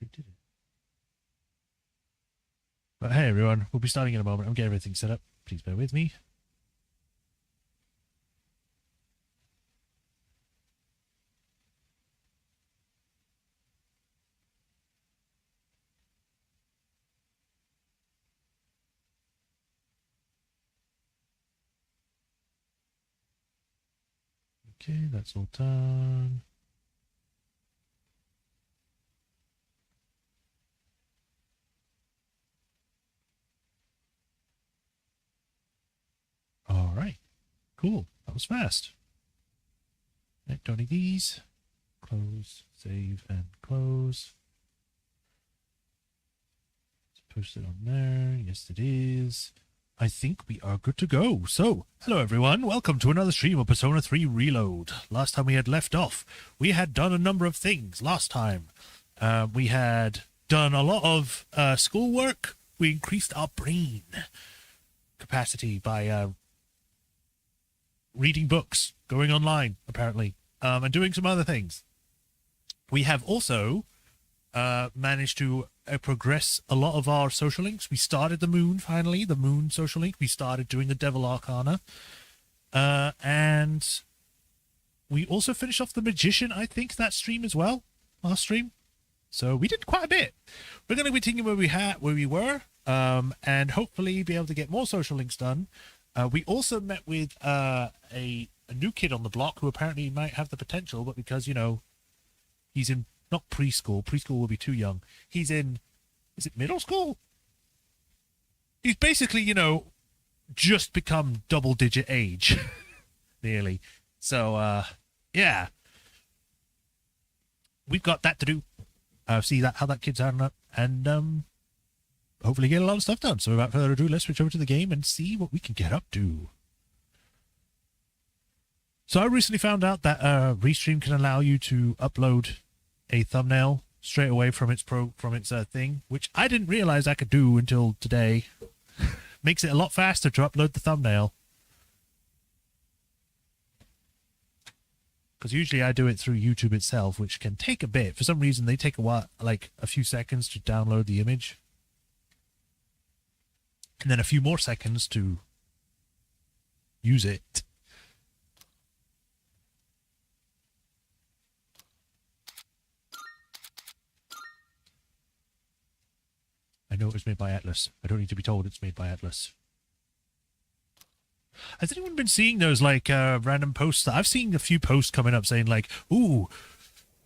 actually did it. But hey everyone, we'll be starting in a moment. I'm getting everything set up. Please bear with me. Okay, that's all done. All right, cool. That was fast. Right, don't need these. Close, save, and close. Let's post it on there. Yes, it is. I think we are good to go. So, hello everyone. Welcome to another stream of Persona 3 Reload. Last time we had left off, we had done a number of things. Last time, we had done a lot of schoolwork. We increased our brain capacity by reading books, going online, apparently, and doing some other things. We have also managed to progress a lot of our social links. We started the moon, finally, the moon social link. We started doing the Devil Arcana. And we also finished off the Magician, I think, that stream as well, last stream. So we did quite a bit. We're going to continue where we were, and hopefully be able to get more social links done. We also met with a new kid on the block who apparently might have the potential, but because, you know, he's in not preschool. Preschool will be too young. He's in, is it middle school? He's basically, you know, just become double-digit age, nearly. So, yeah. We've got that to do. See how that kid's handling up, and hopefully get a lot of stuff done. So without further ado, let's switch over to the game and see what we can get up to. So I recently found out that Restream can allow you to upload a thumbnail straight away from its thing, which I didn't realize I could do until today. Makes it a lot faster to upload the thumbnail. Because usually I do it through YouTube itself, which can take a bit. For some reason, they take a while, like a few seconds to download the image. And then a few more seconds to use it. I know it was made by Atlas. I don't need to be told it's made by Atlas. Has anyone been seeing those, like, random posts? I've seen a few posts coming up saying, like, ooh,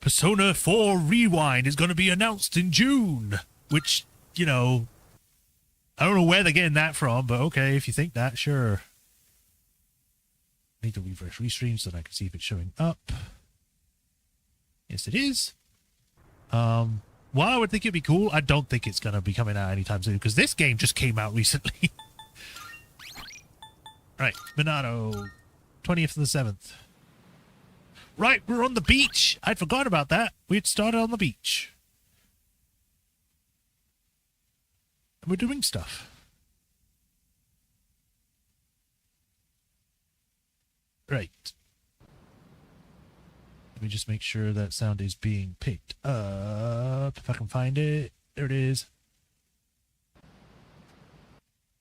Persona 4 Rewind is going to be announced in June. Which, you know, I don't know where they're getting that from, but okay, if you think that, sure. Need to refresh Restream so that I can see if it's showing up. Yes, it is. Well, I would think it'd be cool. I don't think it's going to be coming out anytime soon, because this game just came out recently. Right, Minato, 20th of the 7th. Right, we're on the beach. I'd forgot about that. We had started on the beach. And we're doing stuff. Right. Let me just make sure that sound is being picked up. If I can find it. There it is.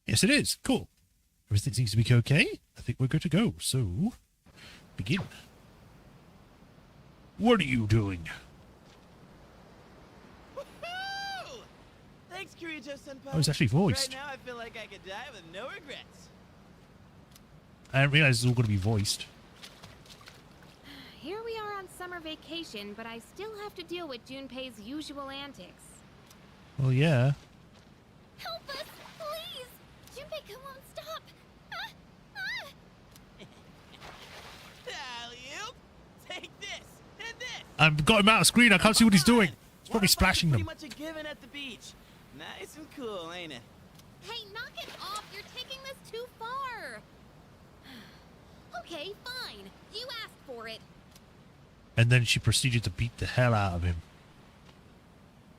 Yes, it is. Cool. Everything seems to be okay. I think we're good to go. So, begin. What are you doing? Woohoo! Thanks, Kirito-senpai. Oh, it's actually voiced. Right now, I feel like I could die with no regrets. I didn't realize it's all going to be voiced. Here we are on summer vacation, but I still have to deal with Junpei's usual antics. Well, yeah. Help us, please! Junpei won't stop! Alley-oop! Take this and this! I've got him out of screen. I can't see what he's doing. He's probably splashing them. Pretty much a given at the beach. Nice and cool, ain't it? Hey, knock it off! You're taking this too far! Okay, fine. You asked for it. And then she proceeded to beat the hell out of him.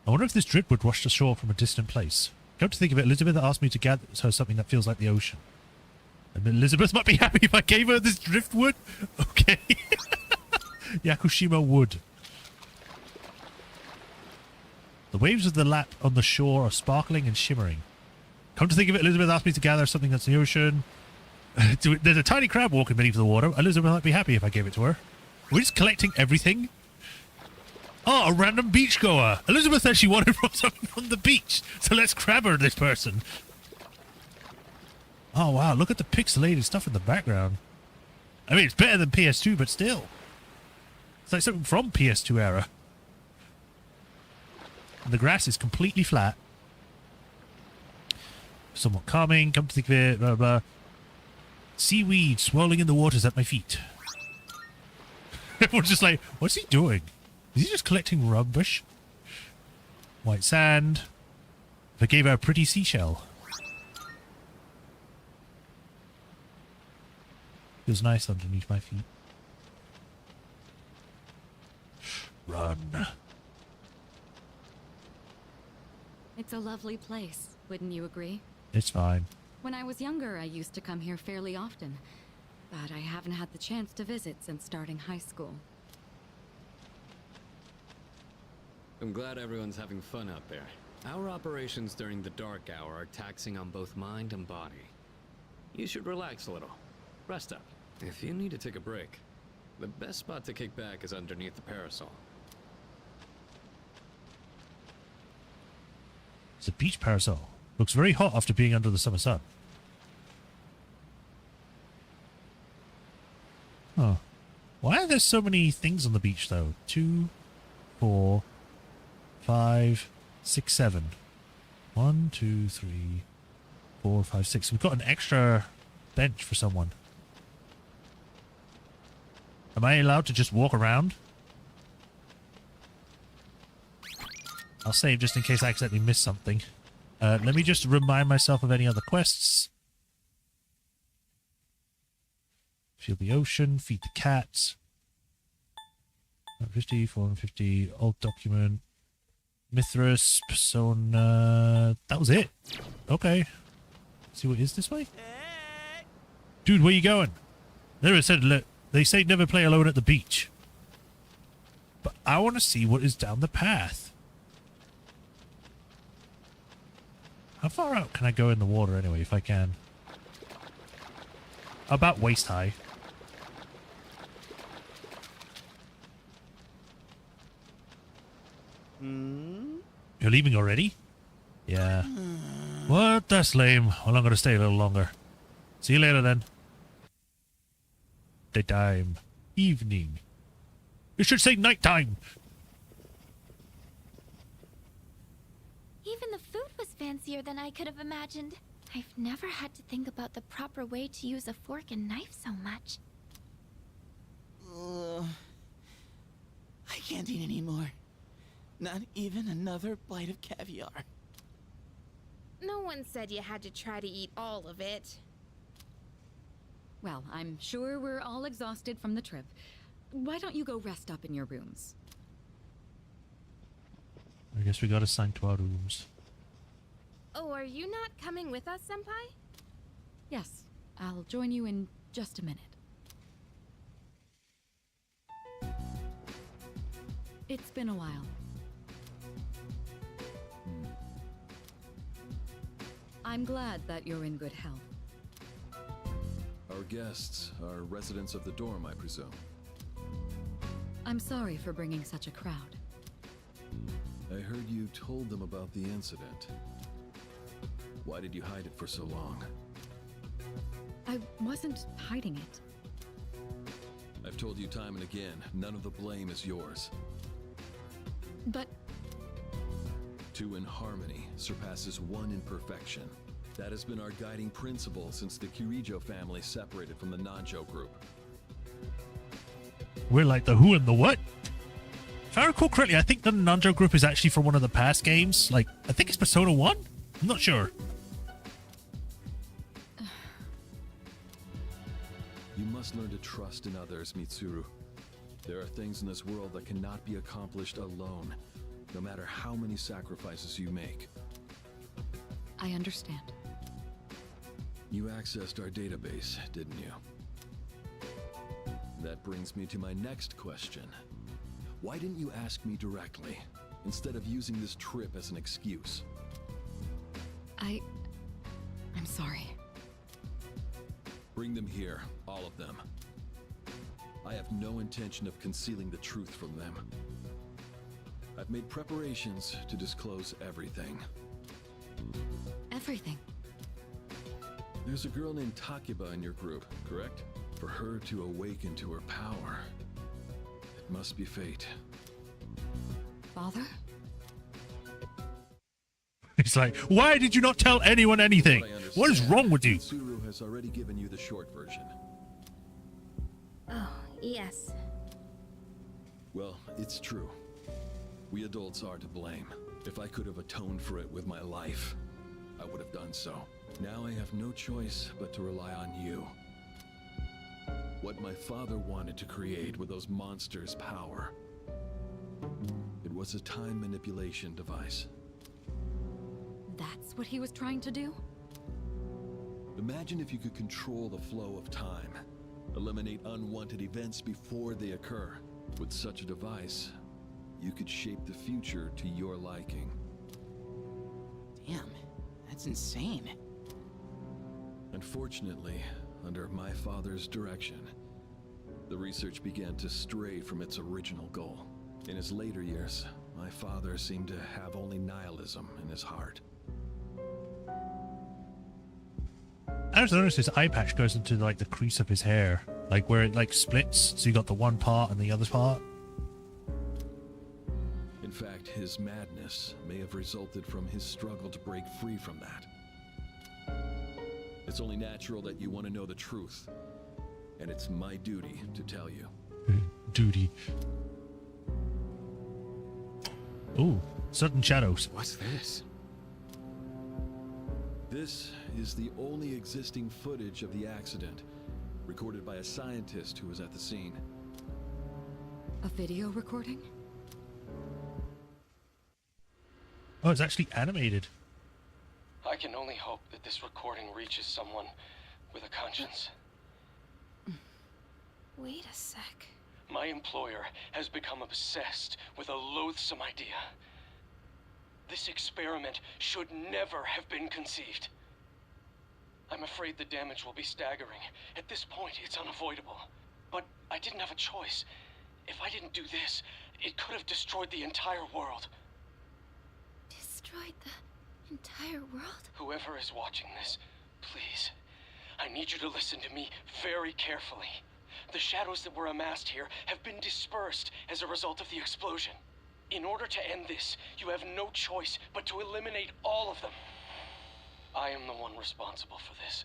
I wonder if this driftwood washed ashore from a distant place. Come to think of it, Elizabeth asked me to gather her something that feels like the ocean. And Elizabeth might be happy if I gave her this driftwood. Okay. Yakushima wood. The waves of the lap on the shore are sparkling and shimmering. Come to think of it, Elizabeth asked me to gather something that's in the ocean. There's a tiny crab walking beneath the water. Elizabeth might be happy if I gave it to her. We're just collecting everything. Oh, a random beachgoer. Elizabeth said she wanted something from the beach. So let's grab her, this person. Oh, wow. Look at the pixelated stuff in the background. I mean, it's better than PS2, but still. It's like something from PS2 era. And the grass is completely flat. Somewhat calming. Come to think of it, blah, blah. Seaweed swirling in the waters at my feet. Everyone's just like, what's he doing? Is he just collecting rubbish? White sand. I gave her a pretty seashell. Feels nice underneath my feet. Run. It's a lovely place, wouldn't you agree? It's fine. When I was younger, I used to come here fairly often, but I haven't had the chance to visit since starting high school. I'm glad everyone's having fun out there. Our operations during the dark hour are taxing on both mind and body. You should relax a little. Rest up. If you need to take a break, the best spot to kick back is underneath the parasol. It's a beach parasol. Looks very hot after being under the summer sun. Huh. Why are there so many things on the beach, though? 2, 4, 5, 6, 7. 1, 2, 3, 4, 5, 6. We've got an extra bench for someone. Am I allowed to just walk around? I'll save just in case I accidentally miss something. Let me just remind myself of any other quests. Feel the ocean, feed the cats. 50, 450, old document. Mithras, persona. That was it. Okay. See what is this way? Dude, where you going? Never said, look, they say never play alone at the beach. But I want to see what is down the path. How far out can I go in the water anyway, if I can? About waist high. You're leaving already? Yeah. What? That's lame. Well, I'm going to stay a little longer. See you later, then. Daytime. Evening. You should say nighttime. Even the food was fancier than I could have imagined. I've never had to think about the proper way to use a fork and knife so much. I can't eat anymore. Not even another bite of caviar. No one said you had to try to eat all of it. Well, I'm sure we're all exhausted from the trip. Why don't you go rest up in your rooms? I guess we got assigned to our rooms. Oh, are you not coming with us, Senpai? Yes, I'll join you in just a minute. It's been a while. I'm glad that you're in good health. Our guests are residents of the dorm, I presume. I'm sorry for bringing such a crowd. I heard you told them about the incident. Why did you hide it for so long? I wasn't hiding it. I've told you time and again, none of the blame is yours. But Two in harmony surpasses one in perfection. That has been our guiding principle since the Kirijo family separated from the Nanjo group. We're like the who and the what? If I recall correctly, I think the Nanjo group is actually from one of the past games. Like, I think it's Persona 1? I'm not sure. You must learn to trust in others, Mitsuru. There are things in this world that cannot be accomplished alone, no matter how many sacrifices you make. I understand. You accessed our database, didn't you? That brings me to my next question. Why didn't you ask me directly? instead of using this trip as an excuse. I'm sorry. Bring them here, all of them. I have no intention of concealing the truth from them. I've made preparations to disclose everything. Everything. There's a girl named Takiba in your group, correct? For her to awaken to her power, it must be fate. Father? He's like, why did you not tell anyone anything? What is wrong with you? Mitsuru has already given you the short version. Oh, yes. Well, it's true. We adults are to blame. If I could have atoned for it with my life, I would have done so. Now I have no choice but to rely on you. What my father wanted to create with those monsters' power. It was a time manipulation device. That's what he was trying to do? Imagine if you could control the flow of time, eliminate unwanted events before they occur. With such a device, you could shape the future to your liking. Damn, that's insane. Unfortunately, under my father's direction, the research began to stray from its original goal. In his later years, my father seemed to have only nihilism in his heart. I just noticed his eye patch goes into like the crease of his hair, like where it like splits, so you got the one part and the other part. In fact, his madness may have resulted from his struggle to break free from that. It's only natural that you want to know the truth, and it's my duty to tell you. Duty. Ooh, sudden shadows. What's this? This is the only existing footage of the accident, recorded by a scientist who was at the scene. A video recording? Oh, it's actually animated. I can only hope that this recording reaches someone with a conscience. Wait a sec. My employer has become obsessed with a loathsome idea. This experiment should never have been conceived. I'm afraid the damage will be staggering. At this point, it's unavoidable. But I didn't have a choice. If I didn't do this, it could have destroyed the entire world. Destroyed the entire world? Whoever is watching this, please, I need you to listen to me very carefully. The shadows that were amassed here have been dispersed as a result of the explosion. In order to end this, you have no choice but to eliminate all of them. I am the one responsible for this.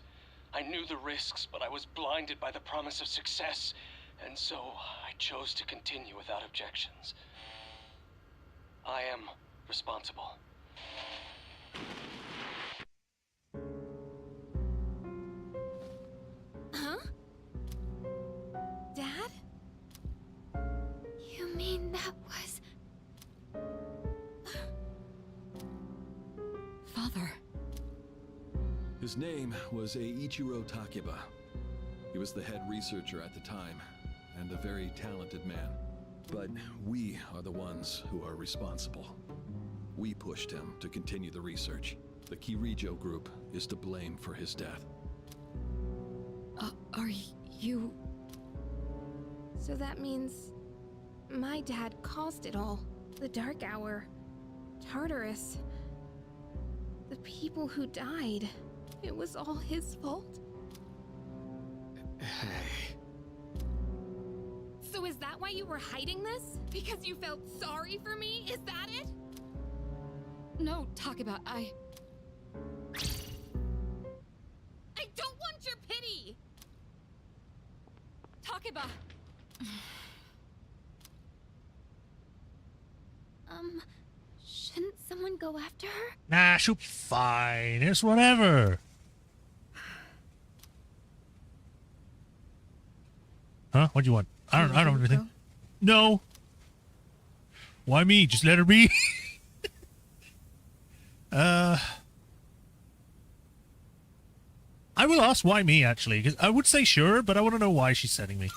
I knew the risks, but I was blinded by the promise of success, and so I chose to continue without objections. I am responsible. Huh? Dad? You mean that was... Father. His name was Eiichiro Takiba. He was the head researcher at the time, and a very talented man. But we are the ones who are responsible. We pushed him to continue the research. The Kirijo group is to blame for his death. Are you... So that means... my dad caused it all. The Dark Hour. Tartarus. The people who died. It was all his fault? Hey. So is that why you were hiding this? Because you felt sorry for me? Is that it? No, talk about... I don't want your pity! Talk about... Shouldn't someone go after her? Nah, she'll be fine. It's whatever. Huh? What do you want? I don't know anything. No. Why me? Just let her be. I will ask why me, actually. 'Cause I would say sure, but I want to know why she's sending me.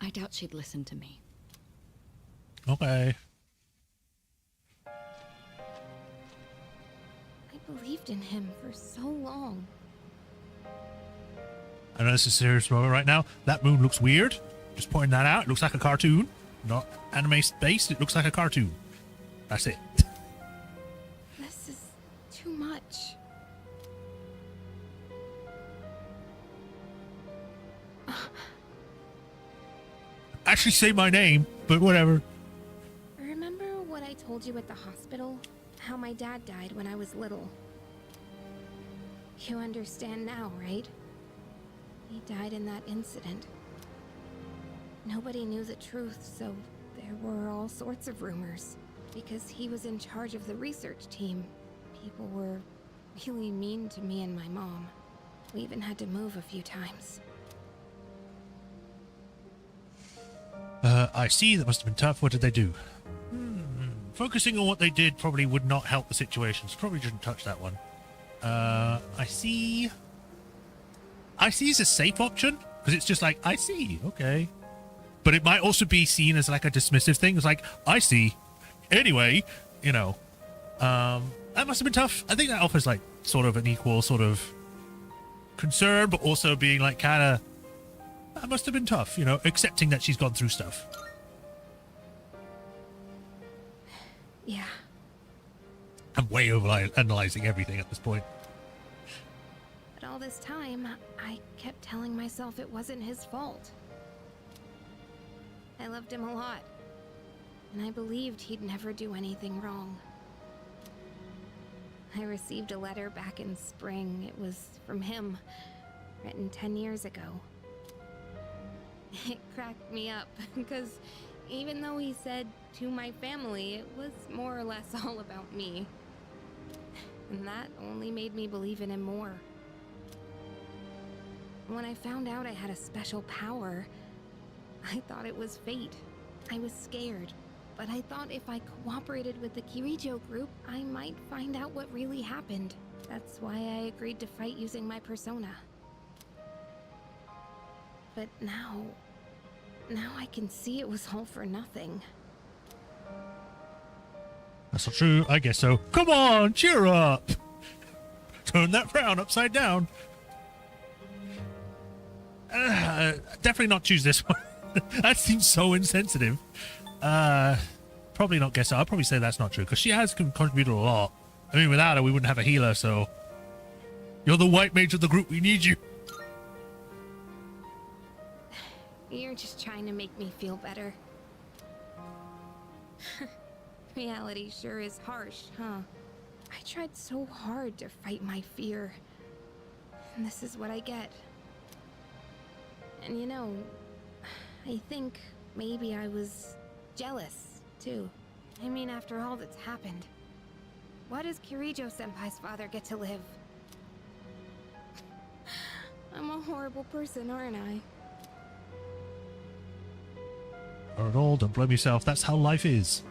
I doubt she'd listen to me. Okay. I believed in him for so long. I know this is a serious moment right now. That moon looks weird. Just pointing that out. It looks like a cartoon. Not anime based. It looks like a cartoon. That's it. This is too much. Actually say my name, but whatever. Remember what I told you at the hospital? How my dad died when I was little. You understand now, right? He died in that incident. Nobody knew the truth, so there were all sorts of rumors. Because he was in charge of the research team, people were really mean to me and my mom. We even had to move a few times. I see. That must have been tough. What did they do? Focusing on what they did probably would not help the situation, so probably shouldn't touch that one. I see. I see is a safe option, because it's just like, I see, okay. But it might also be seen as like a dismissive thing. It's like, I see. Anyway, you know. That must have been tough. I think that offers like sort of an equal sort of concern, but also being like kind of, that must have been tough, you know, accepting that she's gone through stuff. Yeah. I'm way over analyzing everything at this point. But all this time, I kept telling myself it wasn't his fault. I loved him a lot, and I believed he'd never do anything wrong. I received a letter back in spring. It was from him, written 10 years ago. It cracked me up, because even though he said to my family, it was more or less all about me. And that only made me believe in him more. When I found out I had a special power, I thought it was fate. I was scared, but I thought if I cooperated with the Kirijo group, I might find out what really happened. That's why I agreed to fight using my persona. But now I can see it was all for nothing. That's not true. I guess so. Come on, cheer up. Turn that frown upside down. Definitely not choose this one. That seems so insensitive. Probably not guess. I'll probably say that's not true, because she has contributed a lot. I mean, without her, we wouldn't have a healer, so... You're the white mage of the group. We need you. You're just trying to make me feel better. Reality sure is harsh, huh? I tried so hard to fight my fear. And this is what I get. And you know, I think maybe I was jealous, too. I mean, after all that's happened, why does Kirijo-senpai's father get to live? I'm a horrible person, aren't I? Not at all. Don't blame yourself. That's how life is.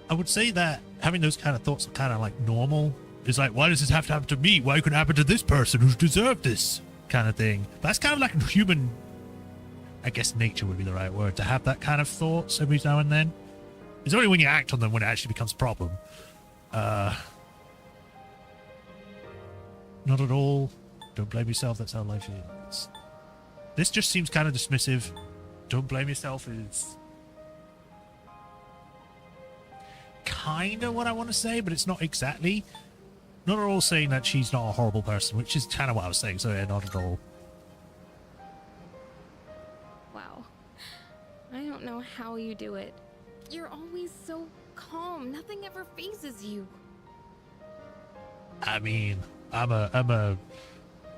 I would say that having those kind of thoughts are kind of like normal. It's like, why does this have to happen to me? Why couldn't it happen to this person who's deserved this kind of thing? That's kind of like human, I guess nature would be the right word, to have that kind of thoughts every now and then. It's only when you act on them when it actually becomes a problem. Not at all. Don't blame yourself. That's how life is. This just seems kind of dismissive. Don't blame yourself is kind of what I want to say, but it's not exactly. Not at all saying that she's not a horrible person, which is kind of what I was saying. So yeah, not at all. Wow. I don't know how you do it. You're always so calm. Nothing ever phases you. I mean, I'm a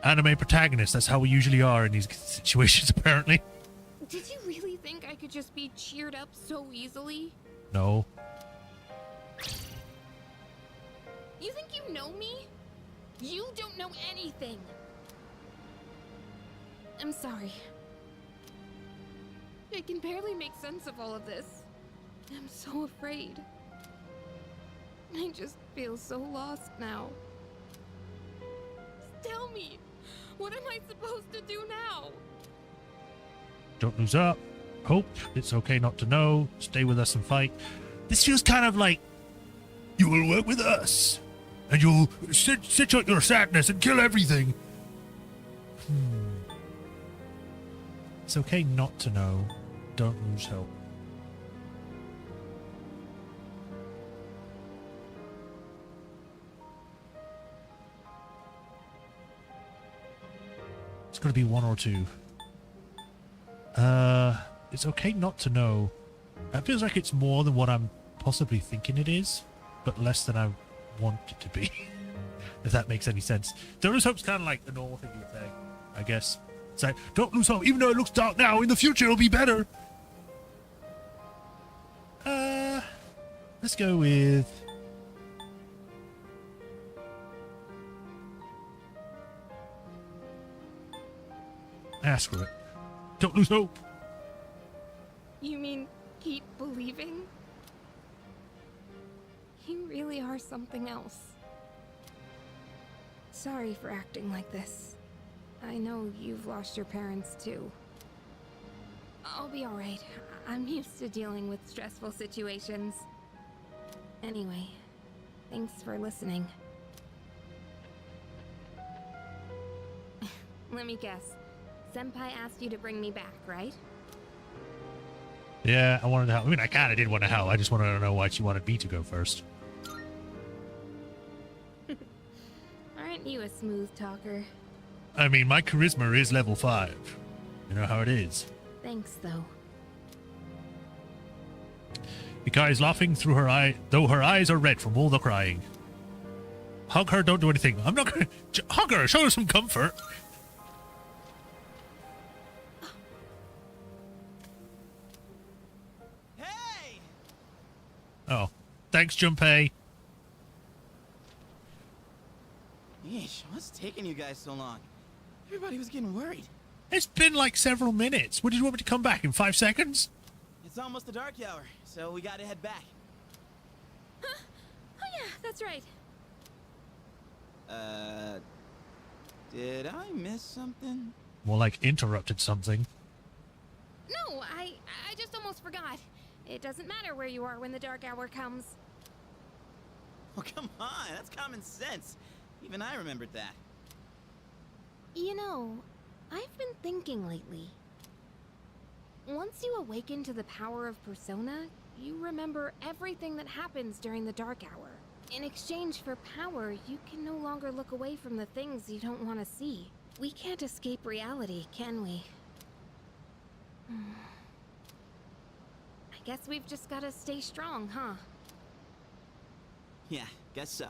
anime protagonist. That's how we usually are in these situations, apparently. Did you really think I could just be cheered up so easily? No. You think you know me? You don't know anything. I'm sorry. I can barely make sense of all of this. I'm so afraid. I just feel so lost now. me. What am I supposed to do now? Don't lose up. Hope. It's okay not to know. Stay with us and fight. This feels kind of like, you will work with us, and you'll sit out your sadness and kill everything. It's okay not to know. Don't lose hope. It's going to be one or two. It's okay not to know. That feels like it's more than what I'm possibly thinking it is, but less than I want it to be. If that makes any sense. Don't lose hope's kind of like the normal thing you would say, I guess. It's like, don't lose hope, even though it looks dark now, in the future it'll be better. Let's go with... screw it. Don't lose hope. You mean keep believing? You really are something else. Sorry for acting like this. I know you've lost your parents too. I'll be alright. I'm used to dealing with stressful situations. Anyway, thanks for listening. Let me guess. Senpai asked you to bring me back, right? Yeah, I wanted to help. I mean, I kind of did want to help. I just wanted to know why she wanted me to go first. Aren't you a smooth talker? I mean, my charisma is level 5. You know how it is. Thanks, though. Mika is laughing through her eye, though her eyes are red from all the crying. Hug her, don't do anything. I'm not gonna... Hug her, show her some comfort. Hey! Oh, thanks, Junpei. Yeesh, what's taking you guys so long? Everybody was getting worried. It's been like several minutes. What did you want me to come back in 5 seconds? It's almost the dark hour, so we gotta head back. Huh? Oh yeah, that's right. Did I miss something? More like interrupted something. No, I just almost forgot. It doesn't matter where you are when the dark hour comes. Oh, come on, that's common sense. Even I remembered that. You know, I've been thinking lately. Once you awaken to the power of Persona, you remember everything that happens during the dark hour. In exchange for power, you can no longer look away from the things you don't want to see. We can't escape reality, can we? I guess we've just gotta stay strong, huh? Yeah, guess so.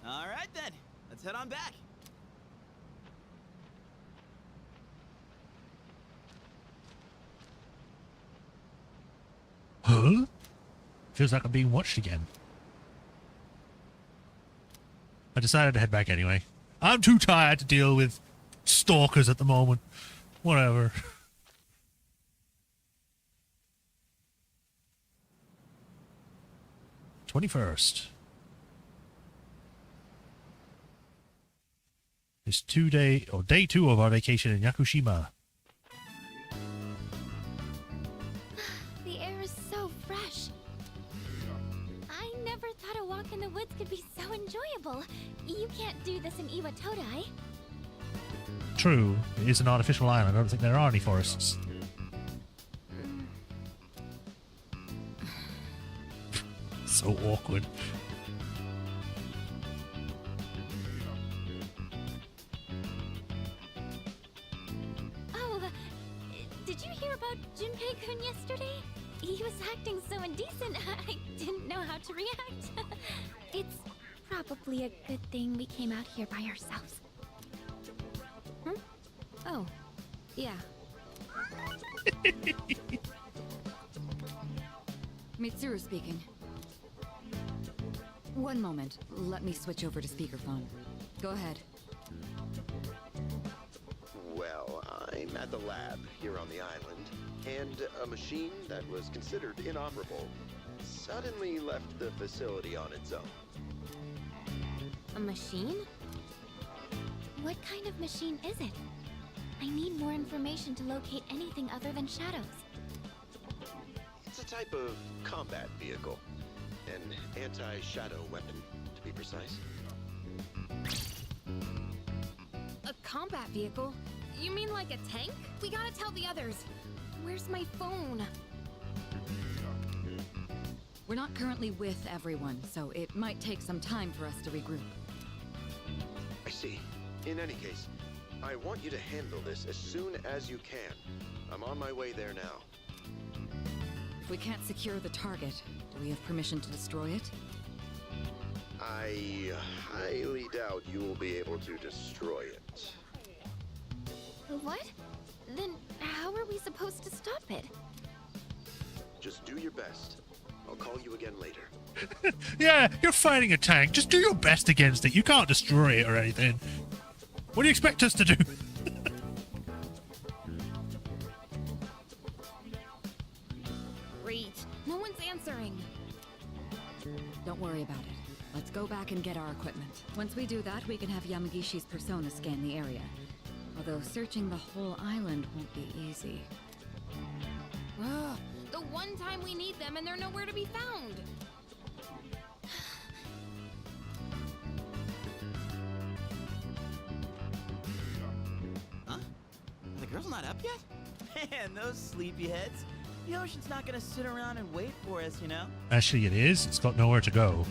All right then, let's head on back. Huh? Feels like I'm being watched again. I decided to head back anyway. I'm too tired to deal with stalkers at the moment. Whatever. "21st. It's day 2 of our vacation in Yakushima. The air is so fresh. I never thought a walk in the woods could be so enjoyable. You can't do this in Iwatodai. True, it is an artificial island. I don't think there are any forests. So awkward. Oh, did you hear about Junpei-kun yesterday? He was acting so indecent, I didn't know how to react. It's probably a good thing we came out here by ourselves. Oh, yeah. Mitsuru speaking. One moment. Let me switch over to speakerphone. Go ahead. Well, I'm at the lab here on the island, and a machine that was considered inoperable suddenly left the facility on its own. A machine? What kind of machine is it? I need more information to locate anything other than shadows. It's a type of combat vehicle. An anti-shadow weapon, to be precise. A combat vehicle? You mean like a tank? We gotta tell the others. Where's my phone? We're not currently with everyone, so it might take some time for us to regroup. I see. In any case, I want you to handle this as soon as you can. I'm on my way there now. If we can't secure the target, do we have permission to destroy it? I highly doubt you will be able to destroy it. What? Then how are we supposed to stop it? Just do your best. I'll call you again later. Yeah, you're fighting a tank. Just do your best against it. You can't destroy it or anything. What do you expect us to do? Great. No one's answering. Don't worry about it. Let's go back and get our equipment. Once we do that, we can have Yamagishi's persona scan the area. Although searching the whole island won't be easy. Ugh, the one time we need them and they're nowhere to be found. Huh? The girl's not up yet? Man, those sleepyheads. The ocean's not gonna sit around and wait for us, you know? Actually, it is. It's got nowhere to go.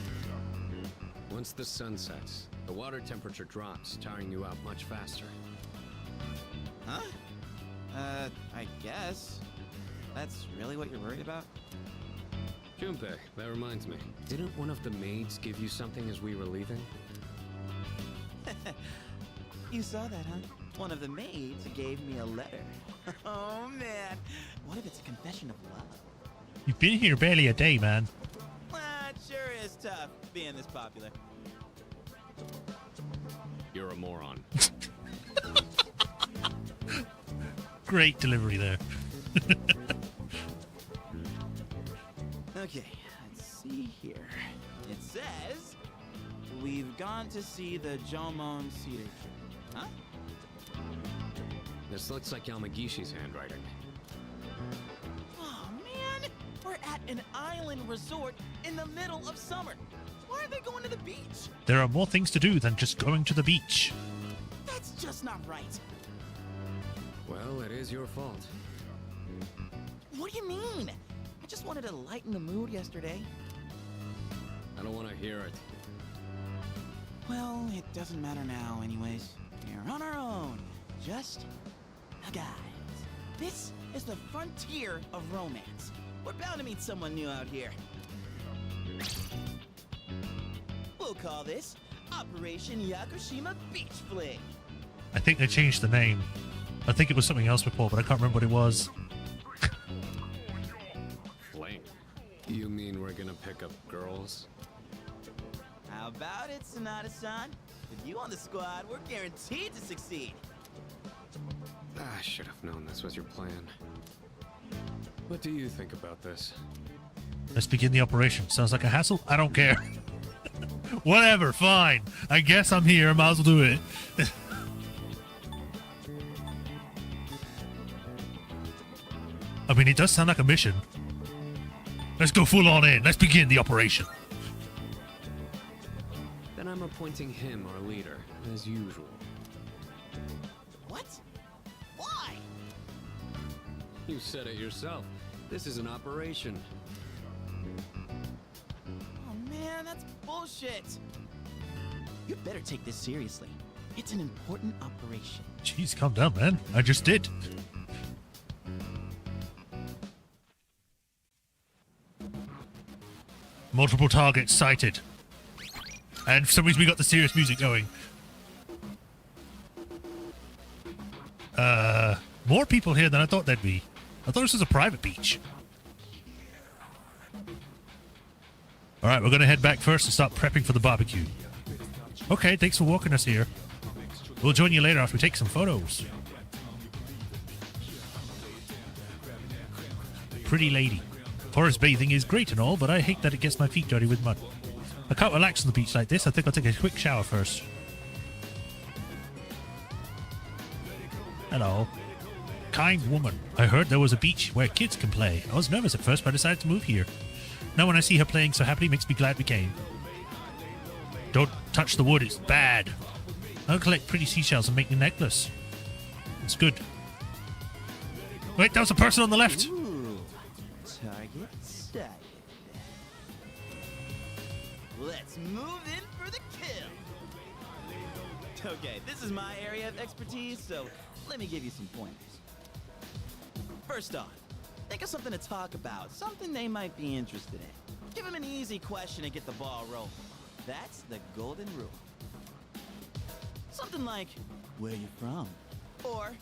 Once the sun sets, the water temperature drops, tiring you out much faster. Huh? I guess. That's really what you're worried about? Junpei, that reminds me. Didn't one of the maids give you something as we were leaving? You saw that, huh? One of the maids gave me a letter. Oh, man. What if it's a confession of love? You've been here barely a day, man. It sure is tough being this popular. You're a moron. Great delivery there. Okay, let's see here. It says, we've gone to see the Jomon cedar tree. Huh? This looks like Yamagishi's handwriting. Oh, man! We're at an island resort in the middle of summer. Why are they going to the beach? There are more things to do than just going to the beach. That's just not right. Well, it is your fault. What do you mean? I just wanted to lighten the mood yesterday. I don't want to hear it. Well, it doesn't matter now anyways. We're on our own. Just a guys. This is the frontier of romance. We're bound to meet someone new out here. We'll call this Operation Yakushima Beach Fling. I think they changed the name. I think it was something else before, but I can't remember what it was. Fling? You mean we're gonna pick up girls? How about it, Sonata-san? With you on the squad, we're guaranteed to succeed. I should have known this was your plan. What do you think about this? Let's begin the operation. Sounds like a hassle? I don't care. Whatever, fine. I guess I'm here. Might as well do it. I mean, it does sound like a mission. Let's go full on in. Let's begin the operation. Then I'm appointing him our leader, as usual. What? Why? You said it yourself. This is an operation. Oh man, that's bullshit. You better take this seriously. It's an important operation. Jeez, calm down, man. I just did. Multiple targets sighted. And for some reason we got the serious music going. More people here than I thought there'd be. I thought this was a private beach. Alright, we're gonna head back first and start prepping for the barbecue. Okay, thanks for walking us here. We'll join you later after we take some photos. Pretty lady. Forest bathing is great and all, but I hate that it gets my feet dirty with mud. I can't relax on the beach like this. I think I'll take a quick shower first. Hello. Kind woman. I heard there was a beach where kids can play. I was nervous at first, but I decided to move here. Now when I see her playing so happily, it makes me glad we came. Don't touch the wood, it's bad. I'll collect pretty seashells and make a necklace. It's good. Wait, that was a person on the left. Ooh, target sighted. Let's move in for the kill. Okay, this is my area of expertise, so let me give you some pointers. First off, think of something to talk about, something they might be interested in. Give them an easy question and get the ball rolling. That's the golden rule. Something like, where you from? Or,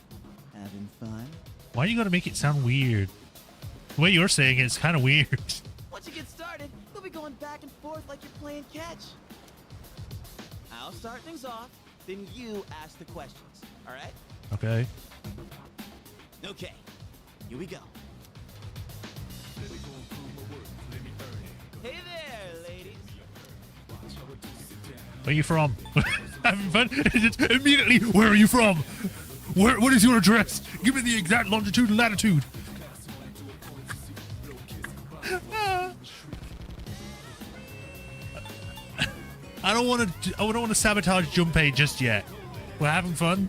having fun? Why you gotta make it sound weird? The way you're saying it's kind of weird. Once you get started, you'll be going back and forth like you're playing catch. I'll start things off, then you ask the questions, all right? Okay. Okay, here we go. Hey there, ladies. Where are you from? Having fun? Just immediately, where are you from? What is your address? Give me the exact longitude and latitude. I don't want to sabotage Junpei just yet. We're having fun.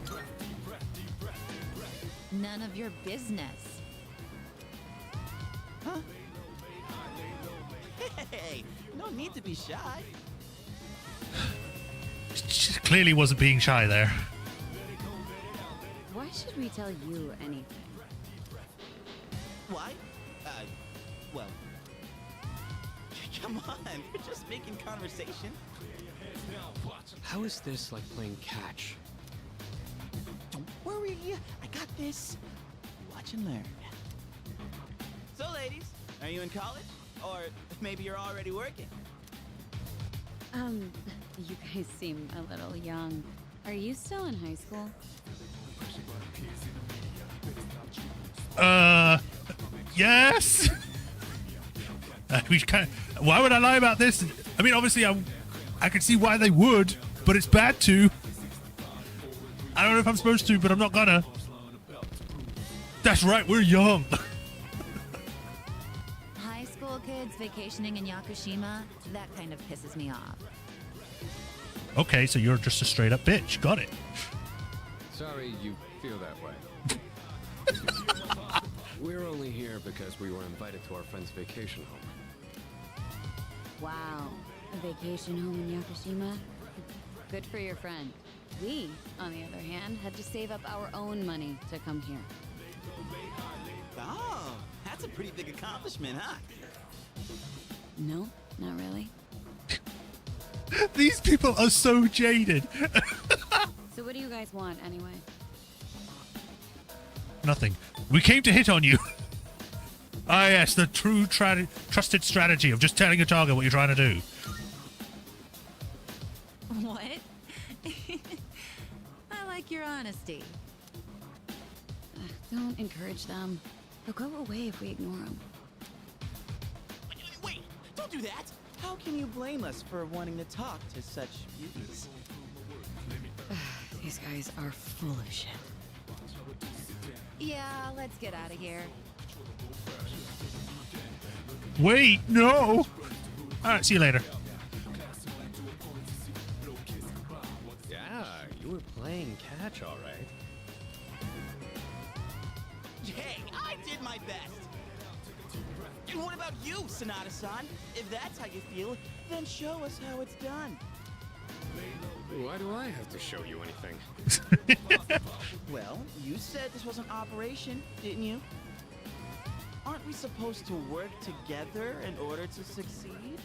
None of your business. Huh? Hey, no need to be shy. She clearly wasn't being shy there. Why should we tell you anything? Why? Well... Come on, we're just making conversation. How is this like playing catch? Don't worry, I got this. Watch and learn. So, ladies, are you in college? Or maybe you're already working? You guys seem a little young. Are you still in high school? Yes. Why would I lie about this? I mean, obviously, I can see why they would, but it's bad to. I don't know if I'm supposed to, but I'm not gonna. That's right, we're young. High school kids vacationing in Yakushima, that kind of pisses me off. Okay, so you're just a straight up bitch. Got it. Sorry you feel that way. We're only here because we were invited to our friend's vacation home. Wow, a vacation home in Yakushima? Good for your friend. We, on the other hand, had to save up our own money to come here. Oh, that's a pretty big accomplishment, huh? No, not really. These people are so jaded. So what do you guys want, anyway? Nothing. We came to hit on you. Ah, yes, the true trusted strategy of just telling a target what you're trying to do. What? I like your honesty. Don't encourage them. They'll go away if we ignore them. Wait, don't do that! How can you blame us for wanting to talk to such beauties? These guys are full of shit. Yeah, let's get out of here. Wait, no! Alright, see you later. Yeah, you were playing catch all right. Hey, I did my best! And what about you, Sonata-san? If that's how you feel, then show us how it's done. Why do I have to show you anything? Well, you said this was an operation, didn't you? Aren't we supposed to work together in order to succeed?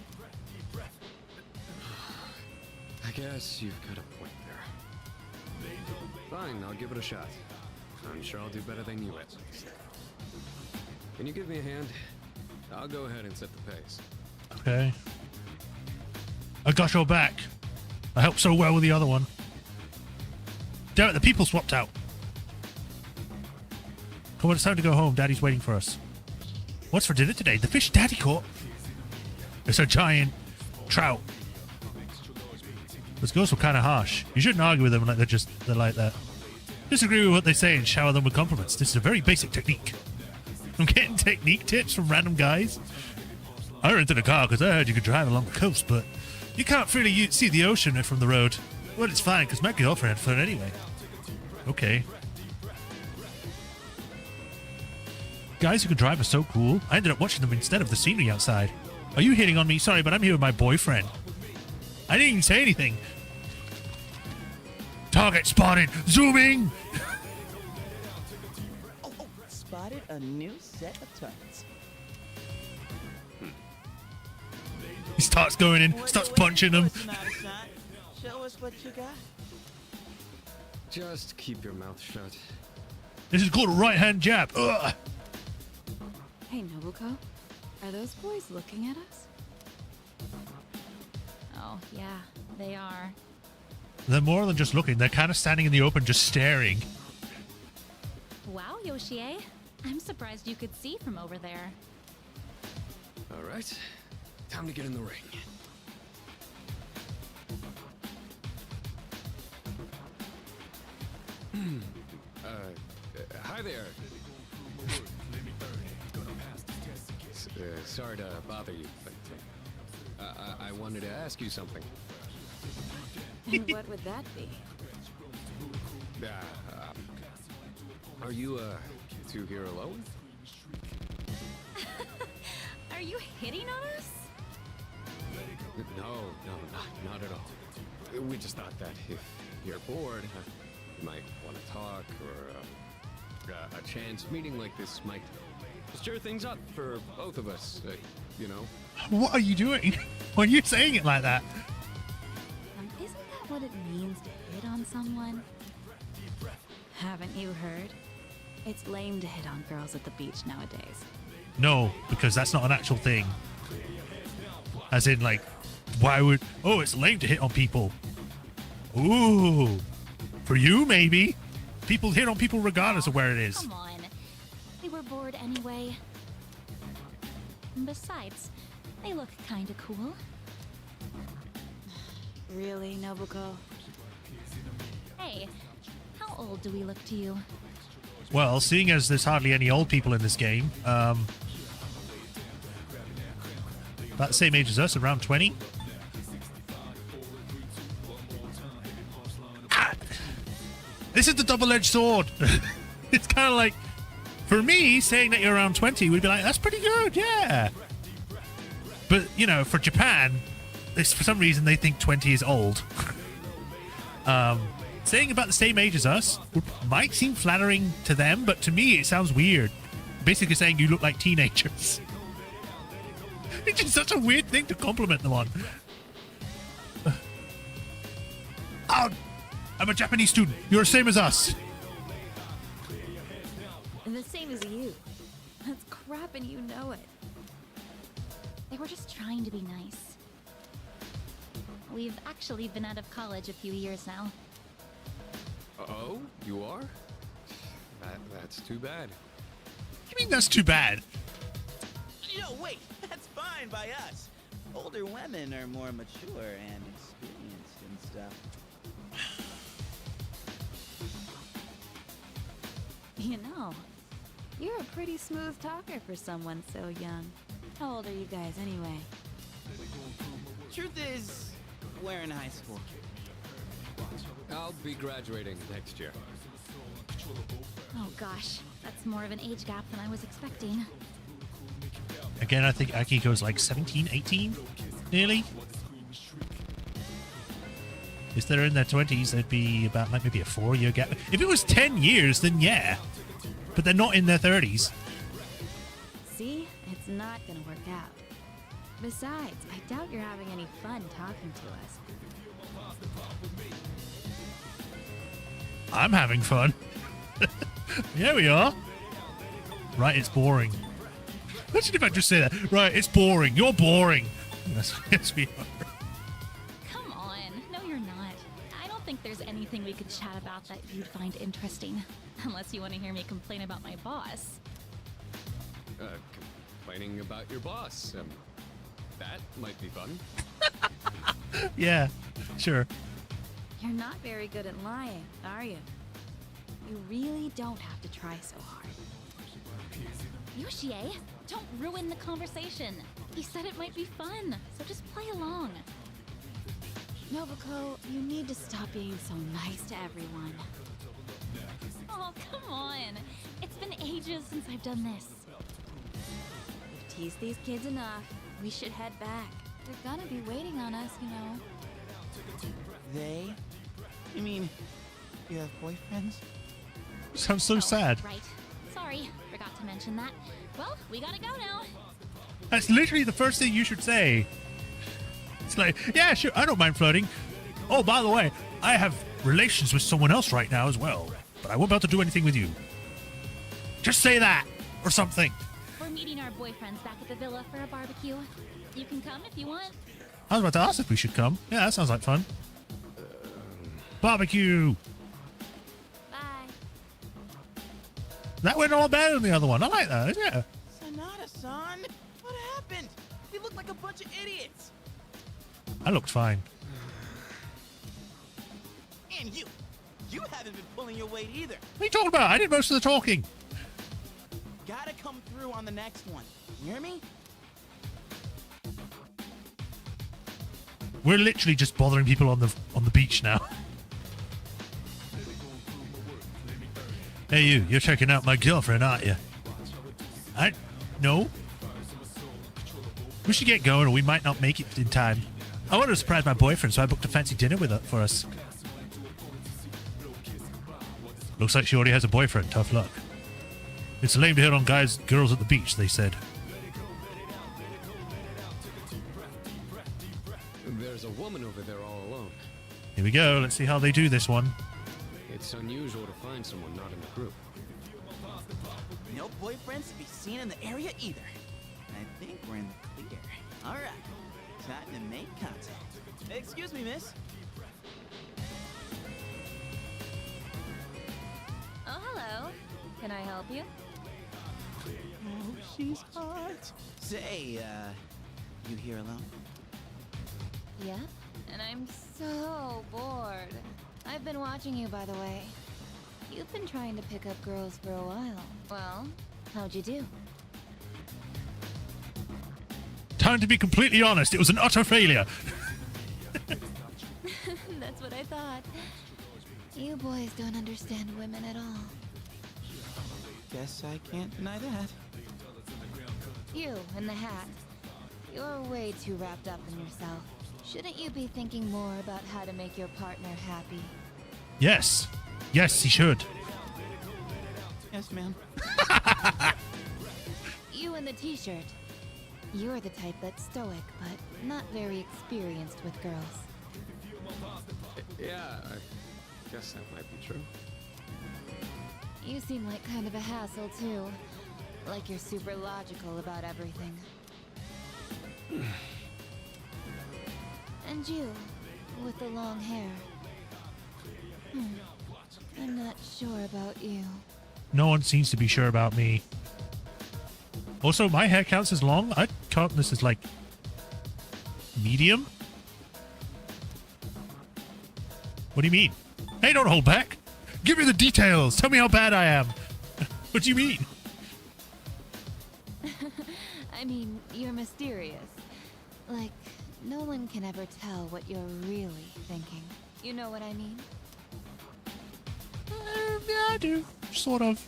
I guess you've got a point there. Fine, I'll give it a shot. I'm sure I'll do better than you at least. Can you give me a hand? I'll go ahead and set the pace. Okay. I got your back. I helped so well with the other one. Damn it, the people swapped out. Come on, it's time to go home. Daddy's waiting for us. What's for dinner today? The fish Daddy caught. It's a giant trout. Those girls were kind of harsh. You shouldn't argue with them like they're like that. Disagree with what they say and shower them with compliments. This is a very basic technique. I'm getting technique tips from random guys. I rented a car because I heard you could drive along the coast, but you can't really see the ocean from the road. Well, it's fine because my girlfriend had fun anyway. Okay. Guys who can drive are so cool. I ended up watching them instead of the scenery outside. Are you hitting on me? Sorry, but I'm here with my boyfriend. I didn't even say anything. Target spotted. Zooming. Oh, spotted a new set of targets. He starts going in, starts punching them. Show us what you got. Just keep your mouth shut. This is called a right-hand jab. Ugh. Hey, Nobuko. Are those boys looking at us? Oh, yeah, they are. They're more than just looking. They're kind of standing in the open, just staring. Wow, Yoshie. I'm surprised you could see from over there. All right, time to get in the ring. Hi there. Sorry to bother you, but I wanted to ask you something. And what would that be? Are you two here alone? Are you hitting on us? No, not at all. We just thought that if you're bored, you might want to talk, or a chance meeting like this might stir things up for both of us, you know? What are you doing? Why are you saying it like that? Isn't that what it means to hit on someone? Haven't you heard? It's lame to hit on girls at the beach nowadays. No, because that's not an actual thing. As in, like, why would... Oh, it's lame to hit on people. Ooh. For you, maybe. People hit on people regardless of where it is. Come on. We were bored anyway. Besides, they look kinda cool. Really, Nobuko? Hey, how old do we look to you? Well, seeing as there's hardly any old people in this game, about the same age as us, around 20. Ah! This is the double-edged sword. It's kind of like, for me, saying that you're around 20 would be like, that's pretty good, yeah. But, you know, for Japan, for some reason they think 20 is old. Saying about the same age as us might seem flattering to them, but to me it sounds weird. Basically saying you look like teenagers. It's just such a weird thing to compliment them on. Oh, I'm a Japanese student. You're the same as us. The same as you. That's crap and you know it. They were just trying to be nice. We've actually been out of college a few years now. Oh, you are? That's too bad. What do you mean that's too bad? No, wait, that's fine by us. Older women are more mature and experienced and stuff. You know, you're a pretty smooth talker for someone so young. How old are you guys anyway? Truth is, we're in high school. I'll be graduating next year. Oh gosh, that's more of an age gap than I was expecting. Again, I think Akiko's like 17, 18, nearly. If they're in their 20s, they'd be about like maybe a 4-year gap. If it was 10 years, then yeah. But they're not in their 30s. See? It's not gonna work out. Besides, I doubt you're having any fun talking to us. I'm having fun. Yeah, we are. Right, it's boring. Imagine if I just say that. Right, it's boring. You're boring. Yes, we are. Come on, no you're not. I don't think there's anything we could chat about that you'd find interesting. Unless you want to hear me complain about my boss. Complaining about your boss. That might be fun. Yeah, sure. You're not very good at lying, are you? You really don't have to try so hard. Yoshie, don't ruin the conversation. He said it might be fun, so just play along. Nobuko, you need to stop being so nice to everyone. Oh, come on. It's been ages since I've done this. We've teased these kids enough. We should head back. They're gonna be waiting on us, you know. They? You mean you have boyfriends? Sounds so sad. Right. Sorry, forgot to mention that. Well, we gotta go now. That's literally the first thing you should say. It's like, yeah, sure, I don't mind flirting. Oh, by the way, I have relations with someone else right now as well, but I won't be able to do anything with you. Just say that, or something. We're meeting our boyfriends back at the villa for a barbecue. You can come if you want. I was about to ask if we should come. Yeah, that sounds like fun. Barbecue. Bye. That went all better than the other one. I like that, yeah. Sanada-san, what happened? You look like a bunch of idiots. I looked fine. And you haven't been pulling your weight either. What are you talking about? I did most of the talking. Gotta come through on the next one. You hear me? We're literally just bothering people on the beach now. Hey, you're checking out my girlfriend, aren't you? No. We should get going or we might not make it in time. I wanted to surprise my boyfriend, so I booked a fancy dinner with her for us. Looks like she already has a boyfriend. Tough luck. It's lame to hit on girls at the beach, they said. There's a woman over there all alone. Here we go. Let's see how they do this one. It's unusual to find someone not in the group. No boyfriends to be seen in the area either. I think we're in the clear. All right, time to make contact. Excuse me, miss. Oh, hello. Can I help you? Oh, she's hot. Say, you here alone? Yep. And I'm so bored. I've been watching you, by the way. You've been trying to pick up girls for a while. Well, how'd you do? Time to be completely honest. It was an utter failure. That's what I thought. You boys don't understand women at all. Guess I can't deny that. You in the hat. You're way too wrapped up in yourself. Shouldn't you be thinking more about how to make your partner happy? Yes. Yes, he should. Yes, ma'am. You in the t-shirt. You're the type that's stoic, but not very experienced with girls. Yeah, I guess that might be true. You seem like kind of a hassle, too. Like you're super logical about everything. And you, with the long hair. I'm not sure about you. No one seems to be sure about me. Also, my hair counts as long. I count this as like medium. What do you mean? Hey, don't hold back. Give me the details. Tell me how bad I am. What do you mean? I mean, you're mysterious. Like, no one can ever tell what you're really thinking. You know what I mean? Yeah, I do. Sort of.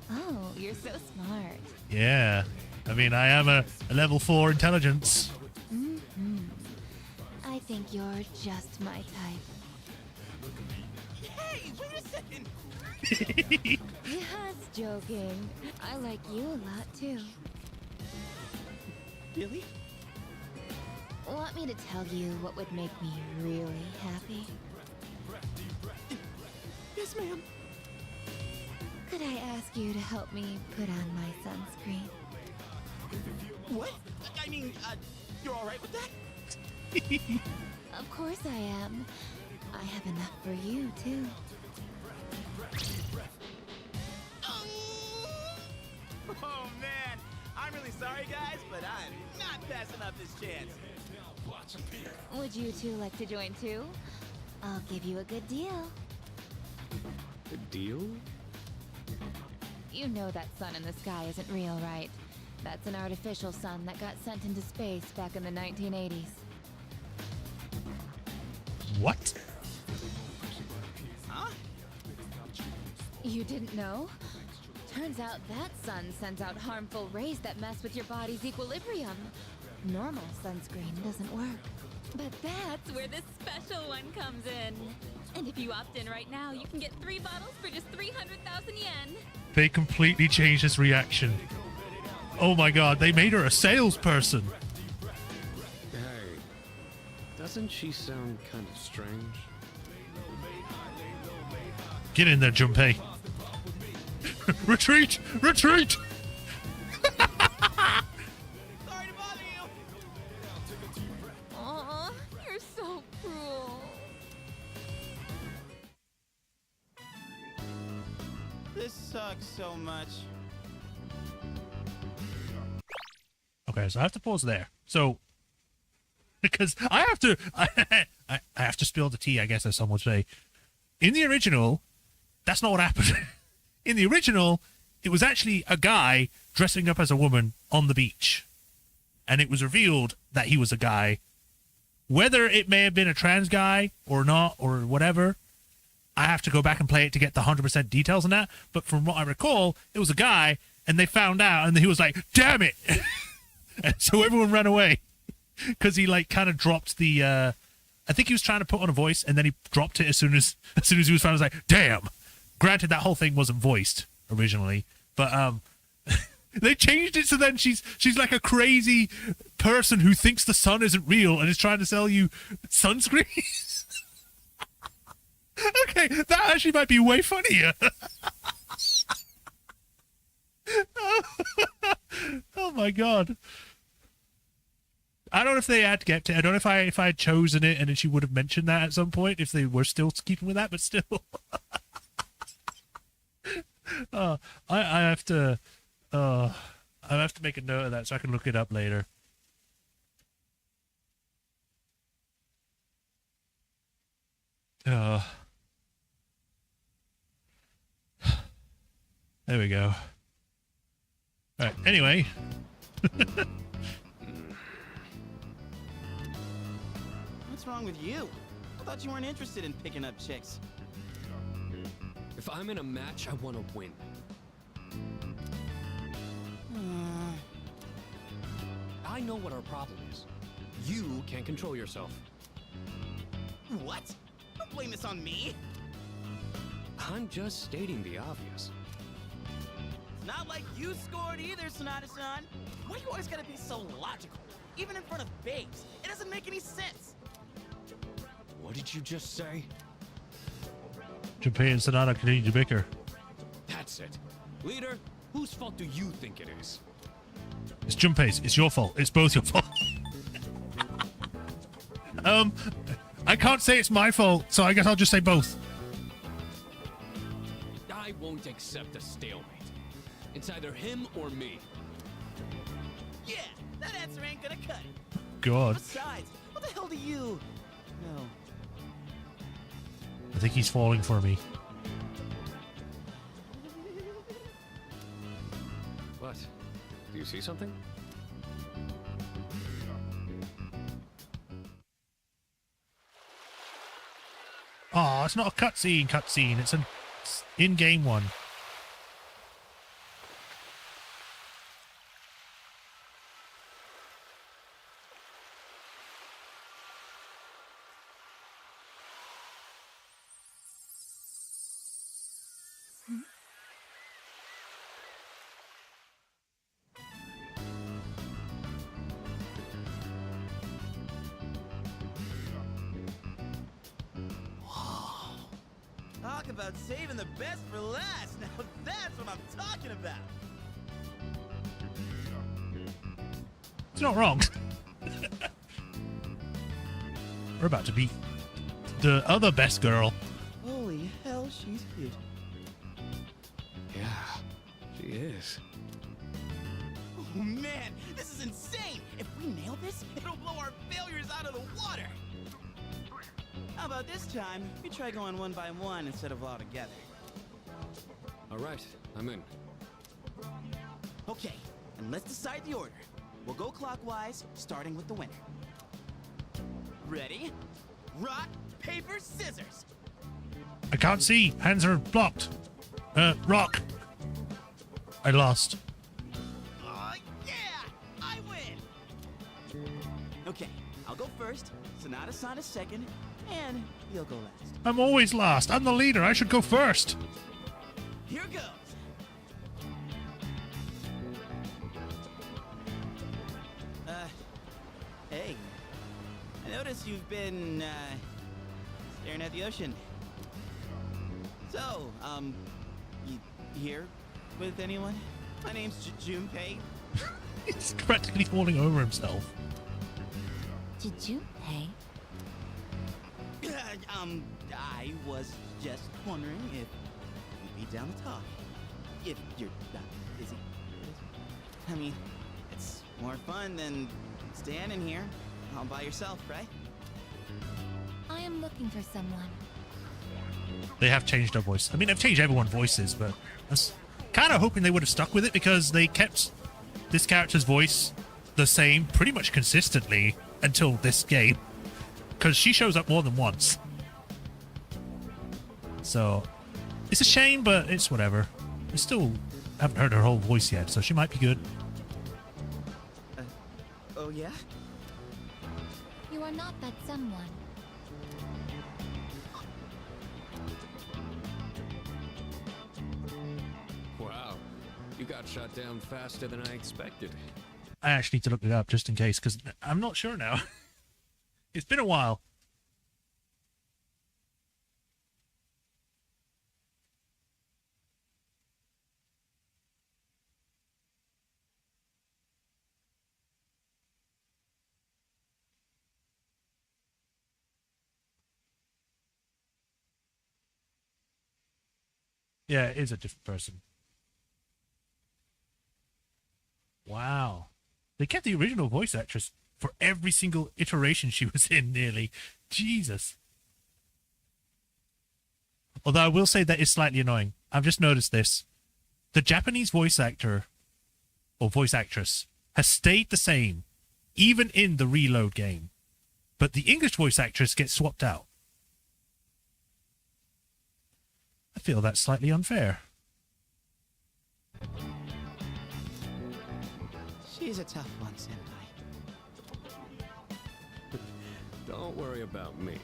Oh, you're so smart. Yeah. I mean, I am a level 4 intelligence. I think you're just my type. Hey, wait a second. Just joking. I like you a lot, too. Really? Want me to tell you what would make me really happy? Yes, ma'am. Could I ask you to help me put on my sunscreen? What? I mean, you're all right with that? Of course I am. I have enough for you, too. Oh, man. I'm really sorry, guys, but I'm not passing up this chance. Would you two like to join, too? I'll give you a good deal. A deal? You know that sun in the sky isn't real, right? That's an artificial sun that got sent into space back in the 1980s. What? Huh? You didn't know? Turns out that sun sends out harmful rays that mess with your body's equilibrium. Normal sunscreen doesn't work. But that's where this special one comes in. And if you opt in right now, you can get 3 bottles for just 300,000 yen. They completely changed his reaction. Oh my god, they made her a salesperson. Hey, doesn't she sound kind of strange? Get in there, Junpei. Retreat! Retreat! Sorry to bother you. Aw, you're so cruel. This sucks so much. Okay, so I have to pause there. So, because I have to, I have to spill the tea, I guess, as some would say. In the original, that's not what happened. In the original, it was actually a guy dressing up as a woman on the beach. And it was revealed that he was a guy. Whether it may have been a trans guy or not, or whatever, I have to go back and play it to get the 100% details on that. But from what I recall, it was a guy, and they found out, and he was like, damn it! And so everyone ran away. Because he, like, kind of dropped the, I think he was trying to put on a voice, and then he dropped it as soon as he was found. I was like, damn! Granted, that whole thing wasn't voiced originally, but they changed it so then she's like a crazy person who thinks the sun isn't real and is trying to sell you sunscreen. Okay, that actually might be way funnier. Oh my god. I don't know if they had kept it. I don't know if I had chosen it and then she would have mentioned that at some point if they were still keeping with that, but still. I have to make a note of that so I can look it up later. There we go. All right. Anyway. What's wrong with you? I thought you weren't interested in picking up chicks. If I'm in a match, I want to win. I know what our problem is. You can't control yourself. What? Don't blame this on me. I'm just stating the obvious. It's not like you scored either, Sonata-san. Why you always gotta be so logical? Even in front of babes. It doesn't make any sense. What did you just say? Junpei and Sonata continue to bicker. That's it. Leader, whose fault do you think it is? It's Junpei's. It's your fault. It's both your fault. I can't say it's my fault, so I guess I'll just say both. I won't accept a stalemate. It's either him or me. Yeah, that answer ain't gonna cut it. God. Besides, what the hell do you know? I think he's falling for me. What? Do you see something? Oh, it's not a cutscene. It's an in-game one. Talk about saving the best for last. Now that's what I'm talking about. It's not wrong. We're about to beat the other best girl. Holy hell, she's cute. Yeah, she is. Oh man, this is insane. If we nail this, it'll blow our failures out of the water. How about about this time we try going one by one instead of all together? All right, I'm in. Okay, and let's decide the order. We'll go clockwise, starting with the winner. Ready? Rock, paper, scissors. I can't see. Hands are blocked. Rock. I lost. Yeah! I win! Okay, I'll go first, Sonata-san is second, and you'll go last. I'm always last. I'm the leader. I should go first. Here goes! Hey. I noticed you've been, staring at the ocean. So, you here with anyone? My name's Junpei. He's practically falling over himself. Did you pay? I was just wondering if you'd be down to talk. If you're not busy. I mean, it's more fun than standing here all by yourself, right? I am looking for someone. They have changed their voice. I mean, they've changed everyone's voices, but I was kind of hoping they would have stuck with it because they kept this character's voice the same pretty much consistently until this game. Because she shows up more than once. So, it's a shame, but it's whatever. I still haven't heard her whole voice yet, so she might be good. Oh yeah? You are not that someone. Wow, you got shot down faster than I expected. I actually need to look it up just in case, because I'm not sure now. It's been a while. Yeah, it is a different person. Wow. They kept the original voice actress for every single iteration she was in, nearly. Jesus. Although I will say that is slightly annoying. I've just noticed this. The Japanese voice actor, or voice actress, has stayed the same, even in the Reload game. But the English voice actress gets swapped out. I feel that's slightly unfair. She's a tough one, Senpai. Don't worry about me.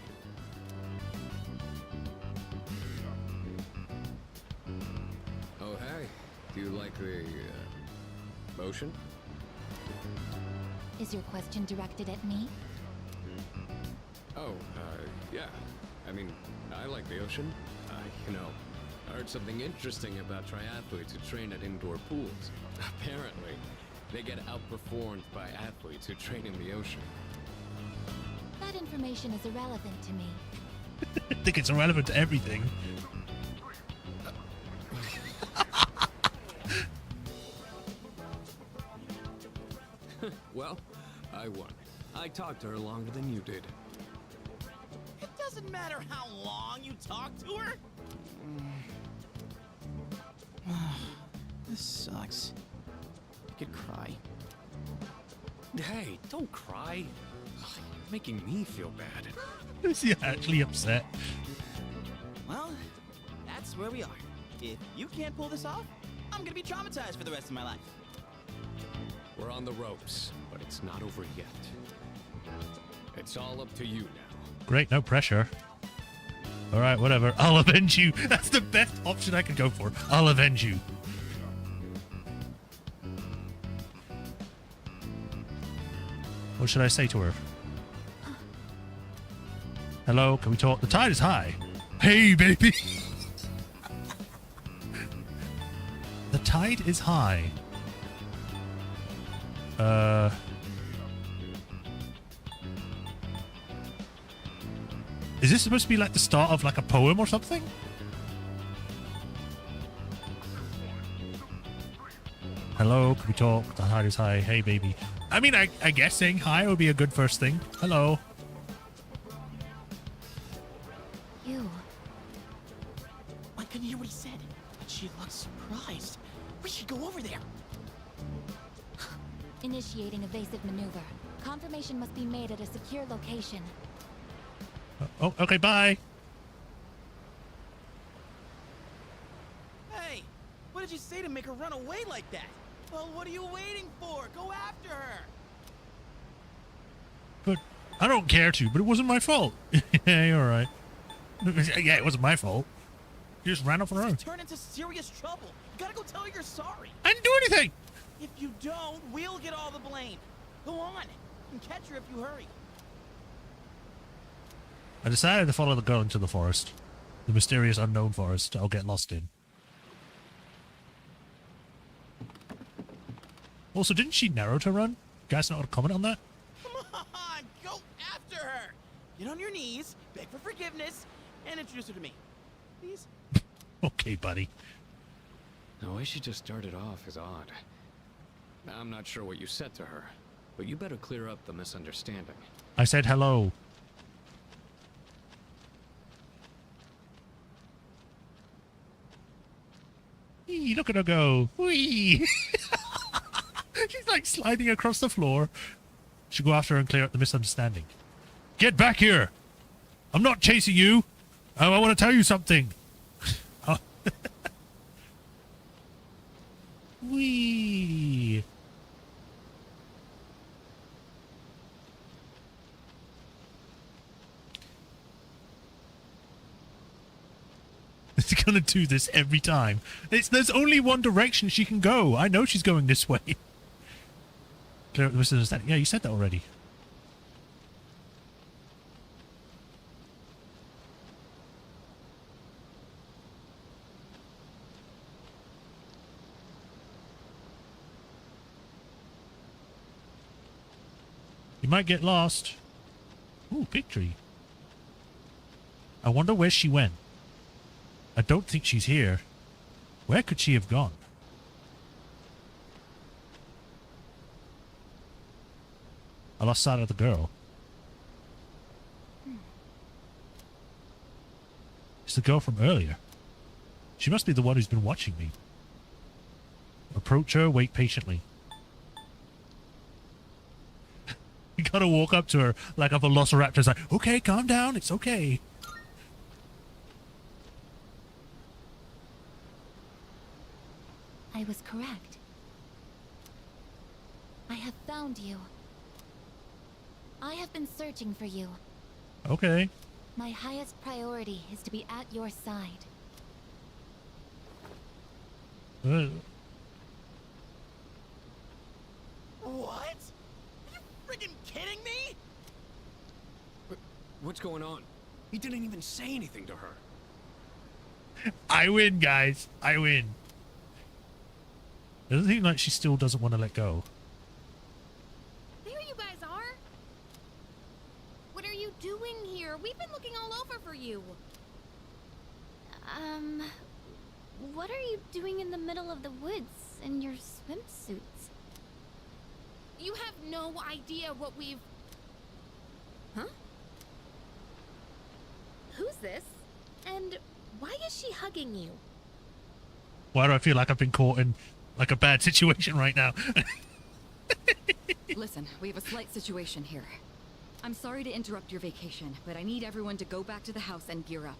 Oh, hey. Do you like the, ocean? Is your question directed at me? Oh, yeah. I mean, I like the ocean. I heard something interesting about triathletes who train at indoor pools. Apparently, they get outperformed by athletes who train in the ocean. That information is irrelevant to me. I think it's irrelevant to everything. Well, I won. I talked to her longer than you did. It doesn't matter how long you talk to her. This sucks. I could cry. Hey, don't cry. Ugh, you're making me feel bad. Is he actually upset? Well, that's where we are. If you can't pull this off, I'm gonna be traumatized for the rest of my life. We're on the ropes, but it's not over yet. It's all up to you now. Great, no pressure. Alright, whatever. I'll avenge you. That's the best option I could go for. I'll avenge you. What should I say to her? Hello, can we talk? The tide is high. Hey, baby! The tide is high. Is this supposed to be like the start of like a poem or something? Hello, can we talk? The tide is high. Hey, baby. I mean, I guess saying hi would be a good first thing. Hello. You. I couldn't hear what he said, but she looked surprised. We should go over there. Initiating evasive maneuver. Confirmation must be made at a secure location. Oh, okay, bye. Hey, what did you say to make her run away like that? Well, what are you waiting for? Go after her. But I don't care to, but it wasn't my fault. Yeah, you're right. Yeah, it wasn't my fault. You just ran off on her own. Turn into serious trouble. You gotta go tell her you're sorry. I didn't do anything. If you don't, we'll get all the blame. Go on, and catch her if you hurry. I decided to follow the girl into the forest. The mysterious unknown forest I'll get lost in. Also, didn't she narrow to run? You guys not want to comment on that? Come on, go after her. Get on your knees, beg for forgiveness, and introduce her to me. Please? Okay, buddy. The way she just started off is odd. I'm not sure what you said to her, but you better clear up the misunderstanding. I said hello. Whee, look at her go. Whee! She's like sliding across the floor. Should go after her and clear up the misunderstanding. Get back here! I'm not chasing you. I want to tell you something. Oh. Whee! It's gonna do this every time. There's only one direction she can go. I know she's going this way. Clear up the misunderstanding. Yeah, you said that already. You might get lost. Ooh, big tree. I wonder where she went. I don't think she's here. Where could she have gone? I lost sight of the girl. It's the girl from earlier. She must be the one who's been watching me. Approach her, wait patiently. You gotta walk up to her like a velociraptor's like, okay, calm down, it's okay. I was correct. I have found you. I have been searching for you. Okay. My highest priority is to be at your side. What? Are you friggin' kidding me? What's going on? He didn't even say anything to her. I win, guys. I win. It doesn't seem like she still doesn't want to let go. There you guys are. What are you doing here? We've been looking all over for you. What are you doing in the middle of the woods in your swimsuits? You have no idea what we've... Huh? Who's this? And why is she hugging you? Why do I feel like I've been caught in like a bad situation right now? Listen, we have a slight situation here. I'm sorry to interrupt your vacation, but I need everyone to go back to the house and gear up.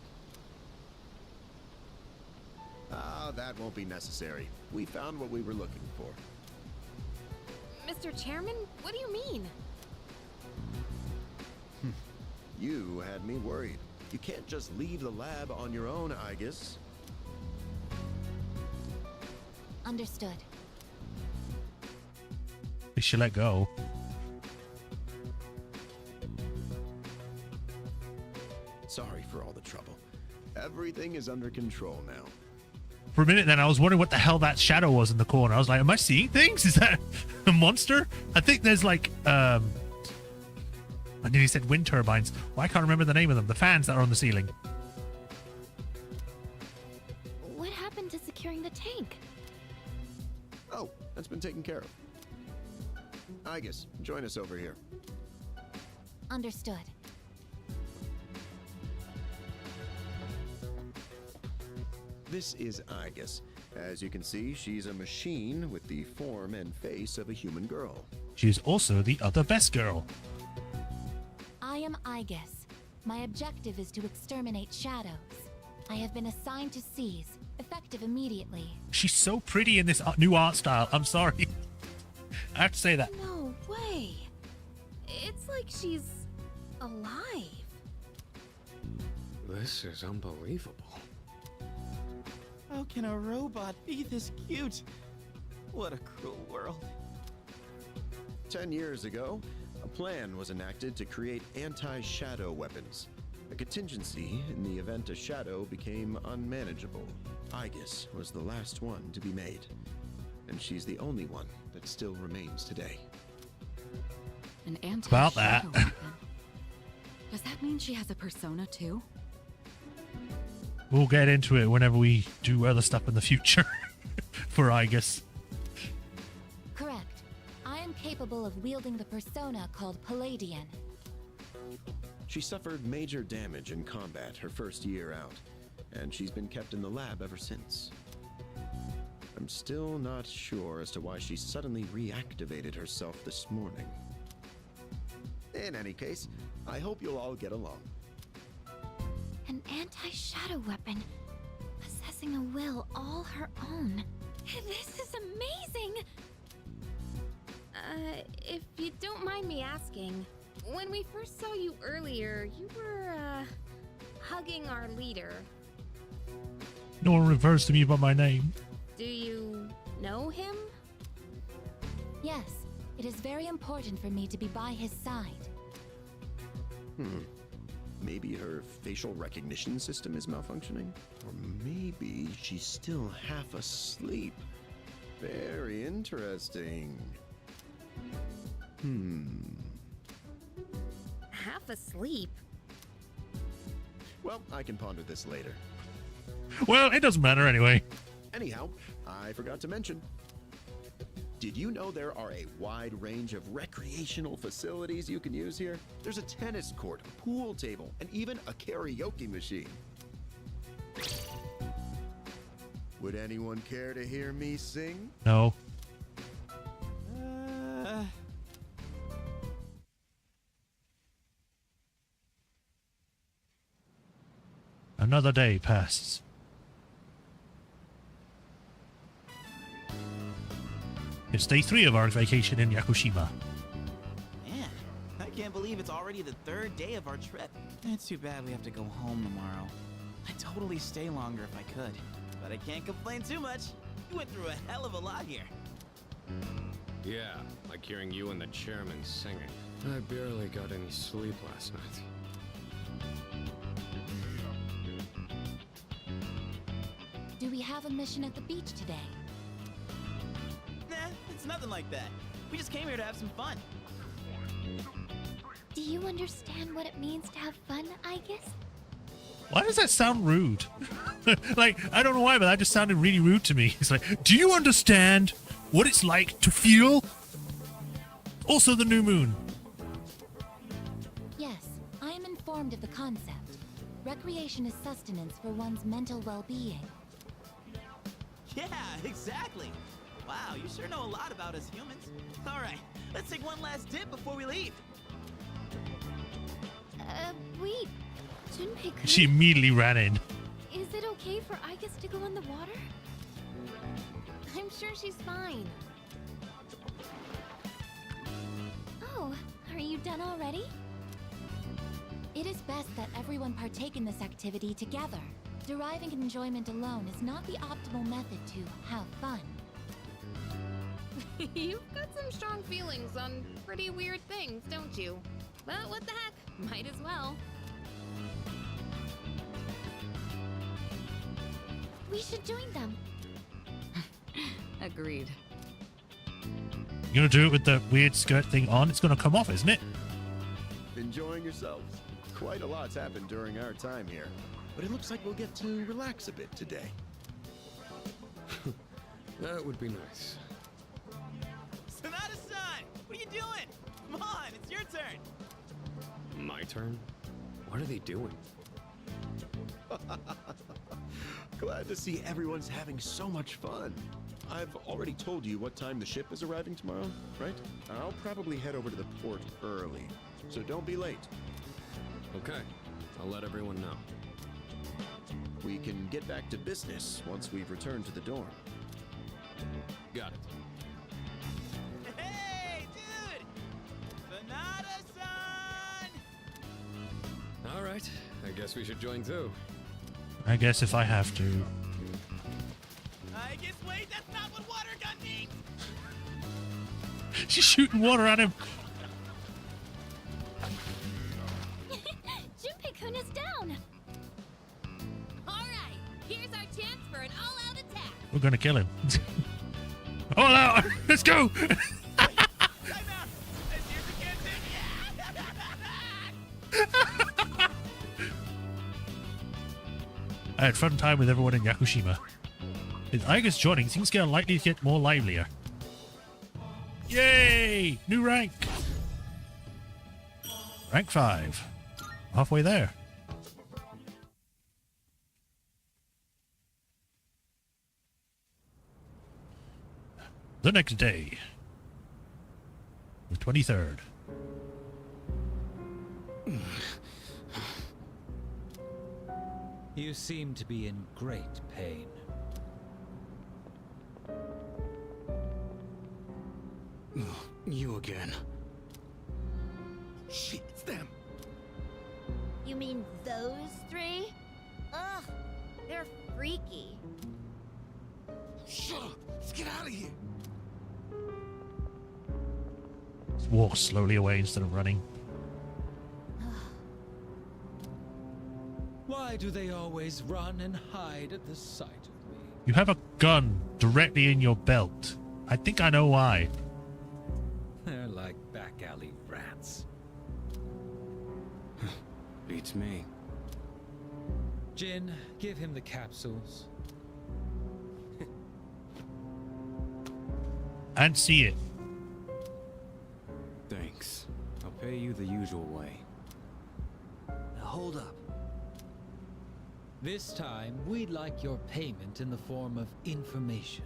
Ah, that won't be necessary. We found what we were looking for. Mr. Chairman, what do you mean? You had me worried. You can't just leave the lab on your own, I guess. Understood. They should let go. Sorry for all the trouble. Everything is under control now. For a minute then, I was wondering what the hell that shadow was in the corner. I was like, am I seeing things? Is that a monster? I think there's like, I nearly said wind turbines. Well, I can't remember the name of them. The fans that are on the ceiling. What happened to securing the tank? Oh, that's been taken care of. I guess. Join us over here. This is Igus. As you can see, she's a machine with the form and face of a human girl. She is also the other best girl. I am Igus. My objective is to exterminate shadows. I have been assigned to seize, effective immediately. She's so pretty in this new art style. I'm sorry. I have to say that. No way. It's like she's alive. This is unbelievable. How can a robot be this cute? What a cruel world. 10 years ago, a plan was enacted to create anti-shadow weapons. A contingency in the event a shadow became unmanageable. Igus was the last one to be made. And she's the only one that still remains today. An anti About that. weapon. Does that mean she has a persona too? We'll get into it whenever we do other stuff in the future for Igus. Correct. I am capable of wielding the persona called Palladian. She suffered major damage in combat her first year out, and she's been kept in the lab ever since. I'm still not sure as to why she suddenly reactivated herself this morning. In any case, I hope you'll all get along. An anti-shadow weapon, possessing a will all her own. This is amazing! If you don't mind me asking, when we first saw you earlier, you were, hugging our leader. No one refers to me by my name. Do you know him? Yes, it is very important for me to be by his side. Maybe her facial recognition system is malfunctioning? Or maybe she's still half asleep. Very interesting. Half asleep. Well, I can ponder this later. Well, it doesn't matter anyway. Anyhow, I forgot to mention. Did you know there are a wide range of recreational facilities you can use here? There's a tennis court, a pool table, and even a karaoke machine. Would anyone care to hear me sing? No. Another day passes. It's day 3 of our vacation in Yakushima. Man, I can't believe it's already the 3rd day of our trip. It's too bad we have to go home tomorrow. I'd totally stay longer if I could, but I can't complain too much. You went through a hell of a lot here. Yeah, like hearing you and the chairman singing. I barely got any sleep last night. Do we have a mission at the beach today? Nah, it's nothing like that. We just came here to have some fun. Do you understand what it means to have fun, Igus? Why does that sound rude? Like, I don't know why, but that just sounded really rude to me. It's like, do you understand what it's like to feel? Also the new moon. Yes, I am informed of the concept. Recreation is sustenance for one's mental well-being. Yeah, exactly. Wow, you sure know a lot about us humans. All right, let's take one last dip before we leave. Wait. Junpei, She immediately ran in. Is it okay for Igus to go in the water? I'm sure she's fine. Oh, are you done already? It is best that everyone partake in this activity together. Deriving enjoyment alone is not the optimal method to have fun. You've got some strong feelings on pretty weird things, don't you? But what the heck? Might as well. We should join them. Agreed. You're gonna do it with the weird skirt thing on? It's gonna come off, isn't it? Enjoying yourselves? Quite a lot's happened during our time here, but it looks like we'll get to relax a bit today. That would be nice. Sonata-san, what are you doing? Come on, it's your turn. My turn? What are they doing? Glad to see everyone's having so much fun. I've already told you what time the ship is arriving tomorrow, right? I'll probably head over to the port early, so don't be late. Okay, I'll let everyone know. We can get back to business once we've returned to the dorm. Got it. Hey, dude! Sonata-san! All right, I guess we should join too. I guess if I have to. I guess, wait, that's not what water gun means! She's shooting water at him. Junpei-kun is down. All right, here's our chance for an all-out attack. We're gonna kill him. All out! Let's go! Time out! Here's the cancer! I had fun time with everyone in Yakushima. With Aiga's joining, things get unlikely to get more livelier. Yay! New rank! Rank 5. Halfway there. The next day. The 23rd. You seem to be in great pain. You again. Shit, it's them. You mean those three? Ugh, they're freaky. Shut up. Let's get out of here. Just walk slowly away instead of running. Why do they always run and hide at the sight of me? You have a gun directly in your belt. I think I know why. They're like back alley rats. Beats me. Jin, give him the capsules. And see it. Thanks. I'll pay you the usual way. Now hold up. This time, we'd like your payment in the form of information.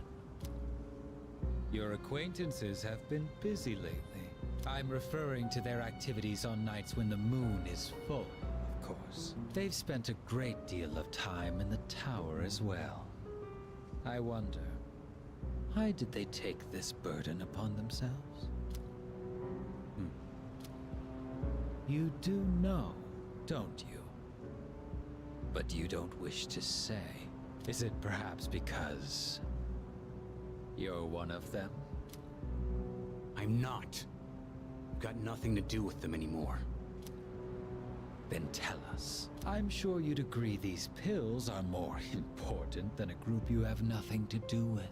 Your acquaintances have been busy lately. I'm referring to their activities on nights when the moon is full, of course. They've spent a great deal of time in the tower as well. I wonder, why did they take this burden upon themselves? You do know, don't you? But you don't wish to say. Is it perhaps because you're one of them? I'm not. I've got nothing to do with them anymore. Then tell us. I'm sure you'd agree these pills are more important than a group you have nothing to do with.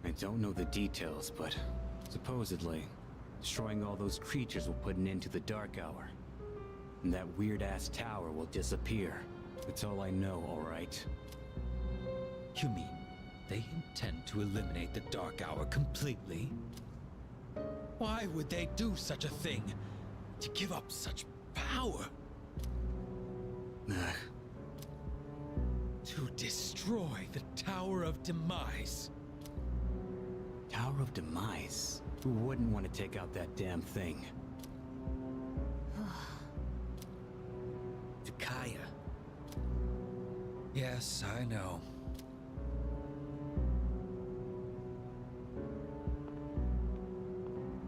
I don't know the details, but supposedly, destroying all those creatures will put an end to the Dark Hour. And that weird-ass tower will disappear. That's all I know, all right? You mean they intend to eliminate the Dark Hour completely? Why would they do such a thing? To give up such power? To destroy the Tower of Demise. Tower of Demise? Who wouldn't want to take out that damn thing? Takaya. Yes, I know.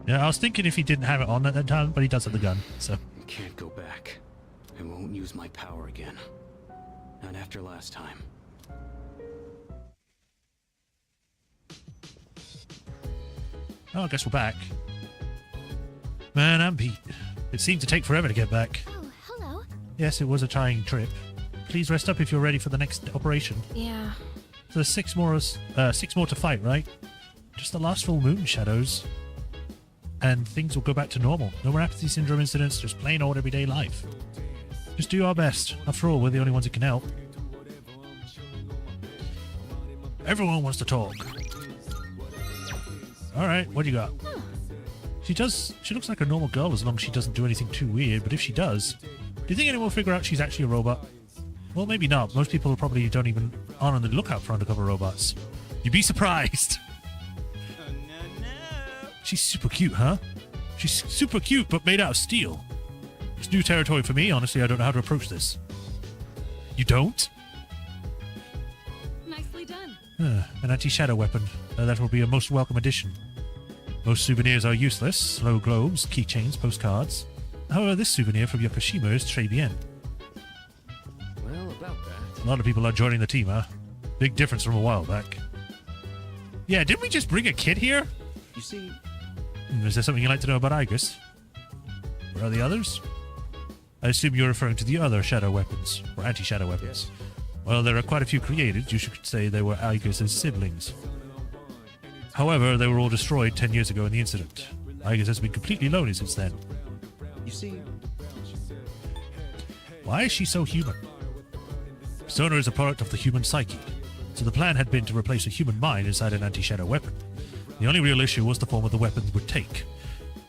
Yeah, I was thinking if he didn't have it on at that time, but he does have the gun, so. I can't go back. I won't use my power again. Not after last time. Oh, I guess we're back. Man, I'm beat. It seemed to take forever to get back. Oh, hello. Yes, it was a trying trip. Please rest up if you're ready for the next operation. Yeah. So there's six more to fight, right? Just the last full moon shadows. And things will go back to normal. No more apathy syndrome incidents, just plain old everyday life. Just do our best. After all, we're the only ones who can help. Everyone wants to talk. Alright, what do you got? She looks like a normal girl as long as she doesn't do anything too weird, but if she does, Do you think anyone will figure out she's actually a robot? Well, maybe not. Most people probably don't even aren't on the lookout for undercover robots. You'd be surprised. Oh, no. She's super cute, huh? She's super cute, but made out of steel. It's new territory for me. Honestly, I don't know how to approach this. You don't? Nicely done. An anti-shadow weapon. That will be a most welcome addition. Most souvenirs are useless. Slow globes, keychains, postcards. However, this souvenir from Yokoshima is très bien. Well, about that. A lot of people are joining the team, huh? Big difference from a while back. Yeah, didn't we just bring a kid here? You see, Is there something you'd like to know about Igus? Where are the others? I assume you're referring to the other shadow weapons, or anti-shadow weapons. Well, there are quite a few created. You should say they were Igus's siblings. However, they were all destroyed 10 years ago in the incident. Igus has been completely lonely since then. you see, Why is she so human? Persona is a product of the human psyche, so the plan had been to replace a human mind inside an anti-shadow weapon. The only real issue was the form of the weapon would take.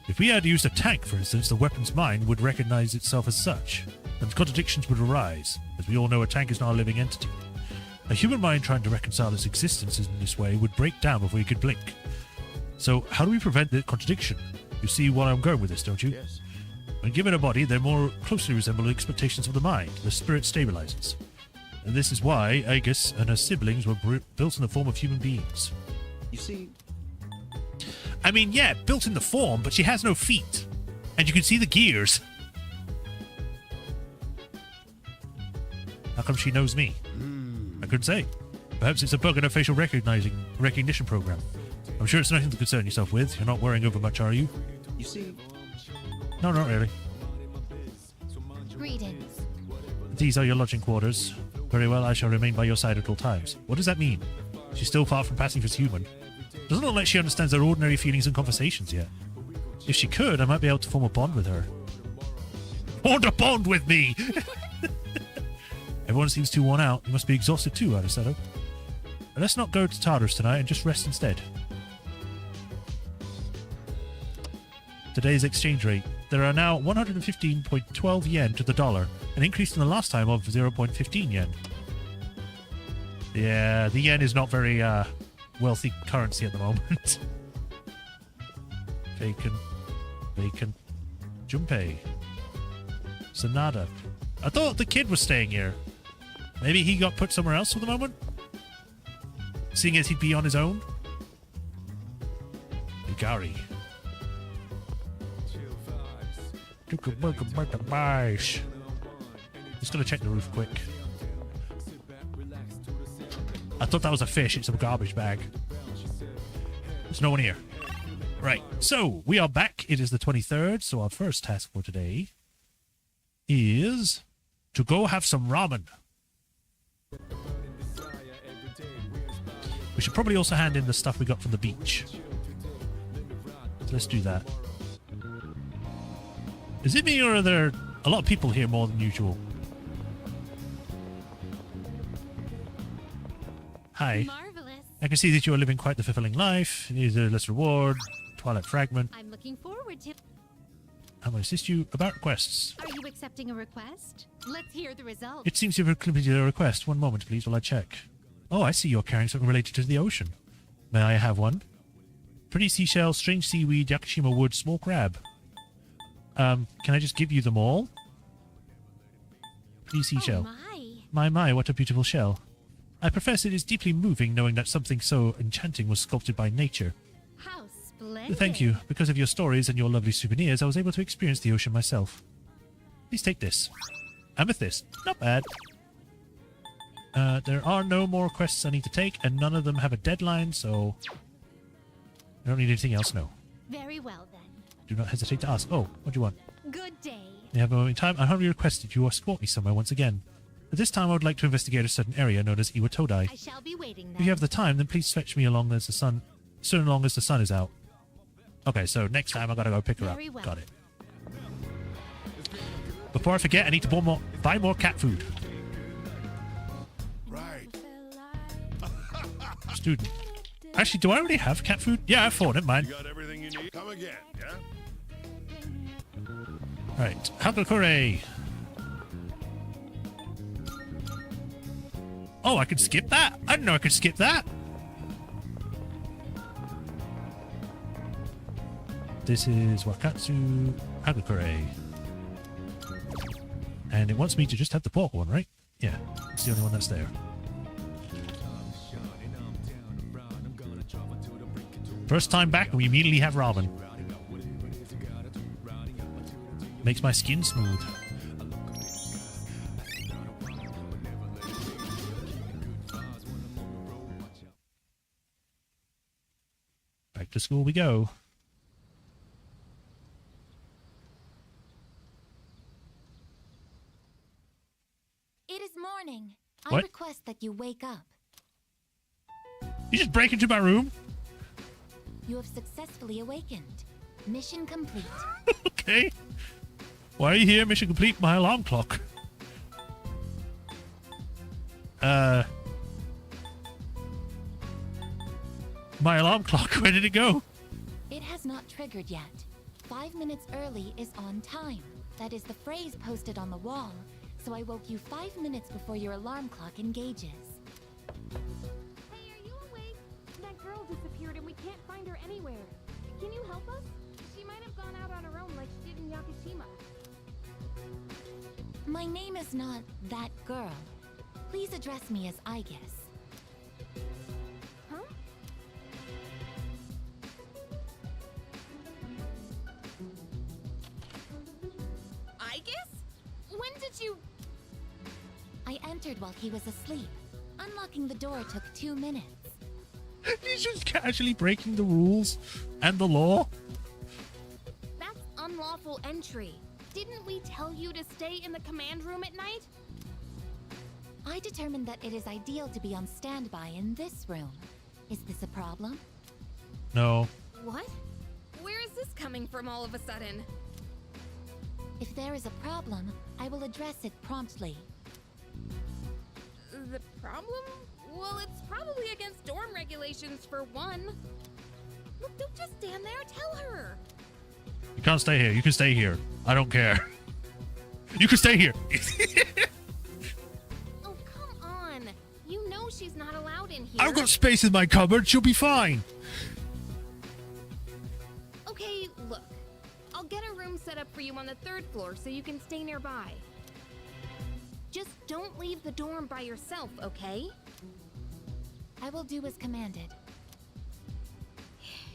If we had used a tank, for instance, the weapon's mind would recognize itself as such, and contradictions would arise. As we all know, a tank is not a living entity. A human mind trying to reconcile its existence in this way would break down before you could blink. So, how do we prevent the contradiction? You see where I'm going with this, don't you? yes. When given a body, they more closely resemble the expectations of the mind. The spirit stabilizes. And this is why Igus and her siblings were built in the form of human beings. You see, I mean, yeah, built in the form, but she has no feet. And you can see the gears. How come she knows me? I couldn't say. Perhaps it's a bug in her facial recognition program. I'm sure it's nothing to concern yourself with. You're not worrying over much, are you? you see, No, not really. Greetings. These are your lodging quarters. Very well, I shall remain by your side at all times. What does that mean? She's still far from passing for human. Doesn't look like she understands their ordinary feelings and conversations yet. If she could, I might be able to form a bond with her. Form a bond with me! Everyone seems too worn out. You must be exhausted too, Arisato. But let's not go to Tartarus tonight and just rest instead. Today's exchange rate. There are now 115.12 yen to the dollar, an increase from the last time of 0.15 yen. Yeah, the yen is not very wealthy currency at the moment. Bacon. Junpei. Sanada. I thought the kid was staying here. Maybe he got put somewhere else for the moment? Seeing as he'd be on his own? Igari. Just gonna check the roof quick. I thought that was a fish. It's a garbage bag. There's no one here. Right, so we are back. It is the 23rd, so our first task for today is to go have some ramen. We should probably also hand in the stuff we got from the beach. So let's do that. Is it me, or are there a lot of people here more than usual? Hi. Marvelous. I can see that you are living quite the fulfilling life. Here's a less reward. Twilight Fragment. I'm looking forward to. How may I assist you about requests? Are you accepting a request? Let's hear the results. It seems you've completed a request. One moment, please, while I check. Oh, I see you're carrying something related to the ocean. May I have one? Pretty seashell, strange seaweed, Yakushima wood, small crab. Can I just give you them all? Pretty seashell. Oh my. My, what a beautiful shell. I profess it is deeply moving knowing that something so enchanting was sculpted by nature. How splendid. Thank you. Because of your stories and your lovely souvenirs, I was able to experience the ocean myself. Please take this. Amethyst. Not bad. There are no more quests I need to take, and none of them have a deadline, so I don't need anything else, no. Very well then. Do not hesitate to ask. Oh, what do you want? Good day. You have a moment in time. I humbly request that you escort me somewhere once again. At this time, I would like to investigate a certain area known as Iwatodai. I shall be waiting then. If you have the time, then please fetch me along as the sun, so long as the sun is out. Okay, so next time I gotta go pick her up. Very well. Got it. Before I forget, I need to buy more cat food. Right. Student. Actually, do I already have cat food? Yeah, I have 4. Never mind. You got everything you need? Come again, yeah? Right. Hagakure. Oh, I could skip that? I didn't know I could skip that. This is Wakatsu Hagakure. And it wants me to just have the portal one, right? Yeah, it's the only one that's there. First time back and we immediately have ramen. Makes my skin smooth. Back to school we go. It is morning. What? I request that you wake up. You just break into my room? You have successfully awakened. Mission complete. Okay. Why are you here? Mission complete. My alarm clock. My alarm clock. Where did it go? It has not triggered yet. 5 minutes early is on time. That is the phrase posted on the wall. So I woke you 5 minutes before your alarm clock engages. Hey, are you awake? That girl disappeared and we can't find her anywhere. Can you help us? She might have gone out on her own like she did in Yakushima. My name is not that girl. Please address me as Aegis. Huh? Aegis? When did you... I entered while he was asleep. Unlocking the door took 2 minutes. He's just casually breaking the rules and the law. That's unlawful entry. Didn't we tell you to stay in the command room at night? I determined that it is ideal to be on standby in this room. Is this a problem? No. What? Where is this coming from all of a sudden? If there is a problem, I will address it promptly. The problem? Well, it's probably against dorm regulations for one. Look, don't just stand there. Tell her. You can't stay here. You can stay here. I don't care. You can stay here. Oh, come on. You know she's not allowed in here. I've got space in my cupboard. She'll be fine. Okay, look. I'll get a room set up for you on the 3rd floor so you can stay nearby. Just don't leave the dorm by yourself, okay? I will do as commanded.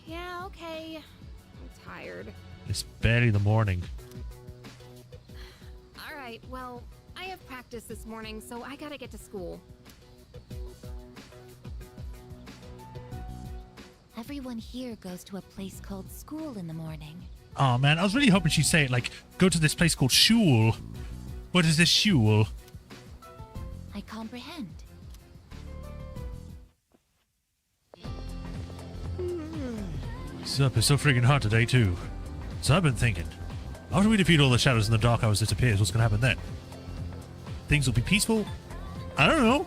Yeah, okay. I'm tired. It's barely the morning. All right, well, I have practice this morning, so I gotta get to school. Everyone here goes to a place called school in the morning. Oh man, I was really hoping she'd say it like, go to this place called Shul. What is this Shul? I comprehend. Sup, it's so freaking hot today too. So I've been thinking, after we defeat all the shadows and the dark hours disappears, what's gonna happen then? Things will be peaceful? I don't know.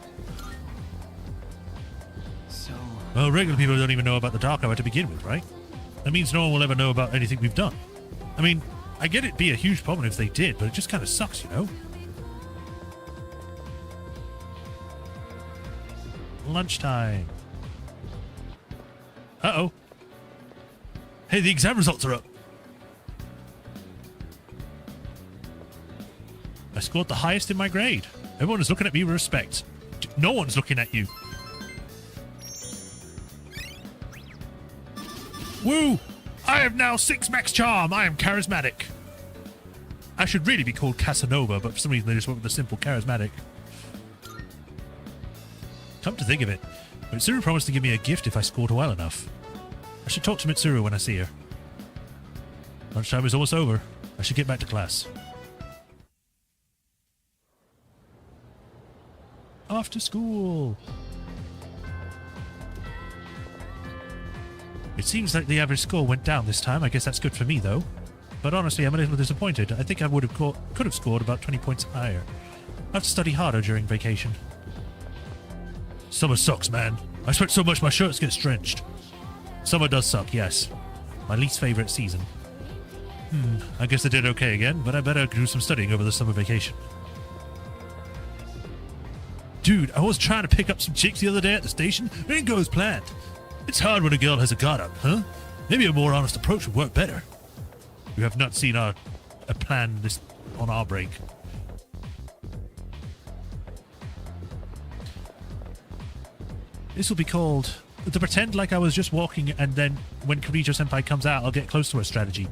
So, Well, regular people don't even know about the dark hour to begin with, right? That means no one will ever know about anything we've done. I mean, I get it'd be a huge problem if they did, but it just kind of sucks, you know? Lunchtime. Uh-oh. Hey, the exam results are up. I scored the highest in my grade. Everyone is looking at me with respect. No one's looking at you. Woo! I have now 6 max charm. I am charismatic. I should really be called Casanova, but for some reason they just went with the simple charismatic. Come to think of it, Mitsuru promised to give me a gift if I scored well enough. I should talk to Mitsuru when I see her. Lunchtime is almost over. I should get back to class. Off to school. It seems like the average score went down this time. I guess that's good for me, though. But honestly, I'm a little disappointed. I think I could have scored about 20 points higher. I have to study harder during vacation. Summer sucks, man. I sweat so much my shirts get drenched. Summer does suck, yes. My least favorite season. I guess I did okay again, but I better do some studying over the summer vacation. Dude, I was trying to pick up some chicks the other day at the station. It didn't go as planned. It's hard when a girl has a guard up, huh? Maybe a more honest approach would work better. You have not seen a plan this on our break. This will be called the pretend like I was just walking and then when Kirijo-senpai comes out, I'll get close to her strategy.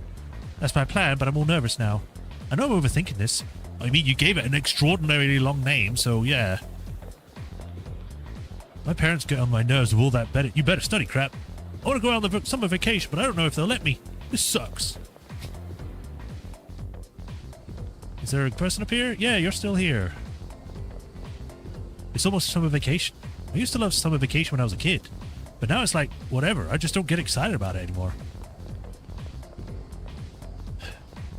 That's my plan, but I'm all nervous now. I know I'm overthinking this. I mean, you gave it an extraordinarily long name, so yeah. My parents get on my nerves with all that you better study crap. I want to go on the summer vacation, but I don't know if they'll let me. This sucks. Is there a person up here? Yeah, you're still here. It's almost summer vacation. I used to love summer vacation when I was a kid. But now it's like, whatever. I just don't get excited about it anymore.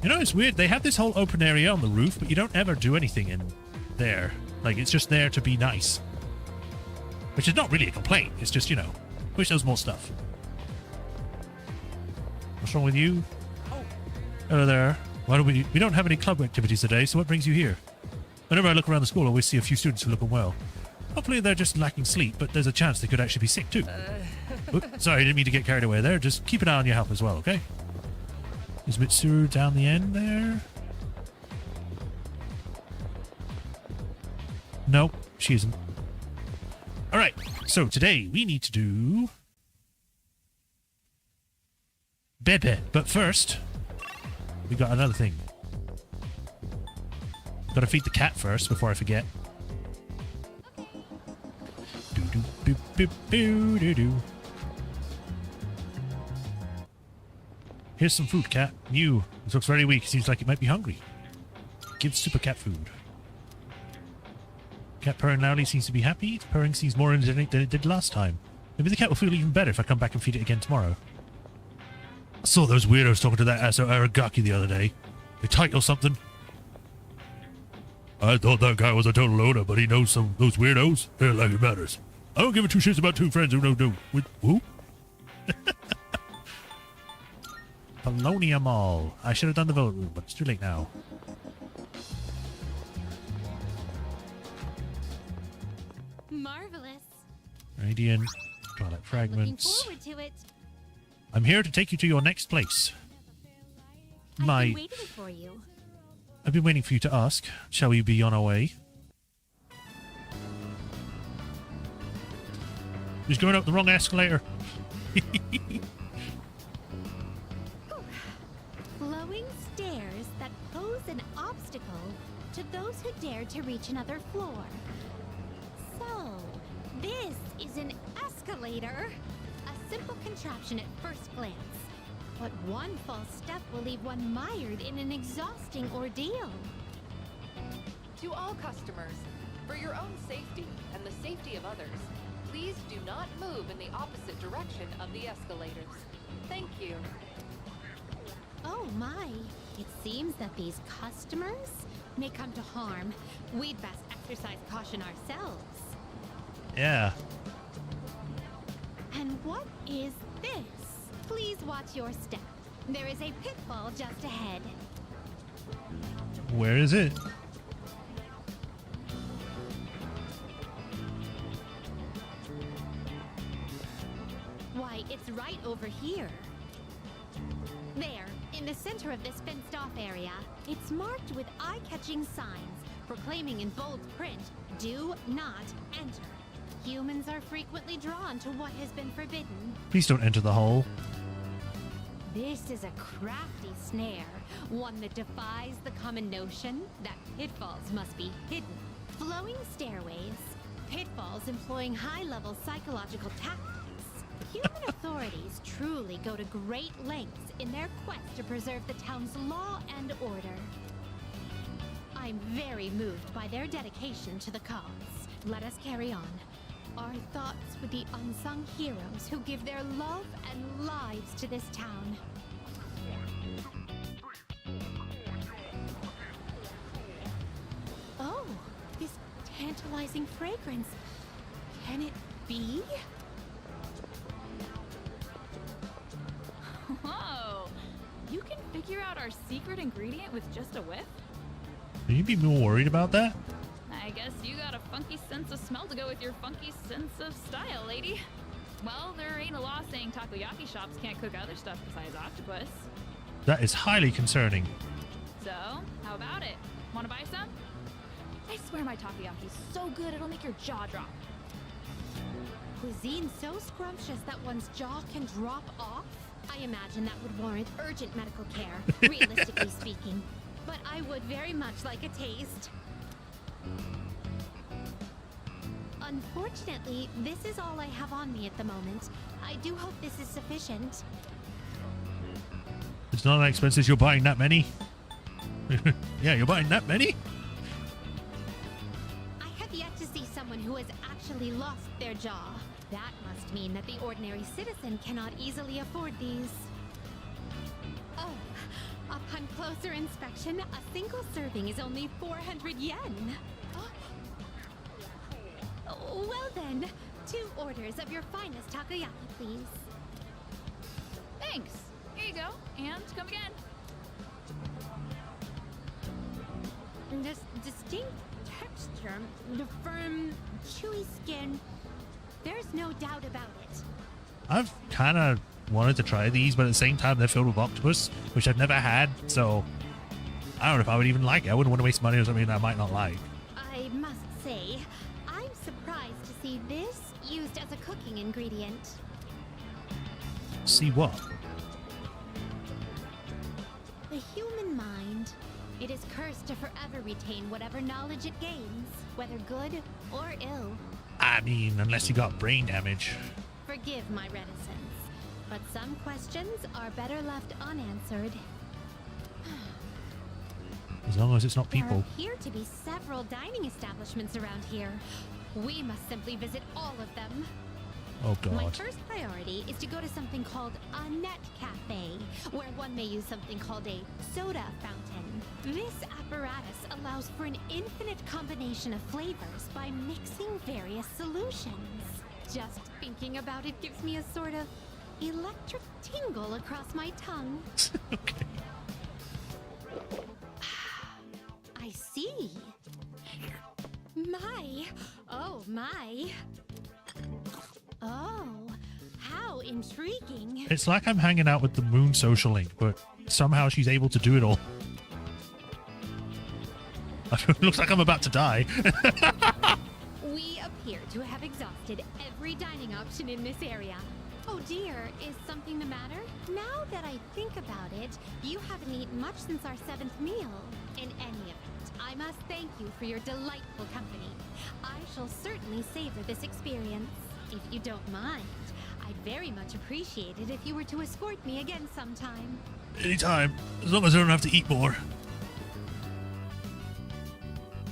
You know, it's weird. They have this whole open area on the roof, but you don't ever do anything in there. Like, it's just there to be nice. Which is not really a complaint. It's just, you know, wish there was more stuff. What's wrong with you? Hello there. Why don't we don't have any club activities today, so what brings you here? Whenever I look around the school, I always see a few students who look unwell. Hopefully they're just lacking sleep, but there's a chance they could actually be sick too. Oops, sorry, I didn't mean to get carried away there. Just keep an eye on your health as well, okay? Is Mitsuru down the end there? Nope, she isn't. Alright, so today we need to do Bebe, but first we got another thing. Gotta feed the cat first before I forget. Here's some food, cat. You. This looks very weak. Seems like it might be hungry. Give super cat food. Cat purring loudly seems to be happy. Its purring seems more energetic than it did last time. Maybe the cat will feel even better if I come back and feed it again tomorrow. I saw those weirdos talking to that asshole Aragaki the other day. They tight or something. I thought that guy was a total loner, but he knows some of those weirdos. Hell, like it matters. I don't give a two shits about two friends who know with who? Polonia Mall. I should have done the vote room, but it's too late now. Marvelous. Radiant. Twilight Looking Fragments. forward to it. I'm here to take you to your next place. I've been waiting for you. I've been waiting for you to ask. Shall we be on our way? He's going up the wrong escalator. Flowing stairs that pose an obstacle to those who dare to reach another floor. So, this is an escalator. A simple contraption at first glance. But one false step will leave one mired in an exhausting ordeal. To all customers, for your own safety and the safety of others, please do not move in the opposite direction of the escalators. Thank you. Oh my, it seems that these customers may come to harm. We'd best exercise caution ourselves. Yeah. And what is this? Please watch your step. There is a pitfall just ahead. Where is it? Why, it's right over here. There, in the center of this fenced-off area, it's marked with eye-catching signs proclaiming in bold print, "Do not enter." Humans are frequently drawn to what has been forbidden. Please don't enter the hole. This is a crafty snare, one that defies the common notion that pitfalls must be hidden. Flowing stairways, pitfalls employing high-level psychological tactics. Human authorities truly go to great lengths in their quest to preserve the town's law and order. I'm very moved by their dedication to the cause. Let us carry on. Our thoughts with the unsung heroes who give their love and lives to this town. Oh, this tantalizing fragrance. Can it be? Whoa! You can figure out our secret ingredient with just a whiff? Should you be more worried about that? I guess you got a funky sense of smell to go with your funky sense of style, lady. Well, there ain't a law saying takoyaki shops can't cook other stuff besides octopus. That is highly concerning. So, how about it? Wanna buy some? I swear my takoyaki's so good it'll make your jaw drop. Cuisine so scrumptious that one's jaw can drop off? I imagine that would warrant urgent medical care, realistically speaking. But I would very much like a taste. Unfortunately, this is all I have on me at the moment. I do hope this is sufficient. It's not that expensive. You're buying that many? Yeah, you're buying that many? I have yet to see someone who has actually lost their jaw. That must mean that the ordinary citizen cannot easily afford these. Oh, upon closer inspection, a single serving is only 400 yen. Oh, well then, 2 orders of your finest takoyaki, please. Thanks. Here you go. And come again. This distinct texture, the firm, chewy skin. There's no doubt about it. I've kind of wanted to try these, but at the same time, they're filled with octopus, which I've never had, so I don't know if I would even like it. I wouldn't want to waste money on something that I might not like. I must say, I'm surprised to see this used as a cooking ingredient. See what? The human mind. It is cursed to forever retain whatever knowledge it gains, whether good or ill. I mean, unless you got brain damage. Forgive my reticence, but some questions are better left unanswered. As long as it's not people. There appear to be several dining establishments around here. We must simply visit all of them. Oh My god. first priority is to go to something called a net cafe, where one may use something called a soda fountain. This apparatus allows for an infinite combination of flavors by mixing various solutions. Just thinking about it gives me a sort of electric tingle across my tongue. Okay. I see. My. Oh, my. Oh, how intriguing. It's like I'm hanging out with the Moon Social Link, but somehow she's able to do it all. It looks like I'm about to die. We appear to have exhausted every dining option in this area. Oh dear, is something the matter? Now that I think about it, you haven't eaten much since our 7th meal. In any event, I must thank you for your delightful company. I shall certainly savor this experience. If you don't mind, I'd very much appreciate it if you were to escort me again sometime. Anytime, as long as I don't have to eat more.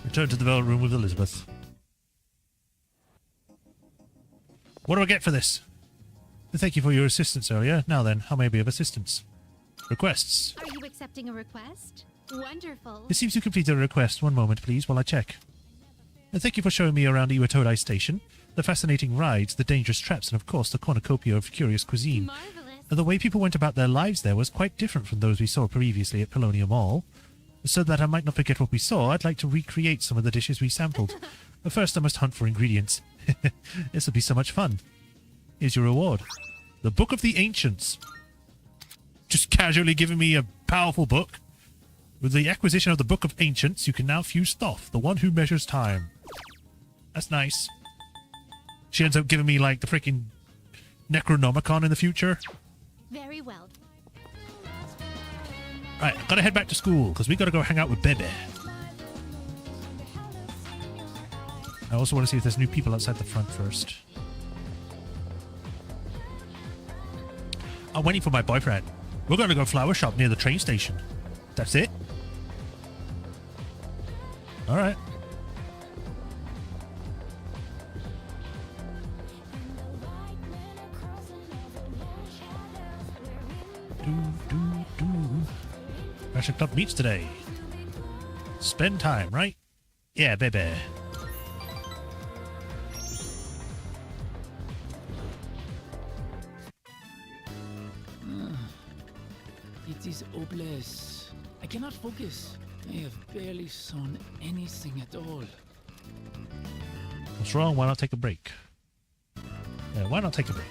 Return to the Velvet Room with Elizabeth. What do I get for this? Thank you for your assistance earlier. Now then, how may I be of assistance? Requests. Are you accepting a request? Wonderful. It seems you completed a request. One moment, please, while I check. Thank you for showing me around Iwatodai Station. The fascinating rides, the dangerous traps, and of course the cornucopia of curious cuisine. Marvelous. The way people went about their lives there was quite different from those we saw previously at Paulownia Mall. So that I might not forget what we saw, I'd like to recreate some of the dishes we sampled. But first I must hunt for ingredients. This will be so much fun. Here's your reward. The Book of the Ancients. Just casually giving me a powerful book. With the acquisition of the Book of Ancients, you can now fuse Thoth, the one who measures time. That's nice. She ends up giving me, like, the freaking Necronomicon in the future. Very well. Right, gotta head back to school, because we gotta go hang out with Bebe. I also want to see if there's new people outside the front first. I'm waiting for my boyfriend. We're gonna go flower shop near the train station. That's it? Alright. Fashion Club meets today. Spend time, right? Yeah, baby. It is hopeless. I cannot focus. I have barely sewn anything at all. What's wrong? Why not take a break? Why not take a break?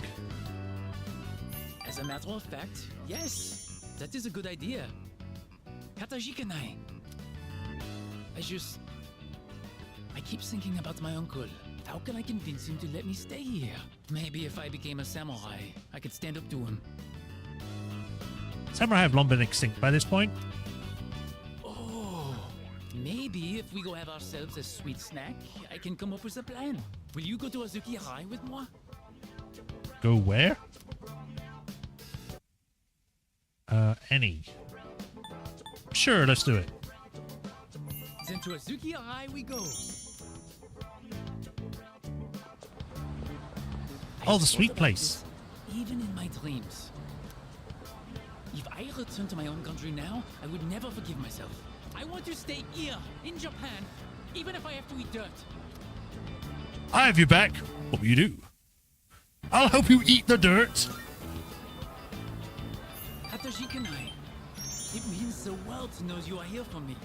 As a matter of fact, yes, that is a good idea. Katajikanai. I keep thinking about my uncle. How can I convince him to let me stay here? Maybe if I became a samurai, I could stand up to him. Samurai have long been extinct by this point. Oh, maybe if we go have ourselves a sweet snack, I can come up with a plan. Will you go to Azuki High with moi? Go where? Any. Sure, let's do it. Then to Azuki High we go. Oh, the sweet place. Even in my dreams. If I return to my own country now, I would never forgive myself. I want to stay here, in Japan, even if I have to eat dirt. I have you back. What will you do? I'll help you eat the dirt. Katajikanai. It means the world knows you are here for me.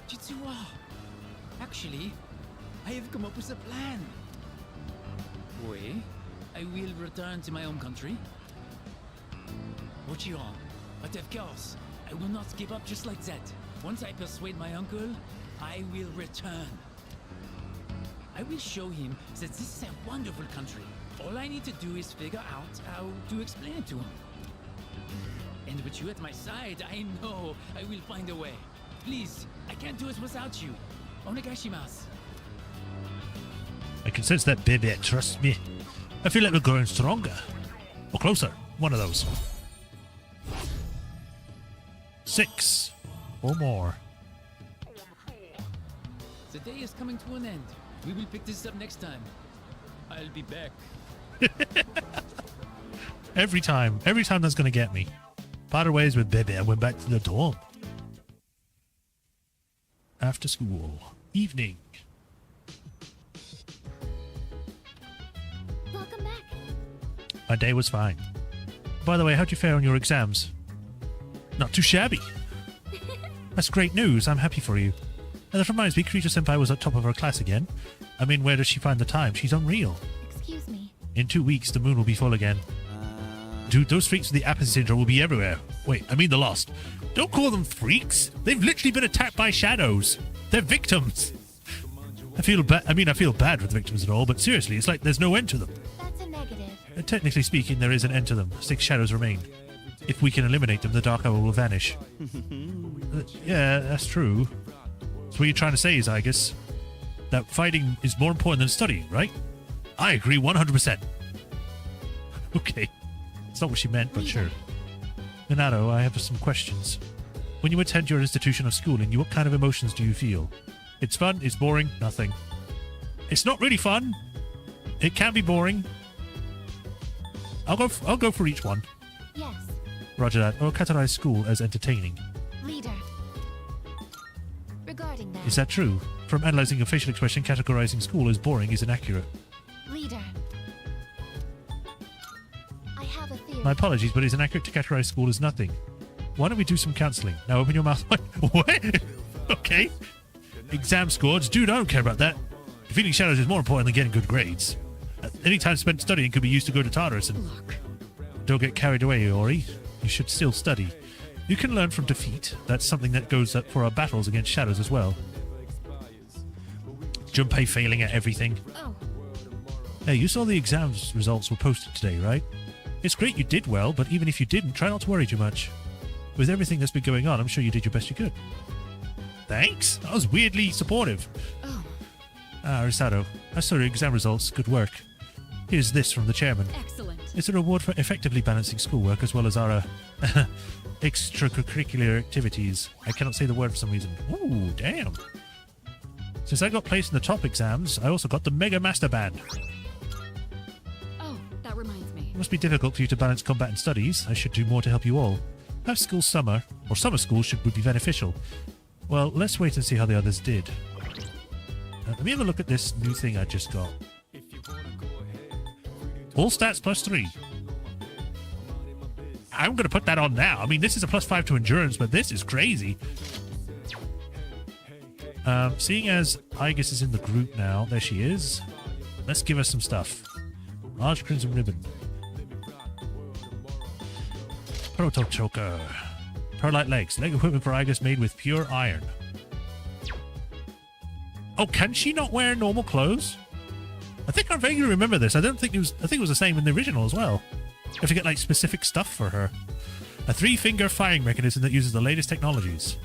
Jitsuwa. Actually, I have come up with a plan. Wait, I will return to my home country. Ochiron. But of course, I will not give up just like that. Once I persuade my uncle, I will return. I will show him that this is a wonderful country. All I need to do is figure out how to explain it to him. And with you at my side, I know I will find a way. Please, I can't do it without you. Onegaishimasu. I can sense that, baby. Trust me. I feel like we're growing stronger. Or closer. One of those. 6. Or more. The day is coming to an end. We will pick this up next time. I'll be back. Every time that's gonna get me. Parted ways with baby. I went back to the dorm. After school. Evening. Welcome back. My day was fine. By the way, how'd you fare on your exams? Not too shabby. That's great news. I'm happy for you. And that reminds me, Kirito-senpai was at top of her class again. I mean, where does she find the time? She's unreal. Excuse me. In 2 weeks, the moon will be full again. Dude, those freaks with the apathy syndrome will be everywhere. Wait, I mean the lost. Don't call them freaks. They've literally been attacked by shadows. They're victims. I feel bad for the victims and all, but seriously, it's like there's no end to them. That's a negative. Technically speaking, there is an end to them. 6 shadows remain. If we can eliminate them, the Dark Hour will vanish. Yeah, that's true. So what you're trying to say is, I guess, that fighting is more important than studying, right? I agree 100%. Okay. It's not what she meant, but sure. Minato, I have some questions. When you attend your institution of schooling, what kind of emotions do you feel? It's fun, it's boring, nothing. It's not really fun. It can be boring. I'll go for each one. Yes. Roger that. Or categorize school as entertaining. Leader. Regarding that. Is that true? From analyzing your facial expression, categorizing school as boring is inaccurate. Leader. I have a theory. My apologies, but it's inaccurate to categorize school as nothing. Why don't we do some counseling? Now open your mouth. What? Okay. Exam scores. Dude, I don't care about that. Defeating shadows is more important than getting good grades. Any time spent studying could be used to go to Tartarus and... Don't get carried away, Ori. You should still study. You can learn from defeat. That's something that goes up for our battles against shadows as well. Junpei failing at everything. Oh. Hey, you saw the exams results were posted today, right? It's great you did well, but even if you didn't, try not to worry too much. With everything that's been going on, I'm sure you did your best you could. Thanks. That was weirdly supportive. Oh. Arisato, I saw your exam results. Good work. Here's this from the chairman. Excellent. It's a reward for effectively balancing schoolwork as well as our extracurricular activities. I cannot say the word for some reason. Ooh, damn. Since I got placed in the top exams, I also got the Mega Master Band. Oh, that reminds me. It must be difficult for you to balance combat and studies. I should do more to help you all. Perhaps school summer, or summer school would be beneficial. Well, let's wait and see how the others did. Let me have a look at this new thing I just got. All stats +3. I'm going to put that on now. I mean, this is a +5 to endurance, but this is crazy. Seeing as Igus is in the group now, there she is. Let's give her some stuff. Large crimson ribbon. Proto choker. Pearlite legs. Leg equipment for Igus made with pure iron. Oh, can she not wear normal clothes? I think I vaguely remember this. I think it was the same in the original as well. You have to get like specific stuff for her. A 3-finger firing mechanism that uses the latest technologies.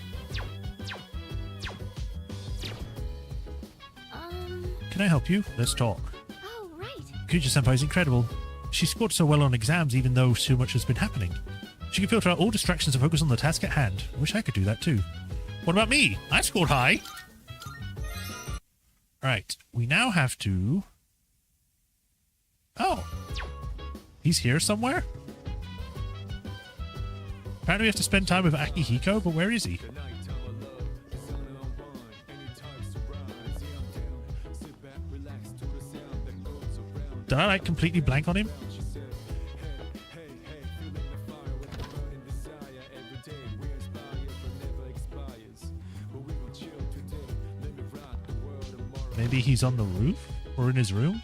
Can I help you? Let's talk. Oh, right. Kuja-senpai is incredible. She scored so well on exams even though so much has been happening. She can filter out all distractions and focus on the task at hand. I wish I could do that too. What about me? I scored high. Right. We now have to... Oh. He's here somewhere? Apparently we have to spend time with Akihiko, but where is he? Did I like completely blank on him? Maybe he's on the roof or in his room?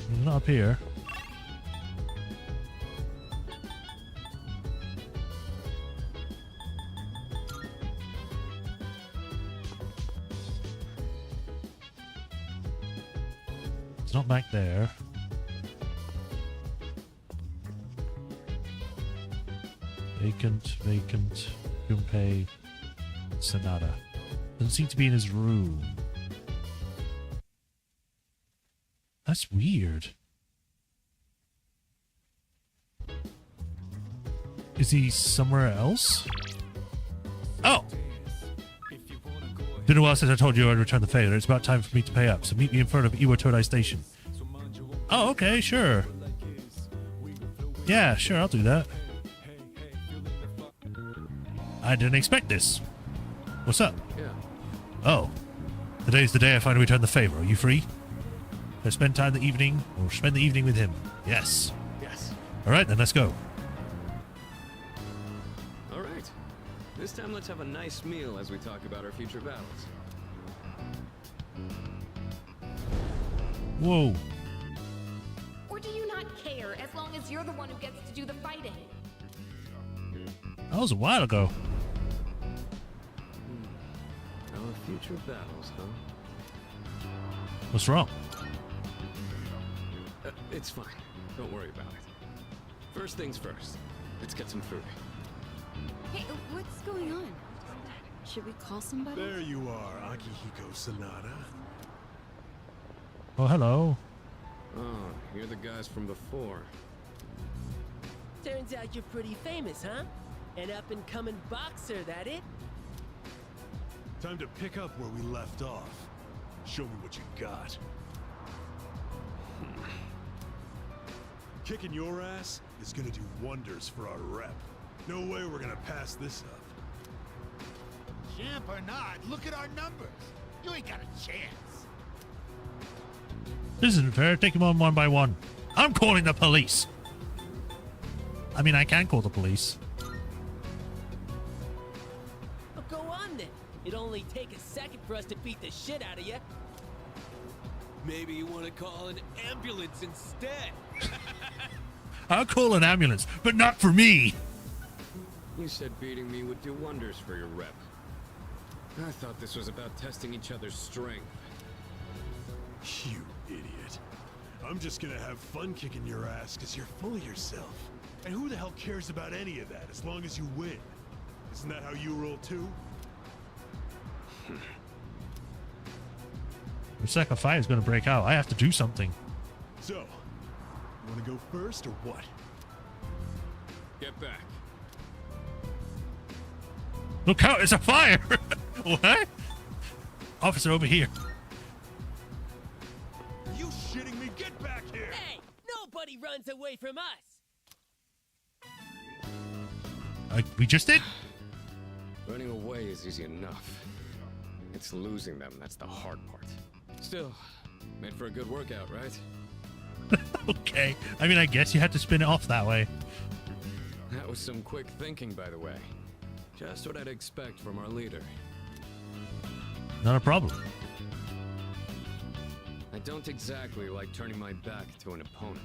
He's not up here. It's not back there. Vacant, Gunpei, Sonata. Doesn't seem to be in his room. That's weird. Is he somewhere else? Oh! Been a while since I told you I'd return the favor. It's about time for me to pay up, so meet me in front of Iwatodai Station. Oh, okay, sure. Yeah, sure, I'll do that. I didn't expect this. What's up? Yeah. Oh. Today's the day I finally return the favor. Are you free? I spend time the evening, or spend the evening with him. Yes. Yes. Alright, then let's go. Alright. This time let's have a nice meal as we talk about our future battles. Whoa. Or do you not care as long as you're the one who gets to do the fighting? That was a while ago. Our future battles, huh? What's wrong? It's fine. Don't worry about it. First things first. Let's get some food. Hey, what's going on? Should we call somebody? There you are, Akihiko Sonata. Oh, hello. Oh, you're the guys from before. Turns out you're pretty famous, huh? An up-and-coming boxer, that it? Time to pick up where we left off. Show me what you got. Kicking your ass is gonna do wonders for our rep. No way we're gonna pass this up. Champ or not, look at our numbers. You ain't got a chance. This isn't fair. Take him on one by one. I'm calling the police. I mean, I can call the police. Well, go on then. It'll only take a second for us to beat the shit out of you. Maybe you want to call an ambulance instead. I'll call an ambulance, but not for me. You said beating me would do wonders for your rep. I thought this was about testing each other's strength. You idiot. I'm just gonna have fun kicking your ass because you're full of yourself. And who the hell cares about any of that as long as you win? Isn't that how you roll too? Looks like a fire is going to break out. I have to do something. So, you want to go first or what? Get back. Look out, it's a fire! What? Officer over here. Are you shitting me? Get back here! Hey, nobody runs away from us! We just did? Running away is easy enough. It's losing them that's the hard part. Still, made for a good workout, right? Okay. I mean, I guess you had to spin it off that way. That was some quick thinking, by the way. Just what I'd expect from our leader. Not a problem. I don't exactly like turning my back to an opponent.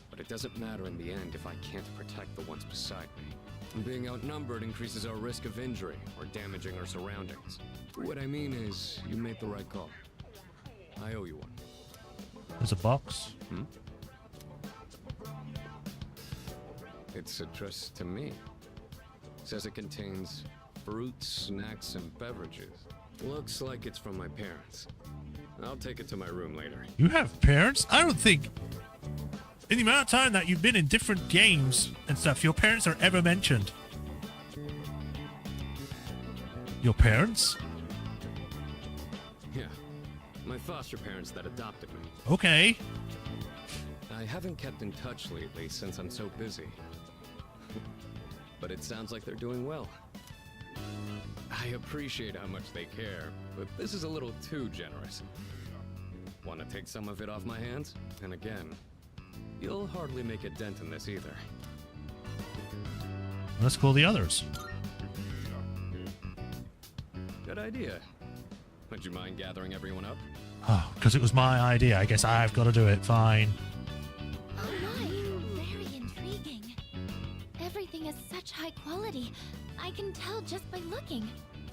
But it doesn't matter in the end if I can't protect the ones beside me. And being outnumbered increases our risk of injury or damaging our surroundings. What I mean is, you made the right call. I owe you one. There's a box. Hmm? It's addressed to me. Says it contains fruits, snacks, and beverages. Looks like it's from my parents. I'll take it to my room later. You have parents? I don't think... In the amount of time that you've been in different games and stuff, your parents are ever mentioned. Your parents? Yeah. My foster parents that adopted me. Okay. I haven't kept in touch lately since I'm so busy. But it sounds like they're doing well. I appreciate how much they care, but this is a little too generous. Want to take some of it off my hands? And again, you'll hardly make a dent in this either. Let's call the others. Good idea. Would you mind gathering everyone up? Oh, because it was my idea. I guess I've got to do it. Fine. Oh my, very intriguing. Everything is such high quality. I can tell just by looking.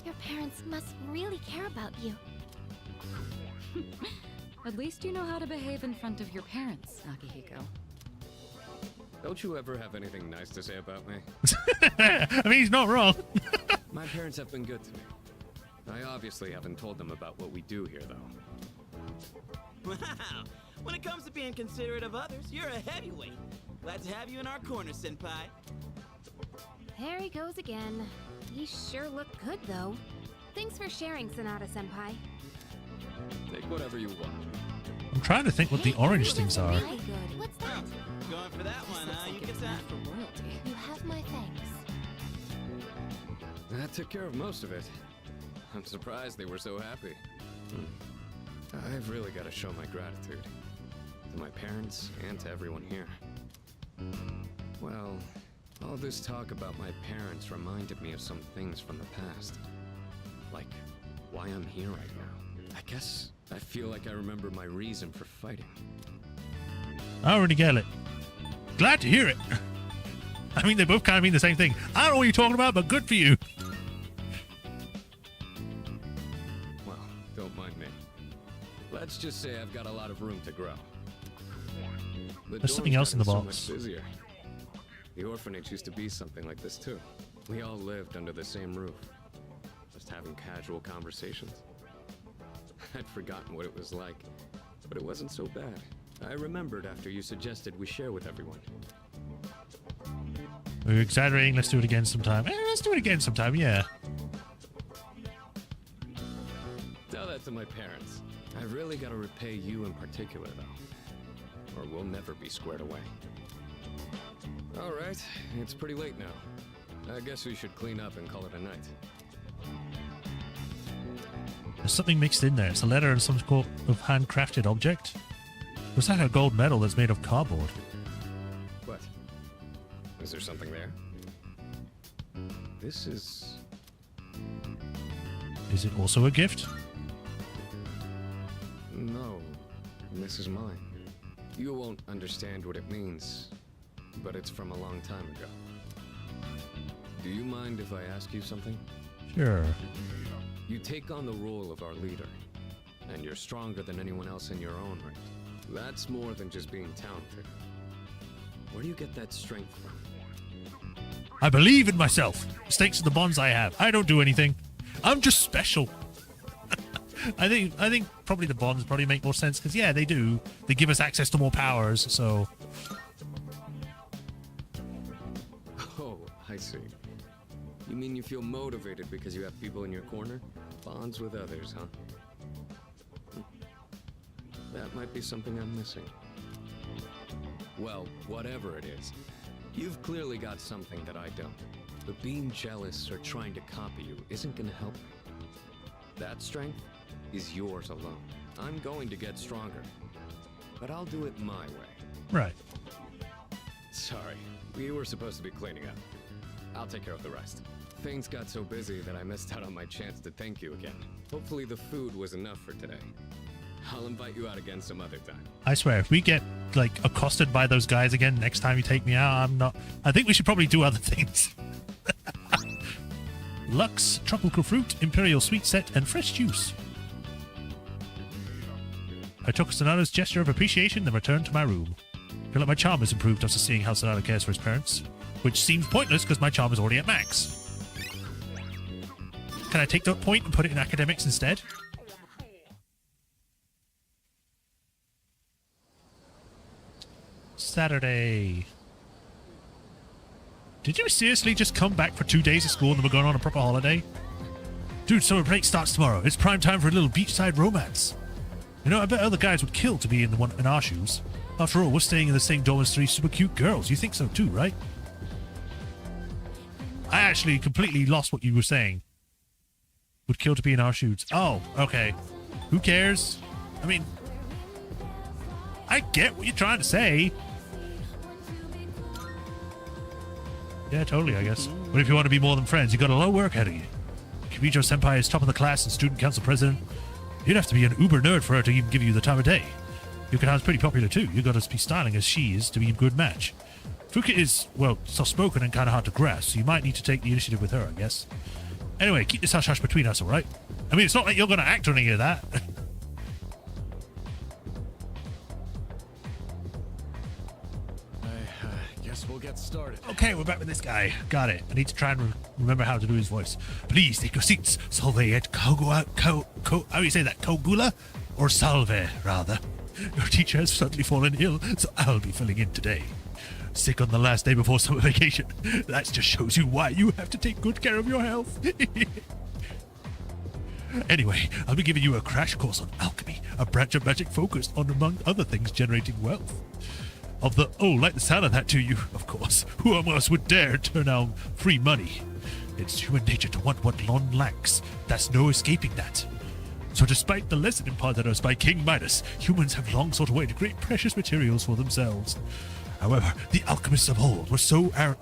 Your parents must really care about you. At least you know how to behave in front of your parents, Akihiko. Don't you ever have anything nice to say about me? I mean, he's not wrong. My parents have been good to me. I obviously haven't told them about what we do here, though. Wow! When it comes to being considerate of others, you're a heavyweight. Glad to have you in our corner, Senpai. There he goes again. He sure looked good, though. Thanks for sharing, Sonata-senpai. Take whatever you want. I'm trying to think what the orange things are. Really good. What's that? Going for that one, huh? You get that? For royalty. You have my thanks. That took care of most of it. I'm surprised they were so happy. I've really got to show my gratitude. To my parents and to everyone here. Well, all this talk about my parents reminded me of some things from the past. Like, why I'm here right now. I guess I feel like I remember my reason for fighting. I already get it. Glad to hear it. I mean, they both kind of mean the same thing. I don't know what you're talking about, but good for you. Well, don't mind me. Let's just say I've got a lot of room to grow. There's something else in the So box. much busier. The orphanage used to be something like this too. We all lived under the same roof, just having casual conversations. I'd forgotten what it was like, but it wasn't so bad. I remembered after you suggested we share with everyone. We're exaggerating. Let's do it again sometime. Let's do it again sometime, yeah. Tell that to my parents. I really gotta repay you in particular, though, or we'll never be squared away. All right, it's pretty late now. I guess we should clean up and call it a night. There's something mixed in there. It's a letter and some sort of handcrafted object. Looks like a gold medal that's made of cardboard. What? Is there something there? This is... Is it also a gift? No, this is mine. You won't understand what it means, but it's from a long time ago. Do you mind if I ask you something? Sure. You take on the role of our leader, and you're stronger than anyone else in your own right. That's more than just being talented. Where do you get that strength from? I believe in myself. Thanks to the bonds I have. I don't do anything. I'm just special. I think probably the bonds probably make more sense because yeah, they do. They give us access to more powers. So. Oh, I see. You mean you feel motivated because you have people in your corner? Bonds with others, huh? That might be something I'm missing. Well, whatever it is, you've clearly got something that I don't. But being jealous or trying to copy you isn't gonna help me. That strength is yours alone. I'm going to get stronger. but I'll do it my way. Right. Sorry, we were supposed to be cleaning up. I'll take care of the rest. Things got so busy that I missed out on my chance to thank you again. Hopefully the food was enough for today. I'll invite you out again some other time. I swear, if we get, like, accosted by those guys again next time you take me out, I think we should probably do other things. Lux, tropical fruit, imperial sweet set, and fresh juice. I took Sonata's gesture of appreciation and returned to my room. I feel like my charm has improved after seeing how Sonata cares for his parents, which seems pointless because my charm is already at max. Can I take that point and put it in academics instead? Saturday. Did you seriously just come back for 2 days of school and then we're going on a proper holiday? Dude, summer break starts tomorrow. It's prime time for a little beachside romance. You know, I bet other guys would kill to be in our shoes. After all, we're staying in the same dorm as 3 super cute girls. You think so too, right? I actually completely lost what you were saying. Would kill to be in our shoes. Oh, okay. Who cares? I mean, I get what you're trying to say. Yeah, totally, I guess. But if you want to be more than friends, you got a lot of work ahead of you. Kimijo Senpai is top of the class and student council president. You'd have to be an uber nerd for her to even give you the time of day. Yukina's pretty popular too. You got to be styling as she is to be a good match. Fuka is, well, soft-spoken and kind of hard to grasp, so you might need to take the initiative with her, I guess. Anyway, keep this hush-hush between us, alright? I mean, it's not like you're going to act on any of that. I guess we'll get started. Okay, we're back with this guy. Got it. I need to try and remember how to do his voice. Please take your seats. Salve et how do you say that? Kogula? Or salve, rather. Your teacher has suddenly fallen ill, so I'll be filling in today. Sick on the last day before summer vacation. That just shows you why you have to take good care of your health. Anyway, I'll be giving you a crash course on alchemy, a branch of magic focused on, among other things, generating wealth. Like the sound of that to you, of course. Who among us would dare turn down free money? It's human nature to want what none lacks. There's no escaping that. So despite the lesson imparted us by King Midas, humans have long sought a way to create precious materials for themselves. However, the alchemists of old were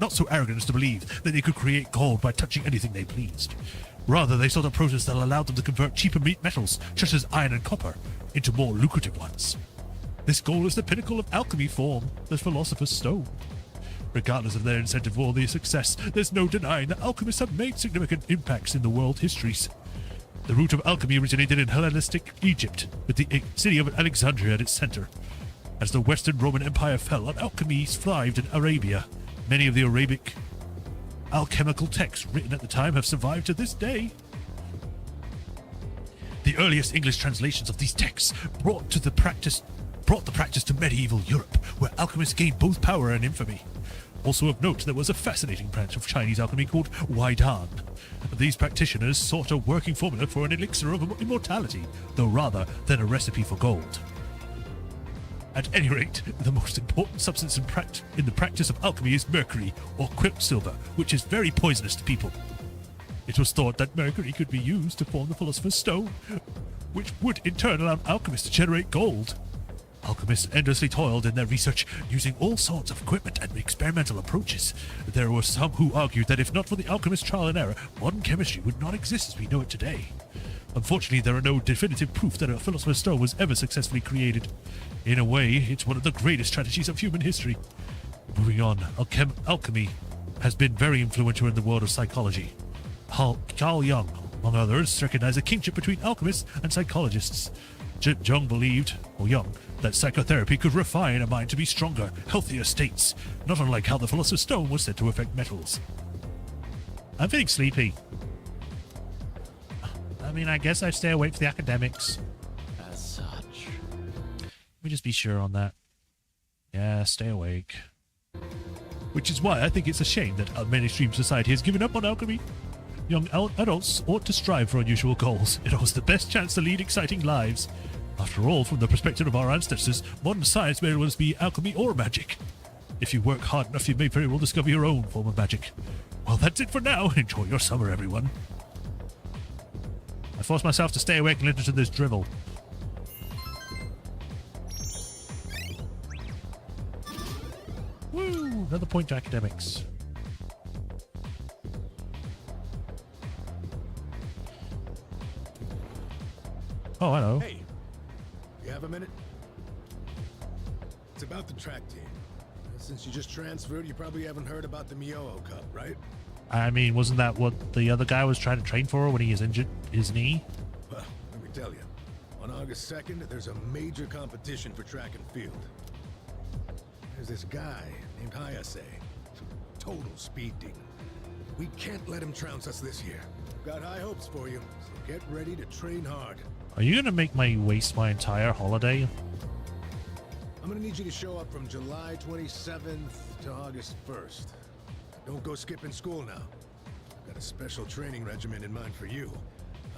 not so arrogant as to believe that they could create gold by touching anything they pleased. Rather, they sought a process that allowed them to convert cheaper metals, such as iron and copper, into more lucrative ones. This gold is the pinnacle of alchemy form, the Philosopher's Stone. Regardless of their incentive or their success, there's no denying that alchemists have made significant impacts in the world histories. The root of alchemy originated in Hellenistic Egypt, with the city of Alexandria at its center. As the Western Roman Empire fell, alchemy thrived in Arabia. Many of the Arabic alchemical texts written at the time have survived to this day. The earliest English translations of these texts brought the practice to medieval Europe, where alchemists gained both power and infamy. Also of note, there was a fascinating branch of Chinese alchemy called Waidan. These practitioners sought a working formula for an elixir of immortality, though rather than a recipe for gold. At any rate, the most important substance in the practice of alchemy is mercury, or quicksilver, which is very poisonous to people. It was thought that mercury could be used to form the Philosopher's Stone, which would in turn allow alchemists to generate gold. Alchemists endlessly toiled in their research, using all sorts of equipment and experimental approaches. There were some who argued that if not for the alchemist's trial and error, modern chemistry would not exist as we know it today. Unfortunately, there are no definitive proof that a Philosopher's Stone was ever successfully created. In a way, it's one of the greatest strategies of human history. Moving on, alchemy has been very influential in the world of psychology. Carl Jung, among others, recognized a kinship between alchemists and psychologists. Jung believed, that psychotherapy could refine a mind to be stronger, healthier states, not unlike how the Philosopher's Stone was said to affect metals. I'm feeling sleepy. I mean, I guess I stay awake for the academics. As such. Let me just be sure on that. Yeah, stay awake. Which is why I think it's a shame that mainstream society has given up on alchemy. Young adults ought to strive for unusual goals. It offers the best chance to lead exciting lives. After all, from the perspective of our ancestors, modern science may well be alchemy or magic. If you work hard enough, you may very well discover your own form of magic. Well, that's it for now. Enjoy your summer, everyone. I forced myself to stay awake and listen to this drivel. Woo! Another point to academics. Oh, hello. Hey, you have a minute? It's about the track team. Since you just transferred, you probably haven't heard about the Mioho Cup, right? I mean, wasn't that what the other guy was trying to train for when he is injured his knee? Well, let me tell you. On August 2nd, there's a major competition for track and field. There's this guy named Hayase. Total speed demon. We can't let him trounce us this year. Got high hopes for you, so get ready to train hard. Are you gonna make me waste my entire holiday? I'm gonna need you to show up from July 27th to August 1st. Don't go skipping school now. I've got a special training regimen in mind for you.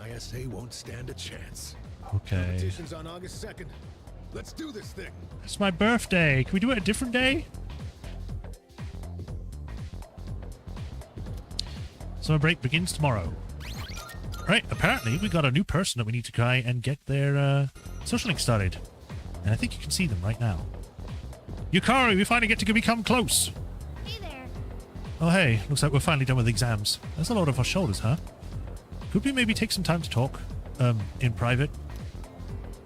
ISA won't stand a chance. Okay. Competition's on August 2nd. Let's do this thing. It's my birthday. Can we do it a different day? Summer break begins tomorrow. Right, apparently we got a new person that we need to try and get their social link started. And I think you can see them right now. Yukari, we finally get to become close. Hey there. Oh hey, looks like we're finally done with exams. That's a lot off our shoulders, huh? Could we maybe take some time to talk, in private?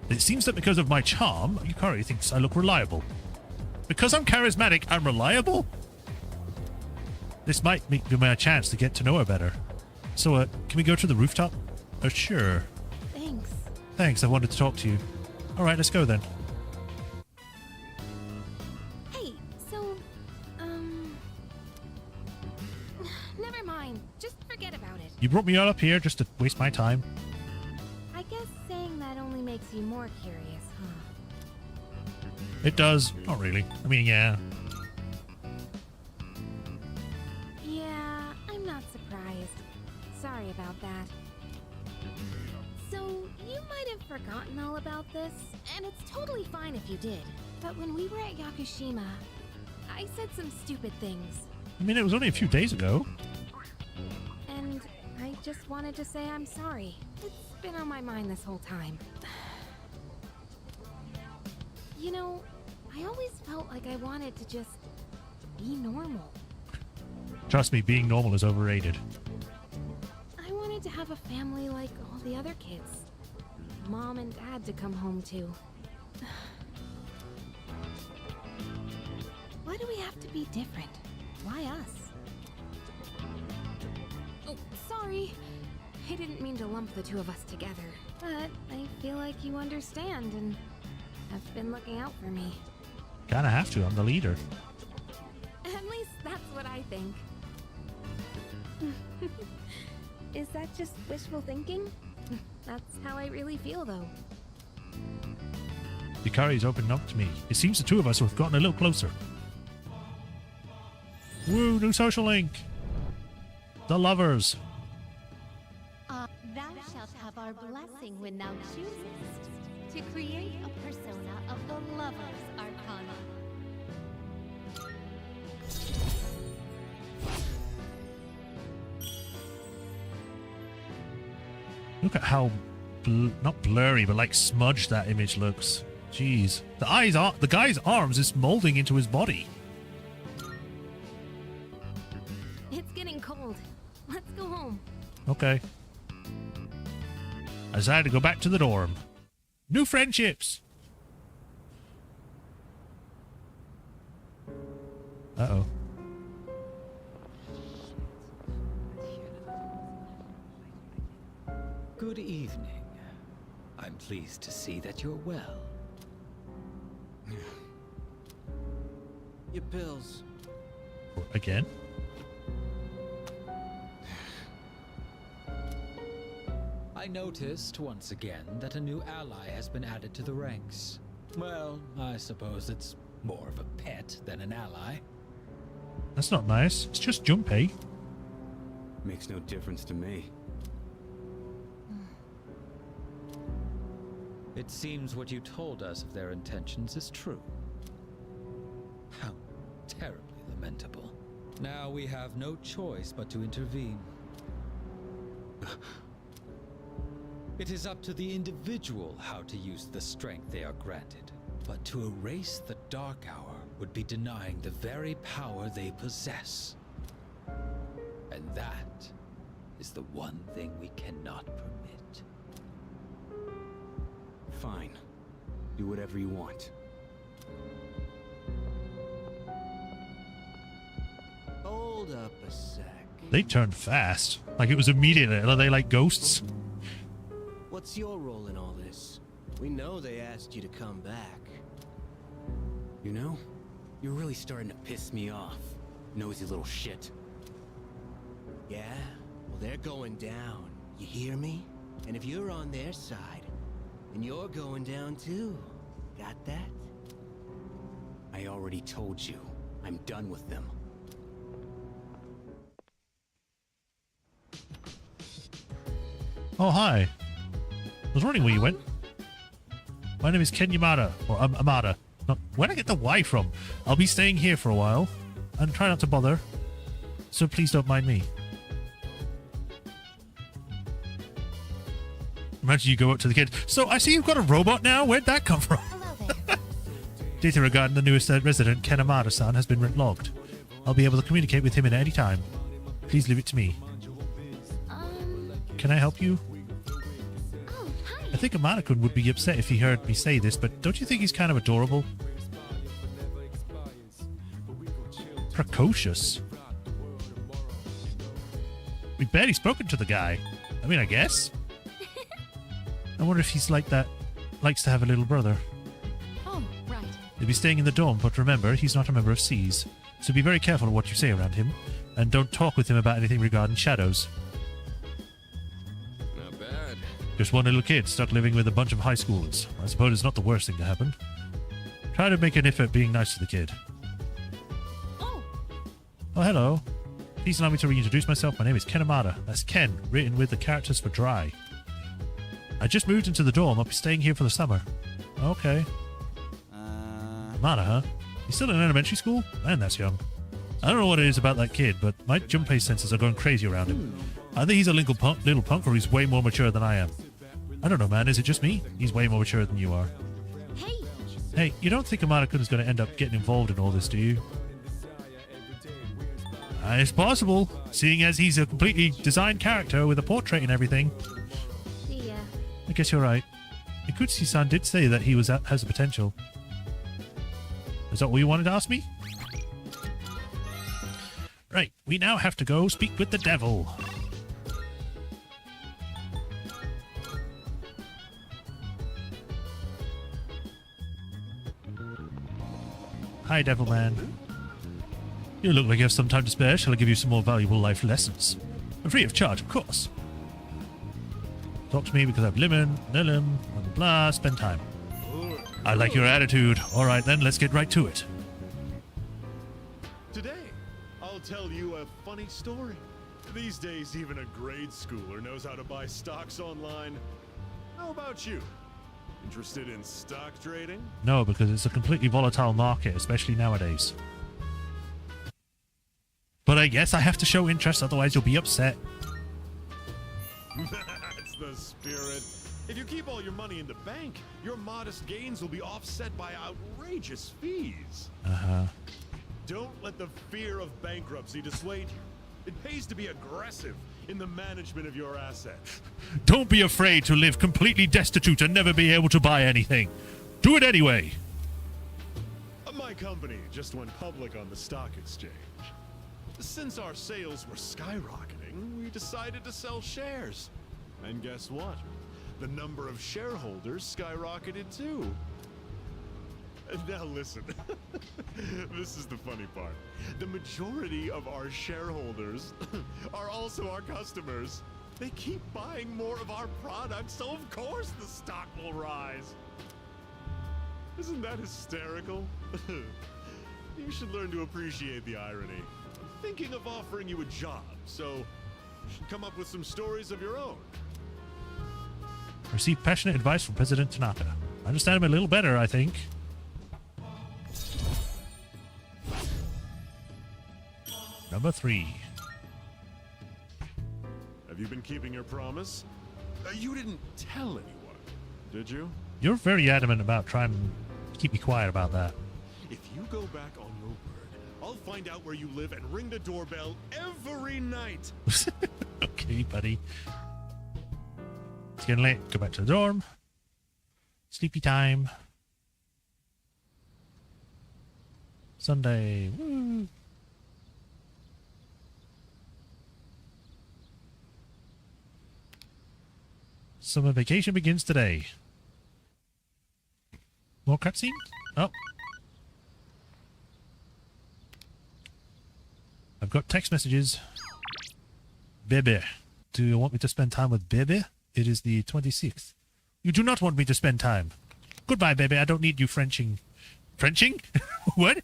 It seems that because of my charm, Yukari thinks I look reliable. Because I'm charismatic, I'm reliable? This might be my chance to get to know her better. So, can we go to the rooftop? Sure. Thanks. Thanks, I wanted to talk to you. Alright, let's go then. Hey, so, never mind. Just forget about it. You brought me all up here just to waste my time. I guess saying that only makes you more curious, huh? It does. Not really. I mean, yeah. Yeah, I'm not surprised. Sorry about that. So, you might have forgotten all about this, and it's totally fine if you did. But when we were at Yakushima, I said some stupid things. I mean, it was only a few days ago. And I just wanted to say I'm sorry. It's been on my mind this whole time. You know, I always felt like I wanted to just be normal. Trust me, being normal is overrated. I wanted to have a family like all the other kids. Mom and dad to come home to. Why do we have to be different? Why us? Oh, sorry. I didn't mean to lump the two of us together. But I feel like you understand and have been looking out for me. Kinda have to, I'm the leader. At least that's what I think. Is that just wishful thinking? That's how I really feel, though. Yukari's opening up to me. It seems the two of us have gotten a little closer. Woo, new social link. The lovers. Thou shalt have our blessing when thou choosest to create a persona of the Lover's Arcana. Look at how, not blurry, but like smudged that image looks. Jeez. The guy's arms is molding into his body. It's getting cold. Let's go home. Okay. I decided to go back to the dorm. New friendships. Uh-oh. Good evening. I'm pleased to see that you're well. Your pills. Again? I noticed once again that a new ally has been added to the ranks. Well, I suppose it's more of a pet than an ally. That's not nice. It's just Junpei. Makes no difference to me. It seems what you told us of their intentions is true. How terribly lamentable. Now we have no choice but to intervene. It is up to the individual how to use the strength they are granted. But to erase the Dark Hour would be denying the very power they possess. And that is the one thing we cannot permit. Fine. Do whatever you want. Hold up a sec. They turned fast. Like it was immediate. Are they like ghosts? What's your role in all this? We know they asked you to come back. You know, you're really starting to piss me off, nosy little shit. Yeah? Well, they're going down. You hear me? And if you're on their side, then you're going down too. Got that? I already told you. I'm done with them. Oh, hi. I was wondering where you went. My name is Ken Yamada, or Amada. No, where'd I get the Y from? I'll be staying here for a while, and try not to bother. So please don't mind me. Imagine you go up to the kid. So I see you've got a robot now. Where'd that come from? Data regarding the newest resident, Ken Amada-san, has been logged. I'll be able to communicate with him at any time. Please leave it to me. Can I help you? I think Amada-kun would be upset if he heard me say this, but don't you think he's kind of adorable? Precocious. We've barely spoken to the guy. I mean, I guess. I wonder if he's like that, likes to have a little brother. Oh, right. He'll be staying in the dome, but remember, he's not a member of SEAS. So be very careful of what you say around him, and don't talk with him about anything regarding shadows. Not bad. Just one little kid stuck living with a bunch of high schoolers. I suppose it's not the worst thing to happen. Try to make an effort being nice to the kid. Oh, hello. Please allow me to reintroduce myself. My name is Ken Amada. That's Ken, written with the characters for dry. I just moved into the dorm. I'll be staying here for the summer. Okay. Amada, huh? He's still in elementary school? Man, that's young. I don't know what it is about that kid, but my Junpei senses are going crazy around him. Either he's a little punk or he's way more mature than I am. I don't know, man. Is it just me? He's way more mature than you are. Hey, you don't think Amada-kun is going to end up getting involved in all this, do you? It's possible, seeing as he's a completely designed character with a portrait and everything. Yeah. I guess you're right. Ikutsuki-san did say that he has the potential. Is that what you wanted to ask me? Right, we now have to go speak with the devil. Hi, devil man. You look like you have some time to spare. Shall I give you some more valuable life lessons? Free of charge, of course. Talk to me because I have lemon, blah, blah, blah, spend time. I like your attitude. All right, then, let's get right to it. Today, I'll tell you a funny story. These days, even a grade schooler knows how to buy stocks online. How about you? Interested in stock trading? No, because it's a completely volatile market, especially nowadays. But I guess I have to show interest, otherwise you'll be upset. That's the spirit. If you keep all your money in the bank, your modest gains will be offset by outrageous fees. Uh-huh. Don't let the fear of bankruptcy dissuade you. It pays to be aggressive in the management of your assets. Don't be afraid to live completely destitute and never be able to buy anything. Do it anyway. My company just went public on the stock exchange. Since our sales were skyrocketing, we decided to sell shares. And guess what? The number of shareholders skyrocketed too. Now listen, this is the funny part. The majority of our shareholders are also our customers. They keep buying more of our products, so of course the stock will rise. Isn't that hysterical? You should learn to appreciate the irony. I'm thinking of offering you a job, so come up with some stories of your own. Receive passionate advice from President Tanaka. I understand him a little better, I think. Number 3. Have you been keeping your promise? You didn't tell anyone, did you? You're very adamant about trying to keep me quiet about that. If you go back on your word, I'll find out where you live and ring the doorbell every night. Okay, buddy. It's getting late. Go back to the dorm. Sleepy time. Sunday. Woo. Summer vacation begins today. More cutscenes? Oh. I've got text messages. Baby. Do you want me to spend time with baby? It is the 26th. You do not want me to spend time. Goodbye, baby. I don't need you Frenching. Frenching? What?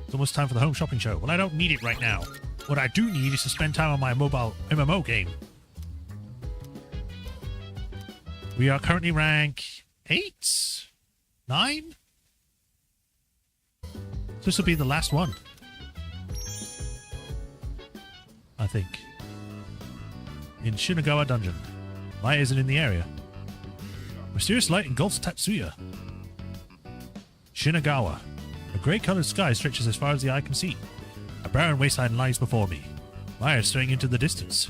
It's almost time for the home shopping show. Well, I don't need it right now. What I do need is to spend time on my mobile MMO game. We are currently rank 8? 9? This will be the last one. I think. In Shinagawa Dungeon. Why isn't in the area? Mysterious light engulfs Tatsuya. Shinagawa. A grey-coloured sky stretches as far as the eye can see. A barren wasteland lies before me. Maya is staring into the distance.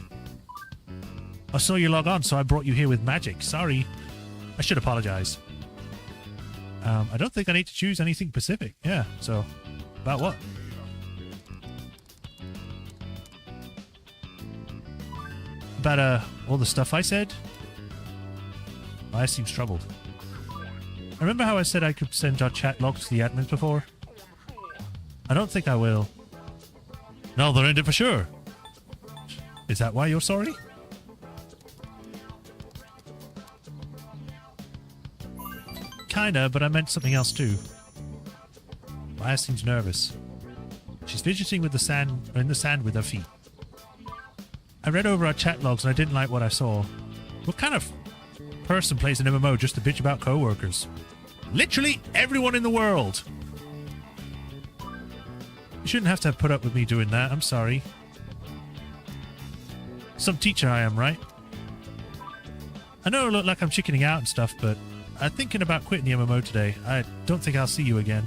I saw you log on, so I brought you here with magic. Sorry. I should apologize. I don't think I need to choose anything specific. Yeah, so... About what? About, all the stuff I said? I seems troubled. Remember how I said I could send our chat logs to the admins before? I don't think I will. No, they'll end it for sure. Is that why you're sorry? Kinda, but I meant something else too. Maya seems nervous. She's fidgeting with the sand in the sand with her feet. I read over our chat logs and I didn't like what I saw. What kind of person plays an MMO just to bitch about co-workers? Literally everyone in the world! You shouldn't have to put up with me doing that, I'm sorry. Some teacher I am, right? I know I look like I'm chickening out and stuff, but I'm thinking about quitting the MMO today. I don't think I'll see you again.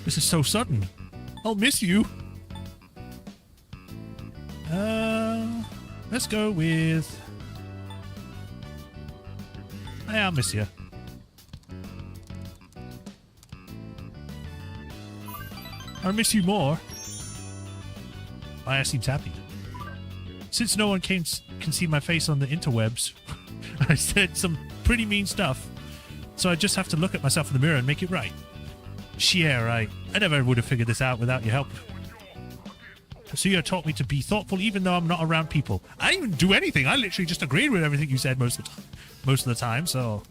This is so sudden. I'll miss you. Let's go with... I'll miss you. I'll miss you more. Maya seems happy. Since no one can see my face on the interwebs, I said some pretty mean stuff. So I just have to look at myself in the mirror and make it right. Yeah, right. I never would have figured this out without your help. Tatsuya taught me to be thoughtful even though I'm not around people. I didn't even do anything. I literally just agreed with everything you said most of the time, so...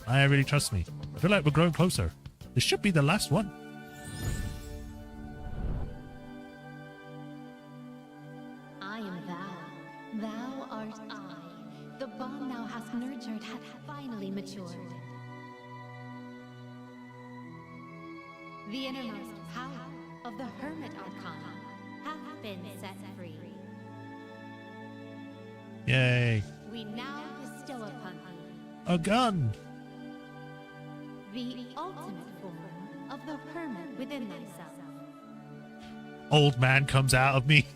I really trust me. I feel like we're growing closer. This should be the last one. I am thou. Thou art I. The bond thou hast nurtured hath finally matured. The innermost power of the Hermit Arcana hath been set free. Yay. We now bestow upon thee A gun. the ultimate form of the Hermit within thyself. Old man comes out of me.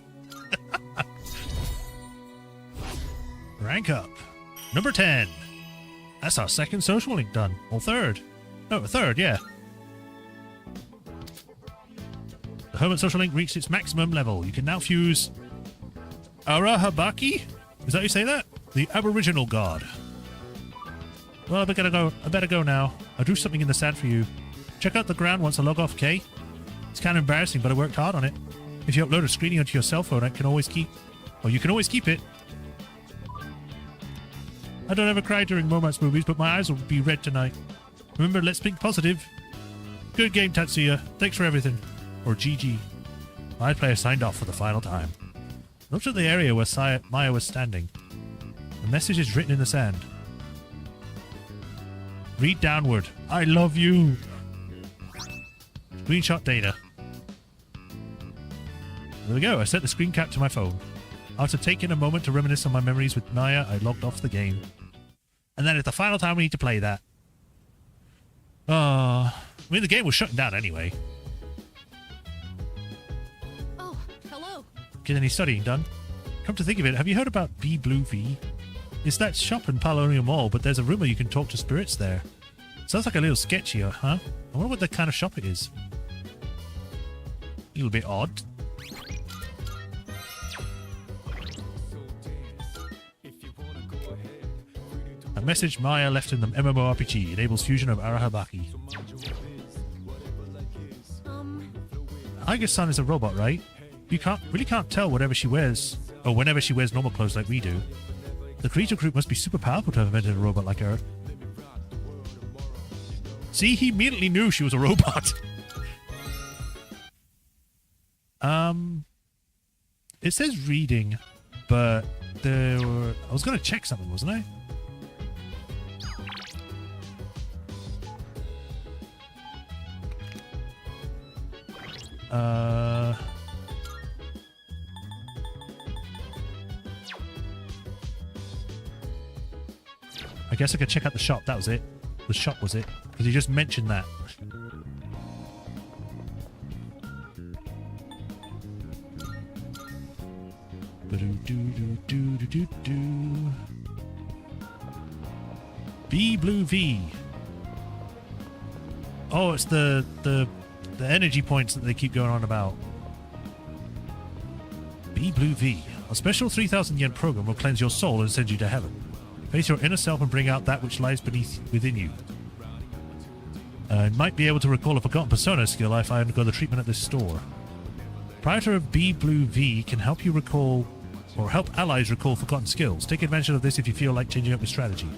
Rank up. Number 10. That's our second social link done. Or third. Oh, third, yeah. The Hermit social link reached its maximum level. You can now fuse Arahabaki? Is that how you say that? The Aboriginal God. Well, I better go now. I drew something in the sand for you. Check out the ground once I log off, okay? It's kind of embarrassing, but I worked hard on it. If you upload a screening onto your cell phone, you can always keep it. I don't ever cry during romance movies, but my eyes will be red tonight. Remember, let's think positive. Good game, Tatsuya. Thanks for everything. Or GG. My player signed off for the final time. Looked at the area where Maya was standing. The message is written in the sand. Read downward. I love you. Screenshot data. There we go. I set the screen cap to my phone. After taking a moment to reminisce on my memories with Naya, I logged off the game. And then it's the final time we need to play that. I mean, the game was shutting down anyway. Oh, hello. Get any studying done? Come to think of it, have you heard about Be Blue V? It's that shop in Paulownia Mall, but there's a rumor you can talk to spirits there. Sounds like a little sketchy, huh? I wonder what the kind of shop it is. A little bit odd. A message Maya left in the MMORPG enables fusion of Arahabaki. I guess San is a robot, right? You really can't tell whatever she wears, or whenever she wears normal clothes like we do. The creature group must be super powerful to have invented a robot like her. See, he immediately knew she was a robot. It says reading, but I was going to check something, wasn't I? I guess I could check out the shop. That was it. The shop was it. Because he just mentioned that. Be Blue V. Oh, it's the energy points that they keep going on about. Be Blue V. A special 3,000 yen program will cleanse your soul and send you to heaven. Face your inner self and bring out that which lies within you. Might be able to recall a forgotten persona skill if I undergo the treatment at this store. Proprietor of Be Blue V can help you recall, or help allies recall forgotten skills. Take advantage of this if you feel like changing up your strategy.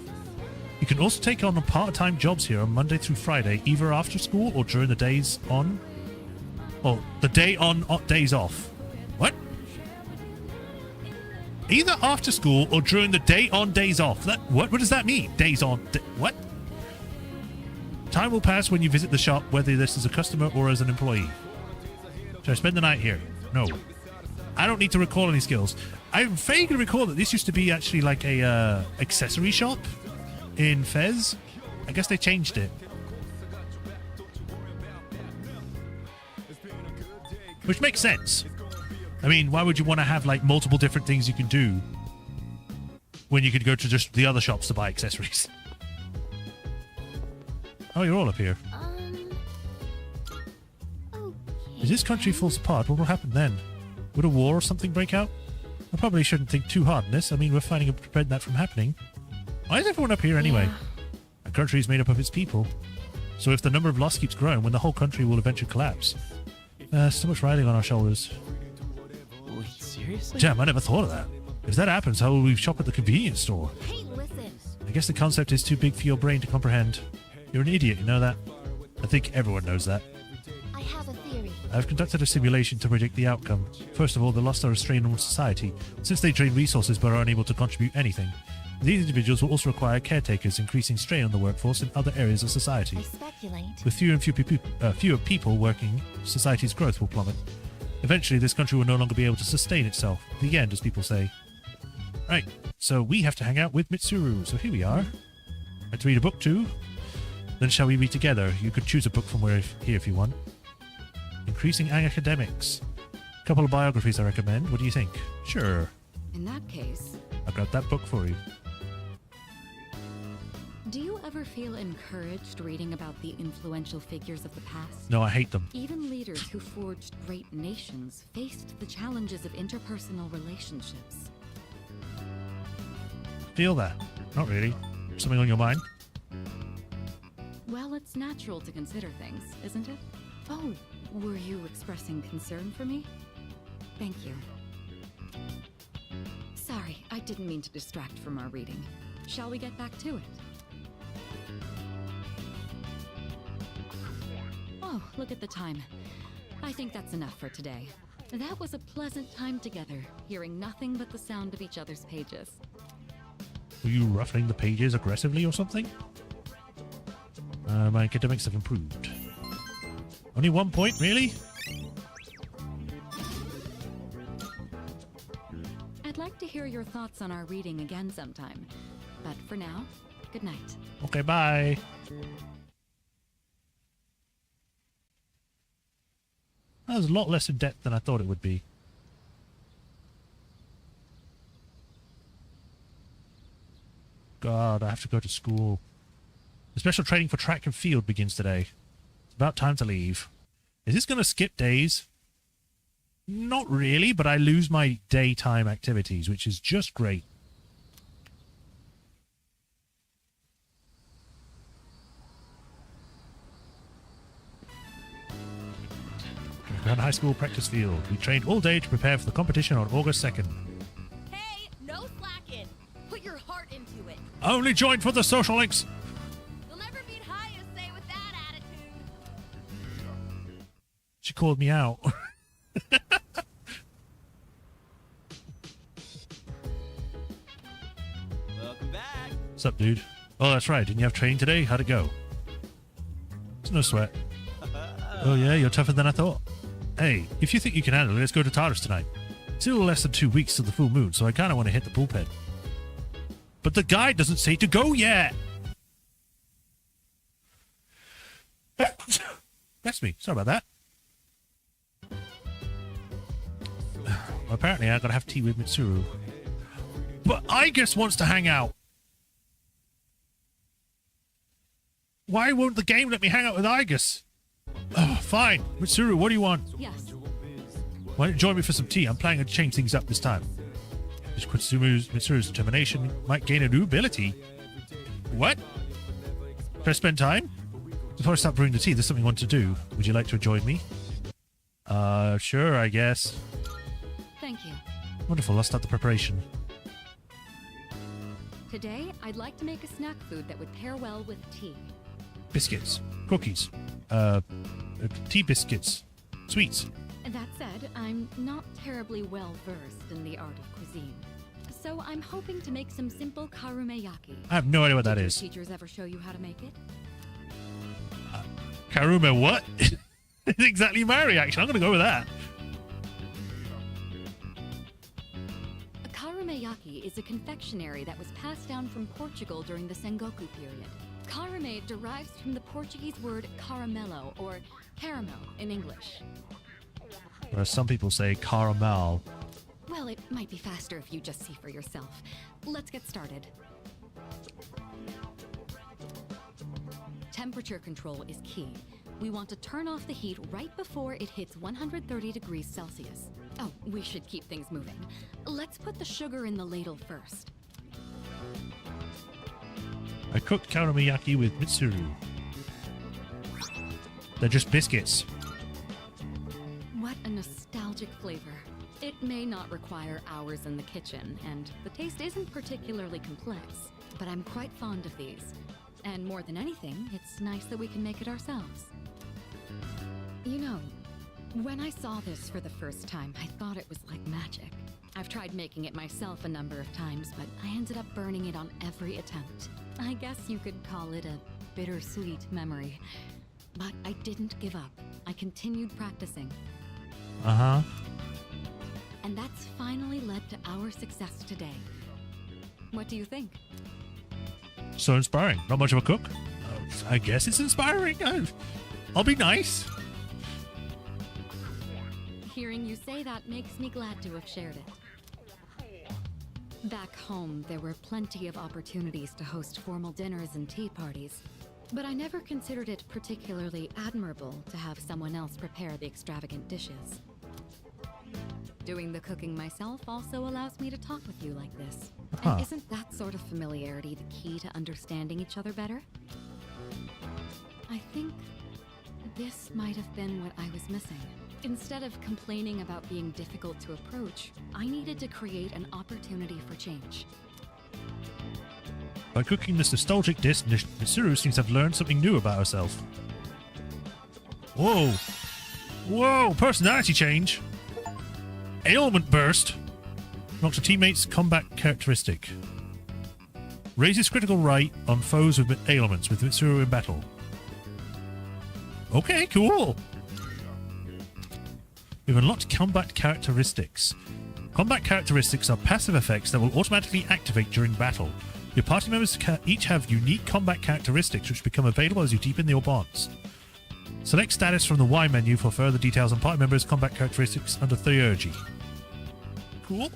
You can also take on part-time jobs here on Monday through Friday, either after school or during the days on... Oh, the day on days off. What? Either after school or during the day on days off. What does that mean? Days on... what? Time will pass when you visit the shop, whether this is a customer or as an employee. Should I spend the night here? No. I don't need to recall any skills. I vaguely recall that this used to be actually like a accessory shop in Fez. I guess they changed it. Which makes sense. I mean, why would you want to have like multiple different things you can do when you could go to just the other shops to buy accessories? Oh, you're all up here. If this country falls apart, what will happen then? Would a war or something break out? I probably shouldn't think too hard on this. I mean, we're fighting to prevent that from happening. Why is everyone up here anyway? A country is made up of its people. So if the number of loss keeps growing, when the whole country will eventually collapse. So much riding on our shoulders. Wait, seriously? Damn, I never thought of that. If that happens, how will we shop at the convenience store? Hey, listen. I guess the concept is too big for your brain to comprehend. You're an idiot, you know that? I think everyone knows that. I have a theory. I've conducted a simulation to predict the outcome. First of all, the lost are a strain on society, since they drain resources but are unable to contribute anything. These individuals will also require caretakers, increasing strain on the workforce in other areas of society. I speculate. With fewer people working, society's growth will plummet. Eventually, this country will no longer be able to sustain itself. The end, as people say. Right, so we have to hang out with Mitsuru. So here we are. Let's read a book too. Then shall we read together? You could choose a book from here if you want. Increasing academics. A couple of biographies I recommend. What do you think? Sure. In that case... I've got that book for you. Do you ever feel encouraged reading about the influential figures of the past? No, I hate them. Even leaders who forged great nations faced the challenges of interpersonal relationships. Feel that? Not really. Something on your mind? Well, it's natural to consider things, isn't it? Oh, were you expressing concern for me? Thank you. Sorry, I didn't mean to distract from our reading. Shall we get back to it? Oh, look at the time. I think that's enough for today. That was a pleasant time together, hearing nothing but the sound of each other's pages. Were you ruffling the pages aggressively or something? My academics have improved. Only 1 point, really? to hear your thoughts on our reading again sometime. But for now, good night. Okay, bye. That was a lot less in depth than I thought it would be. God, I have to go to school. The special training for track and field begins today. It's about time to leave. Is this going to skip days? Not really, but I lose my daytime activities, which is just great. Grand High School practice field. We trained all day to prepare for the competition on August 2nd. Hey, no slacking. Put your heart into it. Only joined for the social links. You'll never beat Hayase with that attitude. She called me out. Welcome back. What's up, dude? Oh, that's right. Didn't you have training today? How'd it go? It's no sweat. Oh, yeah? You're tougher than I thought. Hey, if you think you can handle it, let's go to Tartarus tonight. Still less than 2 weeks to the full moon, so I kind of want to hit the pool pit. But the guide doesn't say to go yet! That's me. Sorry about that. Apparently, I gotta have tea with Mitsuru. But Igus wants to hang out! Why won't the game let me hang out with Igus? Oh, fine. Mitsuru, what do you want? Yes. Why don't you join me for some tea? I'm planning to change things up this time. Just Mitsuru's determination might gain a new ability. What? Can I spend time? Before I start brewing the tea, there's something I want to do. Would you like to join me? Sure, I guess. Thank you. Wonderful, I'll start the preparation. Today, I'd like to make a snack food that would pair well with tea. Biscuits. Cookies. Tea biscuits. Sweets. That said, I'm not terribly well versed in the art of cuisine. So I'm hoping to make some simple karumeyaki. I have no idea what that Did is. your teachers ever show you how to make it? Karume what? It's exactly my reaction. I'm going to go with that. A karumeyaki is a confectionery that was passed down from Portugal during the Sengoku period. Karume derives from the Portuguese word caramelo, or caramel in English. Whereas some people say caramel. Well, it might be faster if you just see for yourself. Let's get started. Temperature control is key. We want to turn off the heat right before it hits 130 degrees Celsius. Oh, we should keep things moving. Let's put the sugar in the ladle first. I cooked karumeyaki with Mitsuru. They're just biscuits. What a nostalgic flavor. It may not require hours in the kitchen, and the taste isn't particularly complex, but I'm quite fond of these. And more than anything, it's nice that we can make it ourselves. You know, when I saw this for the first time, I thought it was like magic. I've tried making it myself a number of times, but I ended up burning it on every attempt. I guess you could call it a bittersweet memory. But I didn't give up. I continued practicing. Uh-huh. And that's finally led to our success today. What do you think? So inspiring. Not much of a cook. I guess it's inspiring. I'll be nice. Hearing you say that makes me glad to have shared it. Back home, there were plenty of opportunities to host formal dinners and tea parties, but I never considered it particularly admirable to have someone else prepare the extravagant dishes. Doing the cooking myself also allows me to talk with you like this. And isn't that sort of familiarity the key to understanding each other better? I think this might have been what I was missing. Instead of complaining about being difficult to approach, I needed to create an opportunity for change. By cooking this nostalgic dish, Mitsuru seems to have learned something new about herself. Whoa. Whoa, personality change. Ailment burst. Knocks a teammate's combat characteristic. Raises critical right on foes with ailments with Mitsuru in battle. Okay, cool. We've unlocked combat characteristics. Combat characteristics are passive effects that will automatically activate during battle. Your party members each have unique combat characteristics which become available as you deepen your bonds. Select status from the Y menu for further details on party members' combat characteristics under Theurgy. Cool.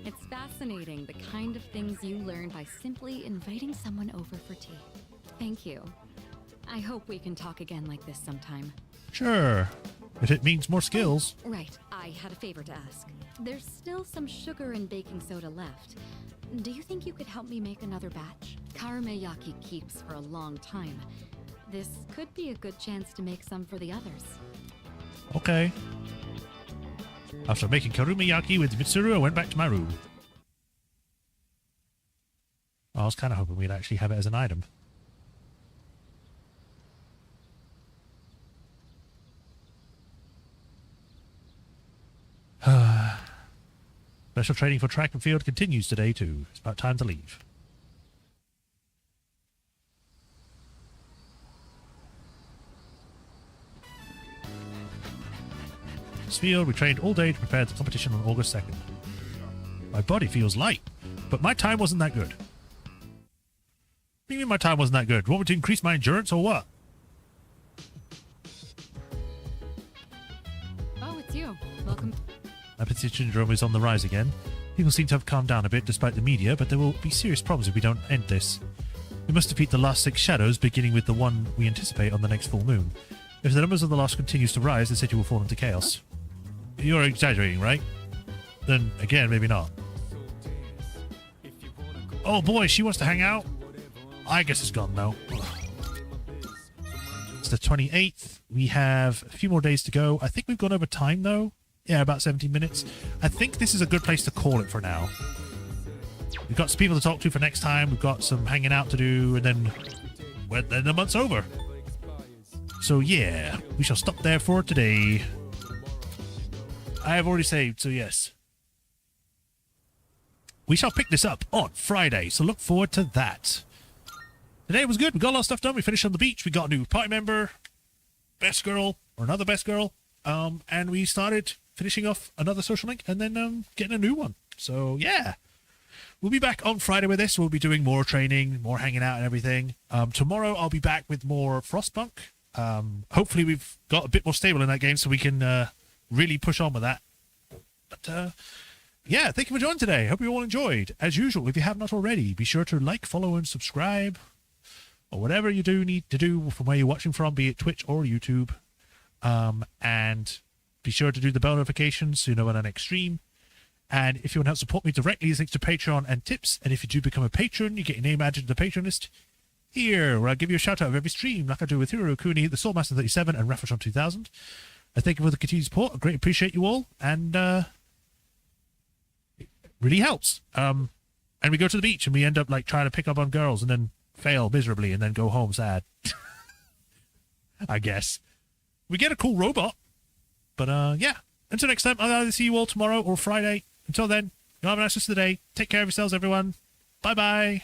It's fascinating, the kind of things you learn by simply inviting someone over for tea. Thank you. I hope we can talk again like this sometime. Sure. If it means more skills. Right, I had a favor to ask. There's still some sugar and baking soda left. Do you think you could help me make another batch? Karameyaki keeps for a long time. This could be a good chance to make some for the others. Okay. After making karumeyaki with Mitsuru, I went back to my room. I was kind of hoping we'd actually have it as an item. Special training for track and field continues today too. It's about time to leave. This field, we trained all day to prepare the competition on August 2nd. My body feels light, but my time wasn't that good. What do you mean my time wasn't that good? Want me to increase my endurance or what? Oh, it's you. Welcome. Appetite syndrome is on the rise again. People seem to have calmed down a bit despite the media, but there will be serious problems if we don't end this. We must defeat the last 6 shadows, beginning with the one we anticipate on the next full moon. If the numbers of the lost continues to rise, the city will fall into chaos. You're exaggerating, right? Then, again, maybe not. Oh boy, she wants to hang out? I guess it's gone now. It's the 28th. We have a few more days to go. I think we've gone over time, though. Yeah, about 17 minutes. I think this is a good place to call it for now. We've got some people to talk to for next time. We've got some hanging out to do, and then the month's over. So yeah, we shall stop there for today. I have already saved, so yes. We shall pick this up on Friday, so look forward to that. Today was good. We got a lot of stuff done. We finished on the beach. We got a new party member, best girl, or another best girl. And we started finishing off another social link and then getting a new one. So yeah, we'll be back on Friday with this. We'll be doing more training, more hanging out and everything. Tomorrow I'll be back with more Frostpunk. Hopefully we've got a bit more stable in that game so we can really push on with that. But yeah, thank you for joining today. Hope you all enjoyed. As usual, if you have not already, be sure to like, follow, and subscribe, or whatever you do need to do from where you're watching from, be it Twitch or YouTube. And be sure to do the bell notifications so you know when I next stream. And if you want to help support me directly, there's links to Patreon and tips. And if you do become a patron, you get your name added to the patron list here, where I'll give you a shout out of every stream, like I do with Hiro Kuni, the Soulmaster 37, and Raffletron 2000. I thank you for the continued support. I greatly appreciate you all, and it really helps. And we go to the beach and we end up like trying to pick up on girls and then fail miserably and then go home sad. I guess. We get a cool robot. But yeah. Until next time, I'll either see you all tomorrow or Friday. Until then, you have a nice rest of the day. Take care of yourselves, everyone. Bye-bye.